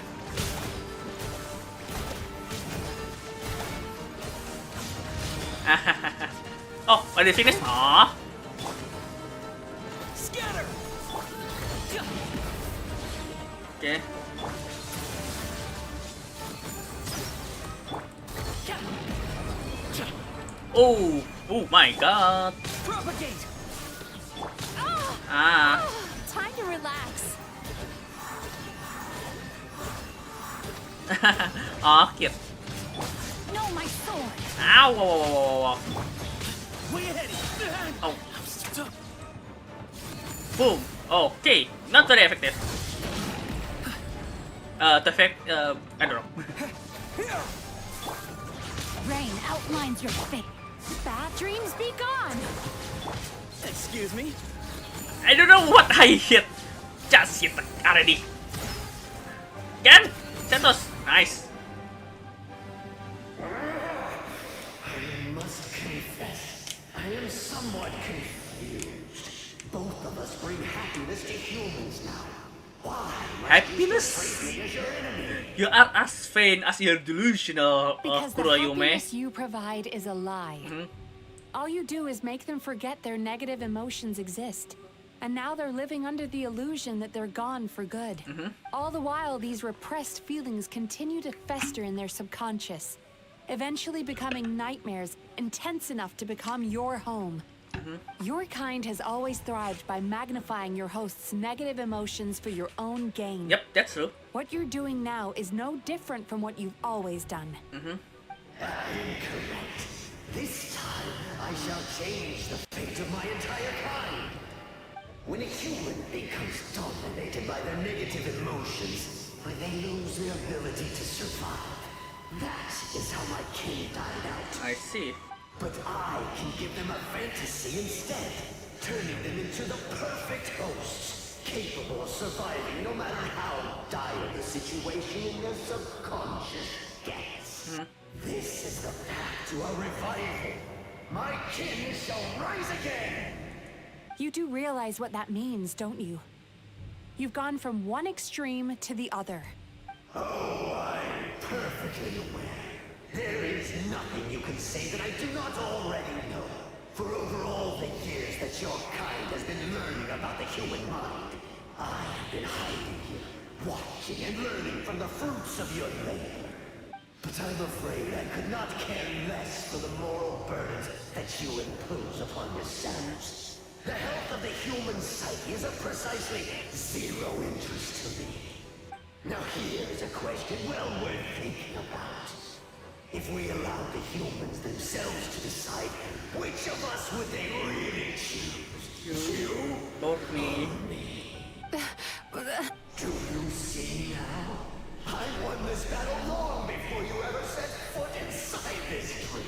Oh, are they finished? Aww. Scatter. Okay. Oh, oh my god. Propagate. Time to relax. Aw, cute. No, my sword. Ow, whoa, whoa, whoa, whoa. Way ahead. Oh. Boom. Okay, not very effective. The effect, I don't know. Rain outlines your fate. Bad dreams be gone. Excuse me. I don't know what I hit. Just hit already. Again, Santos, nice. I must confess, I am somewhat confused. Both of us bring happiness to humans now. Why? Happiness? You are as vain as your delusional, Because the Kuroyume. happiness you provide is a lie. All you do is make them forget their negative emotions exist. And now they're living under the illusion that they're gone for good. All the while, these repressed feelings continue to fester in their subconscious, eventually becoming nightmares intense enough to become your home. Your kind has always thrived by magnifying your host's negative emotions for your own gain. Yep, that's true. What you're doing now is no different from what you've always done. Incorrect. This time, I shall change the fate of my entire kind. When a human becomes dominated by their negative emotions, when they lose their ability to survive, that is how my kin died out. I see. But I can give them a fantasy instead, turning them into the perfect hosts, capable of surviving no matter how dire the situation in their subconscious gets. This is the path to a revival. My kin shall rise again! You do realize what that means, don't you? You've gone from one extreme to the other. Oh, I'm perfectly aware. There is nothing you can say that I do not already know. For over all the years that your kind has been learning about the human mind, I have been hiding here, watching and learning from the fruits of your labor. But I'm afraid I could not care less for the moral burdens that you impose upon yourselves. The health of the human psyche is of precisely zero interest to me. Now here's a question well worth thinking about. If we allowed the humans themselves to decide, which of us would they really choose? You? Both me. Do you see now? I won this battle long before you ever set foot inside this tree.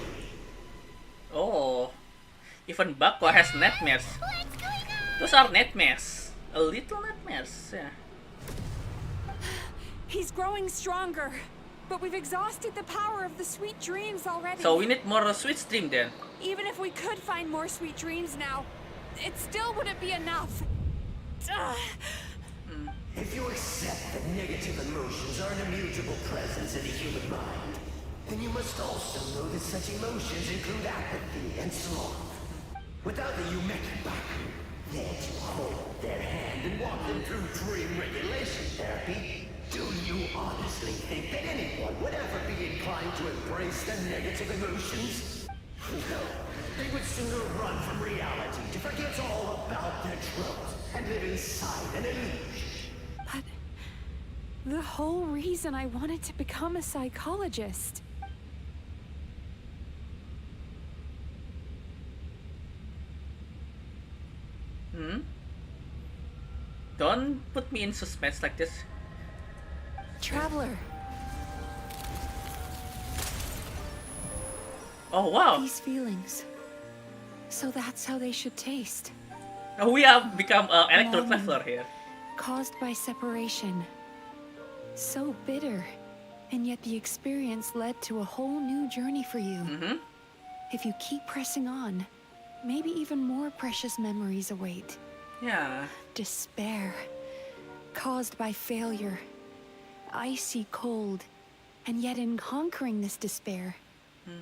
Oh, even Bakwa has nightmares. Those are nightmares. A little nightmares, yeah. He's growing stronger, but we've exhausted the power of the sweet dreams already. So we need more sweet stream then. Even if we could find more sweet dreams now, it still wouldn't be enough. If you accept that negative emotions are an immutable presence in the human mind, then you must also know that such emotions include apathy and sloth. Without the Yumekibaku there to hold their hand and walk them through dream regulation therapy, do you honestly think that anyone would ever be inclined to embrace the negative emotions? They would sooner run from reality to forget all about their troubles and live inside an illusion. But the whole reason I wanted to become a psychologist. Don't put me in suspense like this. Traveler. Oh wow. These feelings. So that's how they should taste. We have become electro traveler here. Caused by separation. So bitter. And yet the experience led to a whole new journey for you. If you keep pressing on, maybe even more precious memories await. Yeah. Despair. Caused by failure. Icy cold. And yet in conquering this despair,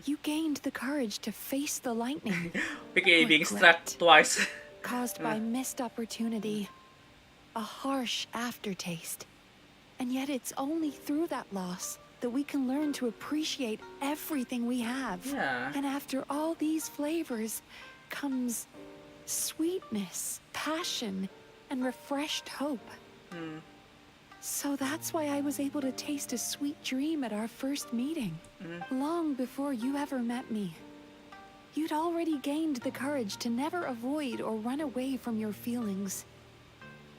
you gained the courage to face the lightning. Being struck twice. Caused by missed opportunity. A harsh aftertaste. And yet it's only through that loss that we can learn to appreciate everything we have. Yeah. And after all these flavors comes sweetness, passion, and refreshed hope. So that's why I was able to taste a sweet dream at our first meeting. Long before you ever met me. You'd already gained the courage to never avoid or run away from your feelings.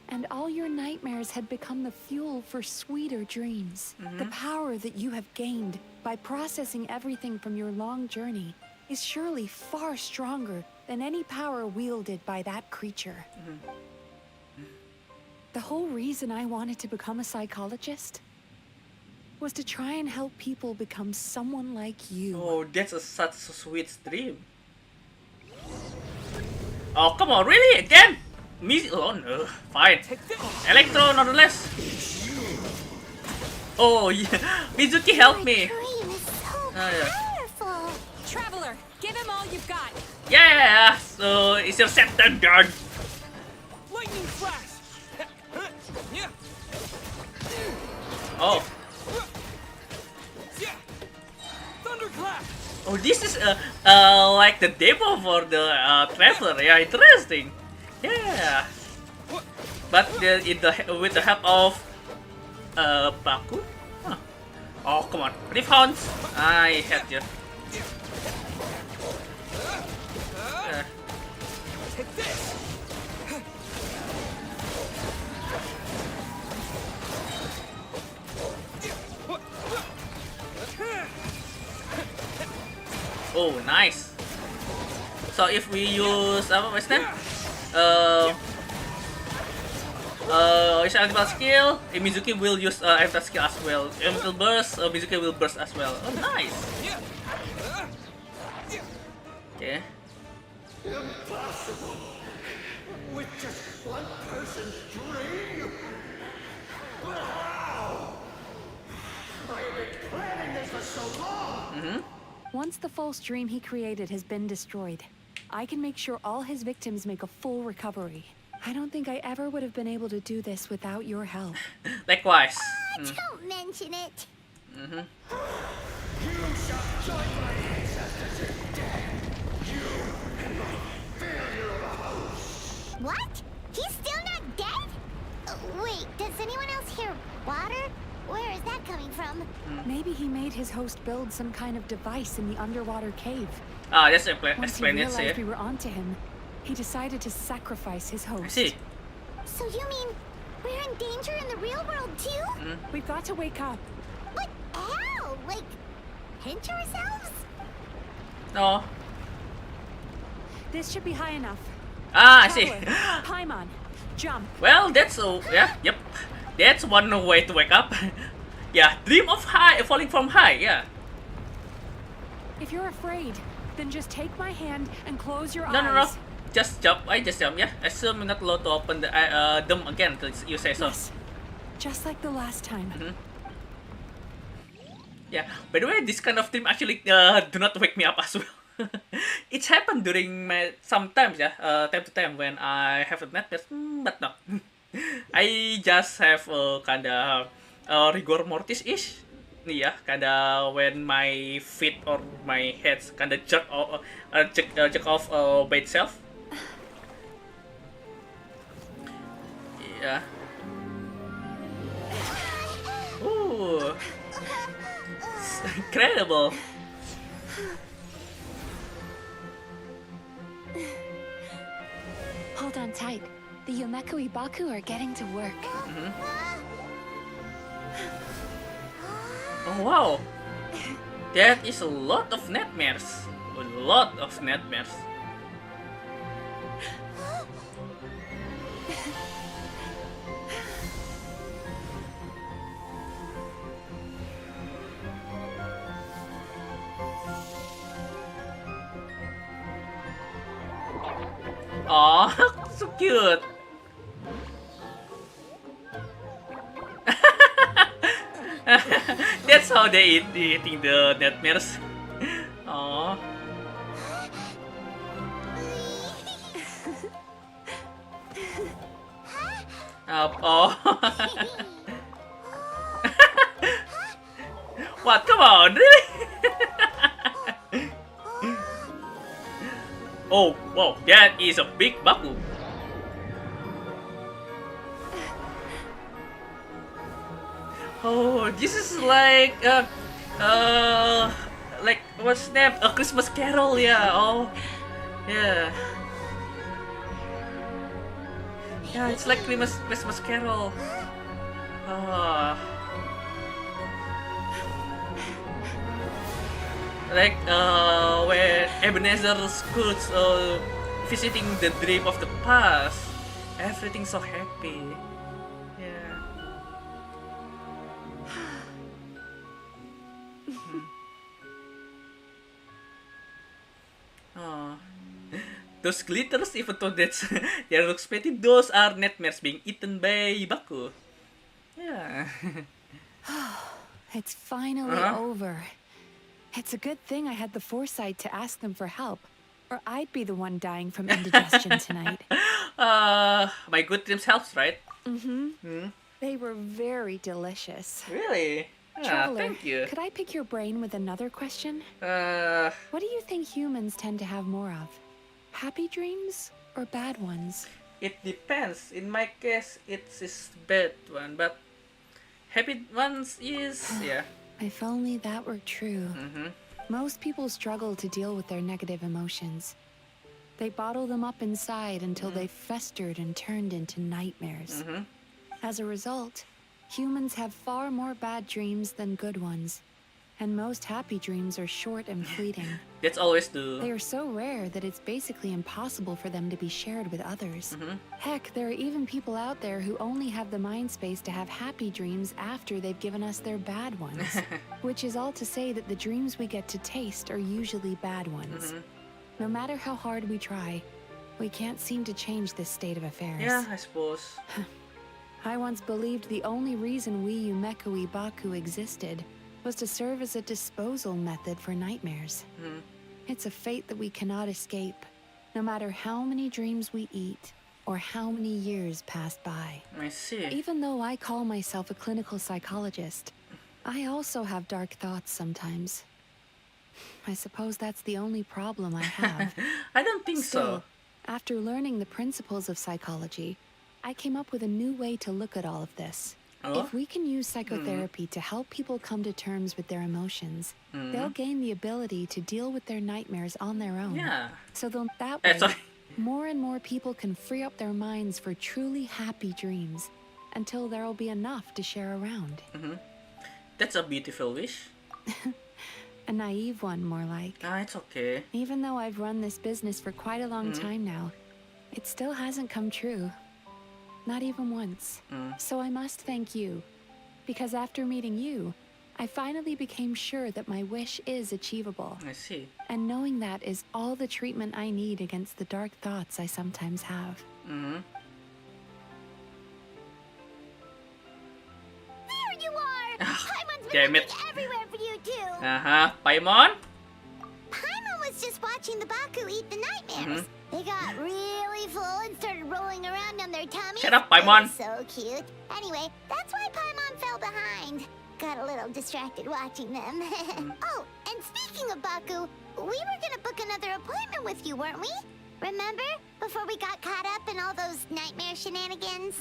And all your nightmares had become the fuel for sweeter dreams. The power that you have gained by processing everything from your long journey is surely far stronger than any power wielded by that creature. The whole reason I wanted to become a psychologist was to try and help people become someone like you. Oh, that's such a sweet dream. Oh, come on, really? Again? Oh no, fine. Electro, nonetheless. Oh, yeah. Mizuki, help me. Powerful. Traveler, give him all you've got. Yeah, so it's your set and done. Lightning flash. Oh. Thunderclap. Oh, this is like the demo for the traveler. Yeah, interesting. Yeah. But with the help of Baku. Huh. Oh, come on, Rift Hounds. I hate you. Take this. Oh, nice. So if we use what's name? His elemental skill, Mizuki will use elemental skill as well. Elemental burst, Mizuki will burst as well. Oh, nice. Okay. Impossible. With just one person's dream. But how? I have been planning this for so long. Once the false dream he created has been destroyed, I can make sure all his victims make a full recovery. I don't think I ever would have been able to do this without your help. Likewise. Don't mention it. You shall join my ancestors in death. You and my failure of a host. What? He's still not dead? Wait, does anyone else hear water? Where is that coming from? Maybe he made his host build some kind of device in the underwater cave. Ah, that's Once he explained it realized here. we were onto him, he decided to sacrifice his host. I see. So you mean we're in danger in the real world too? We've got to wake up. But how? Like, pinch ourselves? No. This should be high enough. Ah, I see. Traveler, Paimon, jump. Well, that's yeah, yep. That's one way to wake up. Yeah, dream of high, falling from high. Yeah. If you're afraid, then just take my hand and close your eyes. No. Just jump. I just jump. Yeah. Assume you're not allowed to open the them again. You say so. Yes. Just like the last time. Yeah. By the way, this kind of dream actually do not wake me up as well. It's happened during my sometimes, yeah, time to time when I have a nightmare, but no. I just have kind of rigor mortis ish. Yeah, kinda when my feet or my heads kinda jerk off by itself. Yeah. Ooh. Incredible. Hold on tight. The Yomeku Ibaku are getting to work. Oh wow. That is a lot of nightmares. A lot of nightmares. Oh, so cute. That's how they eating the nightmares. Oh. Oh. What? Come on, really? Oh, wow, that is a big Baku. Oh, this is like what's the name? A Christmas Carol, yeah. Oh, yeah. Yeah, it's like Christmas Carol. Oh. Like when Ebenezer Scrooge visiting the dream of the past, everything's so happy. Yeah. Oh. Those glitters, even though that's they look pretty, those are nightmares being eaten by Baku. Yeah. It's finally over. It's a good thing I had the foresight to ask them for help, or I'd be the one dying from indigestion tonight. My good dreams helps, right? They were very delicious. Really? Traveler, thank you. could I pick your brain with another question? What do you think humans tend to have more of? Happy dreams or bad ones? It depends. In my case, it's bad one, but happy ones is yeah. If only that were true. Most people struggle to deal with their negative emotions. They bottle them up inside until they festered and turned into nightmares. As a result, humans have far more bad dreams than good ones. And most happy dreams are short and fleeting. That's always the... They are so rare that it's basically impossible for them to be shared with others. Heck, there are even people out there who only have the mind space to have happy dreams after they've given us their bad ones. Which is all to say that the dreams we get to taste are usually bad ones. No matter how hard we try, we can't seem to change this state of affairs. Yeah, I suppose. I once believed the only reason we Yumeku Ibaku existed was to serve as a disposal method for nightmares. It's a fate that we cannot escape, no matter how many dreams we eat or how many years pass by. I see. Even though I call myself a clinical psychologist, I also have dark thoughts sometimes. I suppose that's the only problem I have. I don't think Still, so. After learning the principles of psychology, I came up with a new way to look at all of this. If we can use psychotherapy to help people come to terms with their emotions, they'll gain the ability to deal with their nightmares on their own. Yeah. So that way, more and more people can free up their minds for truly happy dreams until there'll be enough to share around. That's a beautiful wish. A naive one, more like. It's okay. Even though I've run this business for quite a long time now, it still hasn't come true. Not even once. So I must thank you. Because after meeting you, I finally became sure that my wish is achievable. I see. And knowing that is all the treatment I need against the dark thoughts I sometimes have. There you are! Paimon's been looking everywhere for you too! Paimon? Paimon was just watching the Baku eat the nightmares. They got really full and started rolling around on their tummies. Shut up, Paimon! So cute. Anyway, that's why Paimon fell behind. got a little distracted watching them. Oh, and speaking of Baku, we were gonna book another appointment with you, weren't we? Remember? Before we got caught up in all those nightmare shenanigans?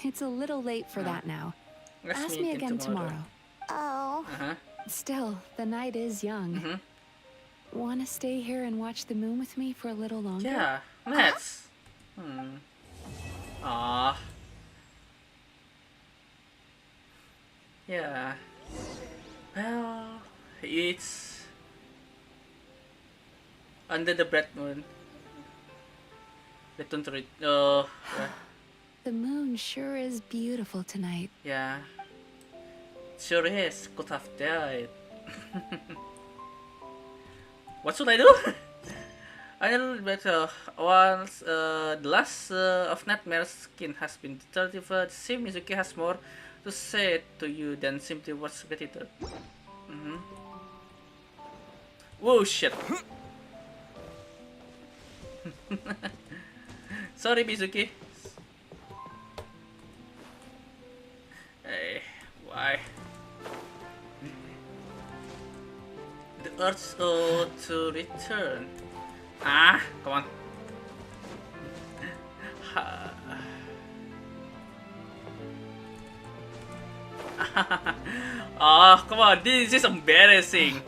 It's a little late for that now. Let's Ask meet me again again tomorrow. Oh. Still, the night is young. Wanna stay here and watch the moon with me for a little longer? Yeah, let's. Ah. Yeah. Well, it's under the breath moon. Return to it. Oh. The moon sure is beautiful tonight. Yeah. Sure is. Could have died. What should I do? I know better. Once the last of Nightmare's skin has been deterred, it seems Mizuki has more to say to you than simply words gratitude. Whoa, shit. Sorry, Mizuki. Hey, why? The urge to return. Ah, come on. Oh, come on. This is embarrassing.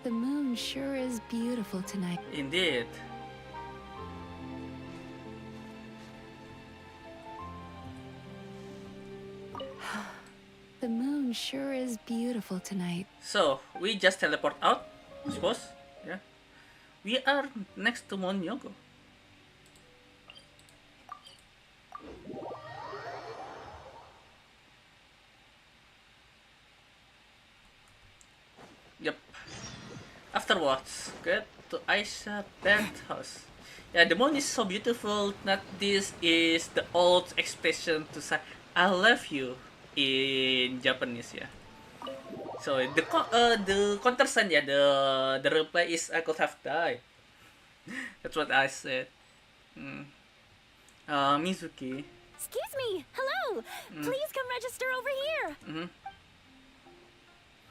The moon sure is beautiful tonight. Indeed. The moon sure is beautiful tonight. So, we just teleport out, I suppose. Yeah. We are next to Monyogo. Yep. Afterwards, get to Aisha Beth's house. Yeah, the moon is so beautiful that this is the old expression to say I love you in Japanese, yeah. So the counter sign, yeah, the reply is I could have died. That's what I said. Mizuki. Excuse me. Hello. Please come register over here.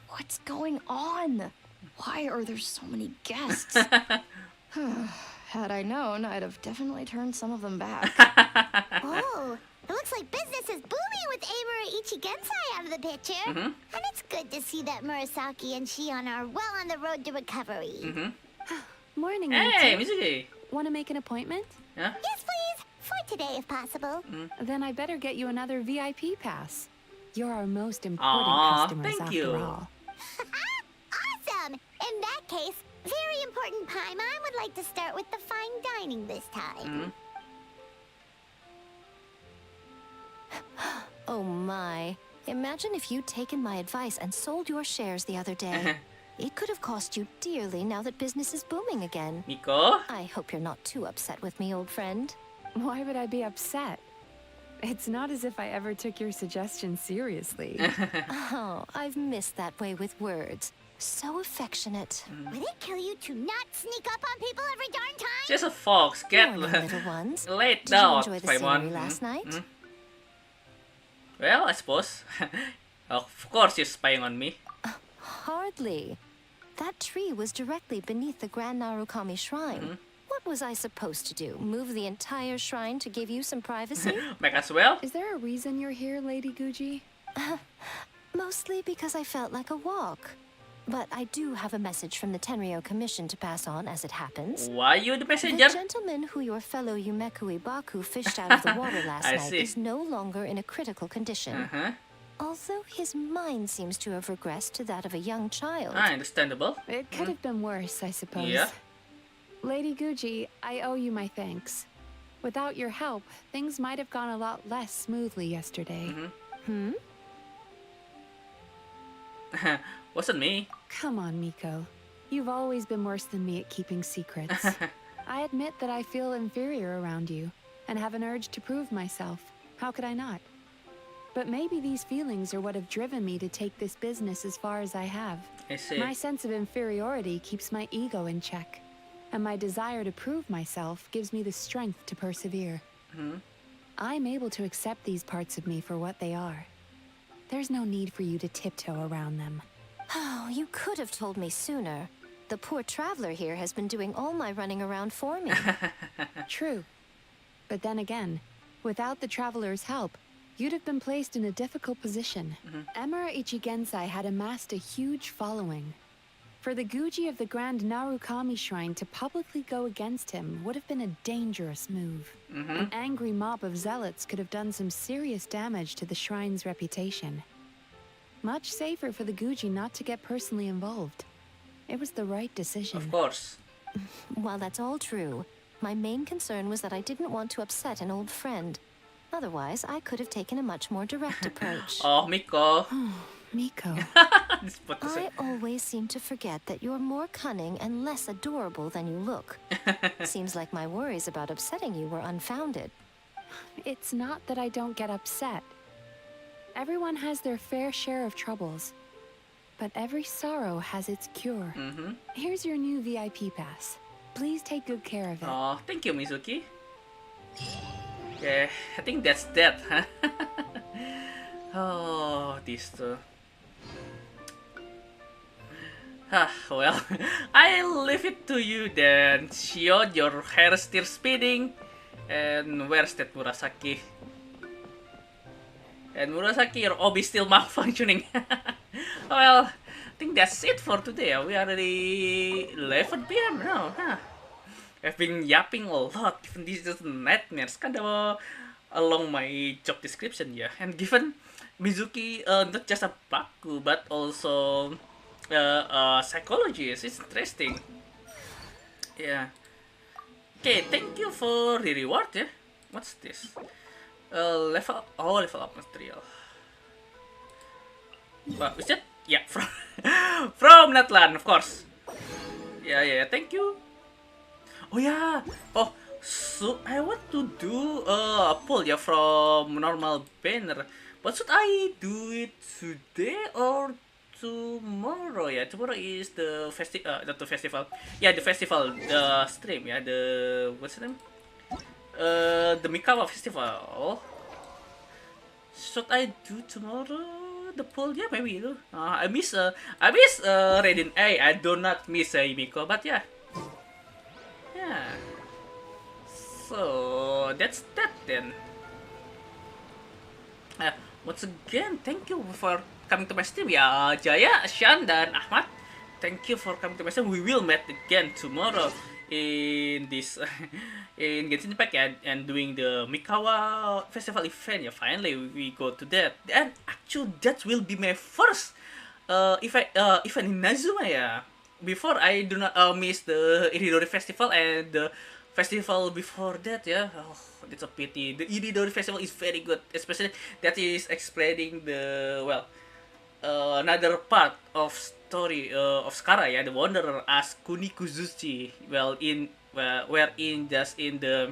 What's going on? Why are there so many guests? Had I known, I'd have definitely turned some of them back. Oh, it looks like business is booming with Amura Ichigensai out of the picture. And it's good to see that Murasaki and Shion are well on the road to recovery. Morning, Hey, Mitsu. Mizuki. Want to make an appointment? Yeah? Yes, please. For today, if possible. Then I better get you another VIP pass. You're our most important customers thank after you. all. Awesome! In that case, very important Paimon would like to start with the fine dining this time. Oh my. Imagine if you'd taken my advice and sold your shares the other day. It could have cost you dearly now that business is booming again. Miko? I hope you're not too upset with me, old friend. Why would I be upset? It's not as if I ever took your suggestion seriously. Oh, I've missed that way with words. So affectionate. Would it kill you to not sneak up on people every darn time? Just a fox. Get Morning, little ones. laid Did you down, enjoy the scenery Paimon. last night? Well, I suppose. Of course you're spying on me. Hardly. That tree was directly beneath the Grand Narukami Shrine. What was I supposed to do? Move the entire shrine to give you some privacy? Might as well. Is there a reason you're here, Lady Guji? Mostly because I felt like a walk. But I do have a message from the Tenryo Commission to pass on as it happens. Why you the messenger? The gentleman who your fellow Yumeku Ibaku fished out of the water last I night see. is no longer in a critical condition. Although his mind seems to have regressed to that of a young child. Understandable. It could have been worse, I suppose. Yeah. Lady Guji, I owe you my thanks. Without your help, things might have gone a lot less smoothly yesterday. Wasn't me. Come on, Miko. You've always been worse than me at keeping secrets. I admit that I feel inferior around you, and have an urge to prove myself. How could I not? But maybe these feelings are what have driven me to take this business as far as I have. I see. My sense of inferiority keeps my ego in check, and my desire to prove myself gives me the strength to persevere. I'm able to accept these parts of me for what they are. There's no need for you to tiptoe around them. Oh, you could have told me sooner. The poor traveler here has been doing all my running around for me. True. But then again, without the traveler's help, you'd have been placed in a difficult position. Emperor Ichigensai had amassed a huge following. For the Guji of the Grand Narukami Shrine to publicly go against him would have been a dangerous move. An angry mob of zealots could have done some serious damage to the shrine's reputation. Much safer for the Guji not to get personally involved. It was the right decision. Of course. While that's all true, my main concern was that I didn't want to upset an old friend. Otherwise, I could have taken a much more direct approach. Oh, Miko. Miko. I always seem to forget that you're more cunning and less adorable than you look. Seems like my worries about upsetting you were unfounded. It's not that I don't get upset. Everyone has their fair share of troubles. But every sorrow has its cure. Here's your new VIP pass. Please take good care of it. Oh, thank you, Mizuki. Okay, I think that's that, huh? Oh, these two. Well, I'll leave it to you then. Shio, your hair is still spinning. And where's that Murasaki? And Murasaki, your OB is still malfunctioning. Well, I think that's it for today. We are already 11 PM now, huh? I've been yapping a lot, given these just nightmares, kind of along my job description, yeah. And given Mizuki, not just a Baku, but also a psychologist, it's interesting. Yeah. Okay, thank you for the reward, yeah. What's this? Level up material. What is that? Yeah, from Netland, of course. Yeah, thank you. Oh yeah. Oh, so I want to do a pull, yeah, from normal banner. But should I do it today or tomorrow? Yeah, tomorrow is the not the festival. Yeah, the festival, the stream. Yeah, the what's the name? The Mikawa festival. Should I do tomorrow? The poll, yeah, maybe. I miss Raiden A. I do not miss Miko, but yeah. So that's that then. Once again, thank you for coming to my stream, ya Jaya, Shan, dan Ahmad. Thank you for coming to my stream. We will meet again tomorrow in this in Genshin Impact and doing the Mikawa festival event. Yeah, finally we go to that. And actually, that will be my first event in Nazuma. Yeah, before I do not miss the Iridori festival and the festival before that. Yeah, oh, that's a pity. The Iridori festival is very good, especially that is explaining the another part of story of Skara, yeah, the Wanderer as Kunikuzuchi. Well, wherein just in the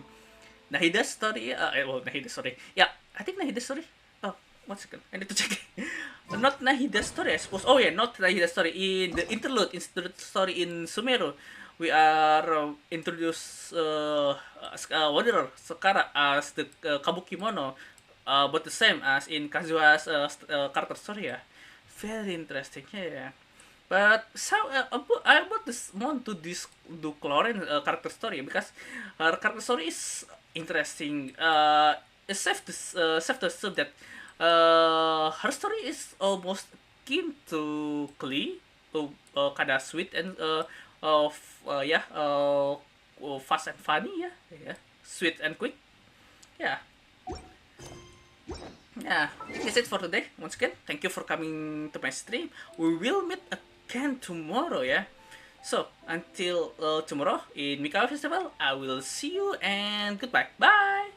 Nahida story, Nahida story. Yeah, I think Nahida story. Oh, 1 second, I need to check. Not Nahida story, I suppose. Oh yeah, not Nahida story. In the interlude story in Sumeru, we are introduced Wanderer Skara as the Kabukimono, but the same as in Kazuha's character story. Yeah, very interesting. Yeah. But so I want to do Cloren character story because her character story is interesting. It's safe to assume that her story is almost akin to Klee, kinda sweet and fast and funny. Yeah, sweet and quick. Yeah. That's it for today. Once again, thank you for coming to my stream. We will meet again tomorrow, yeah. So until tomorrow in Mikawa Festival, I will see you and goodbye. Bye.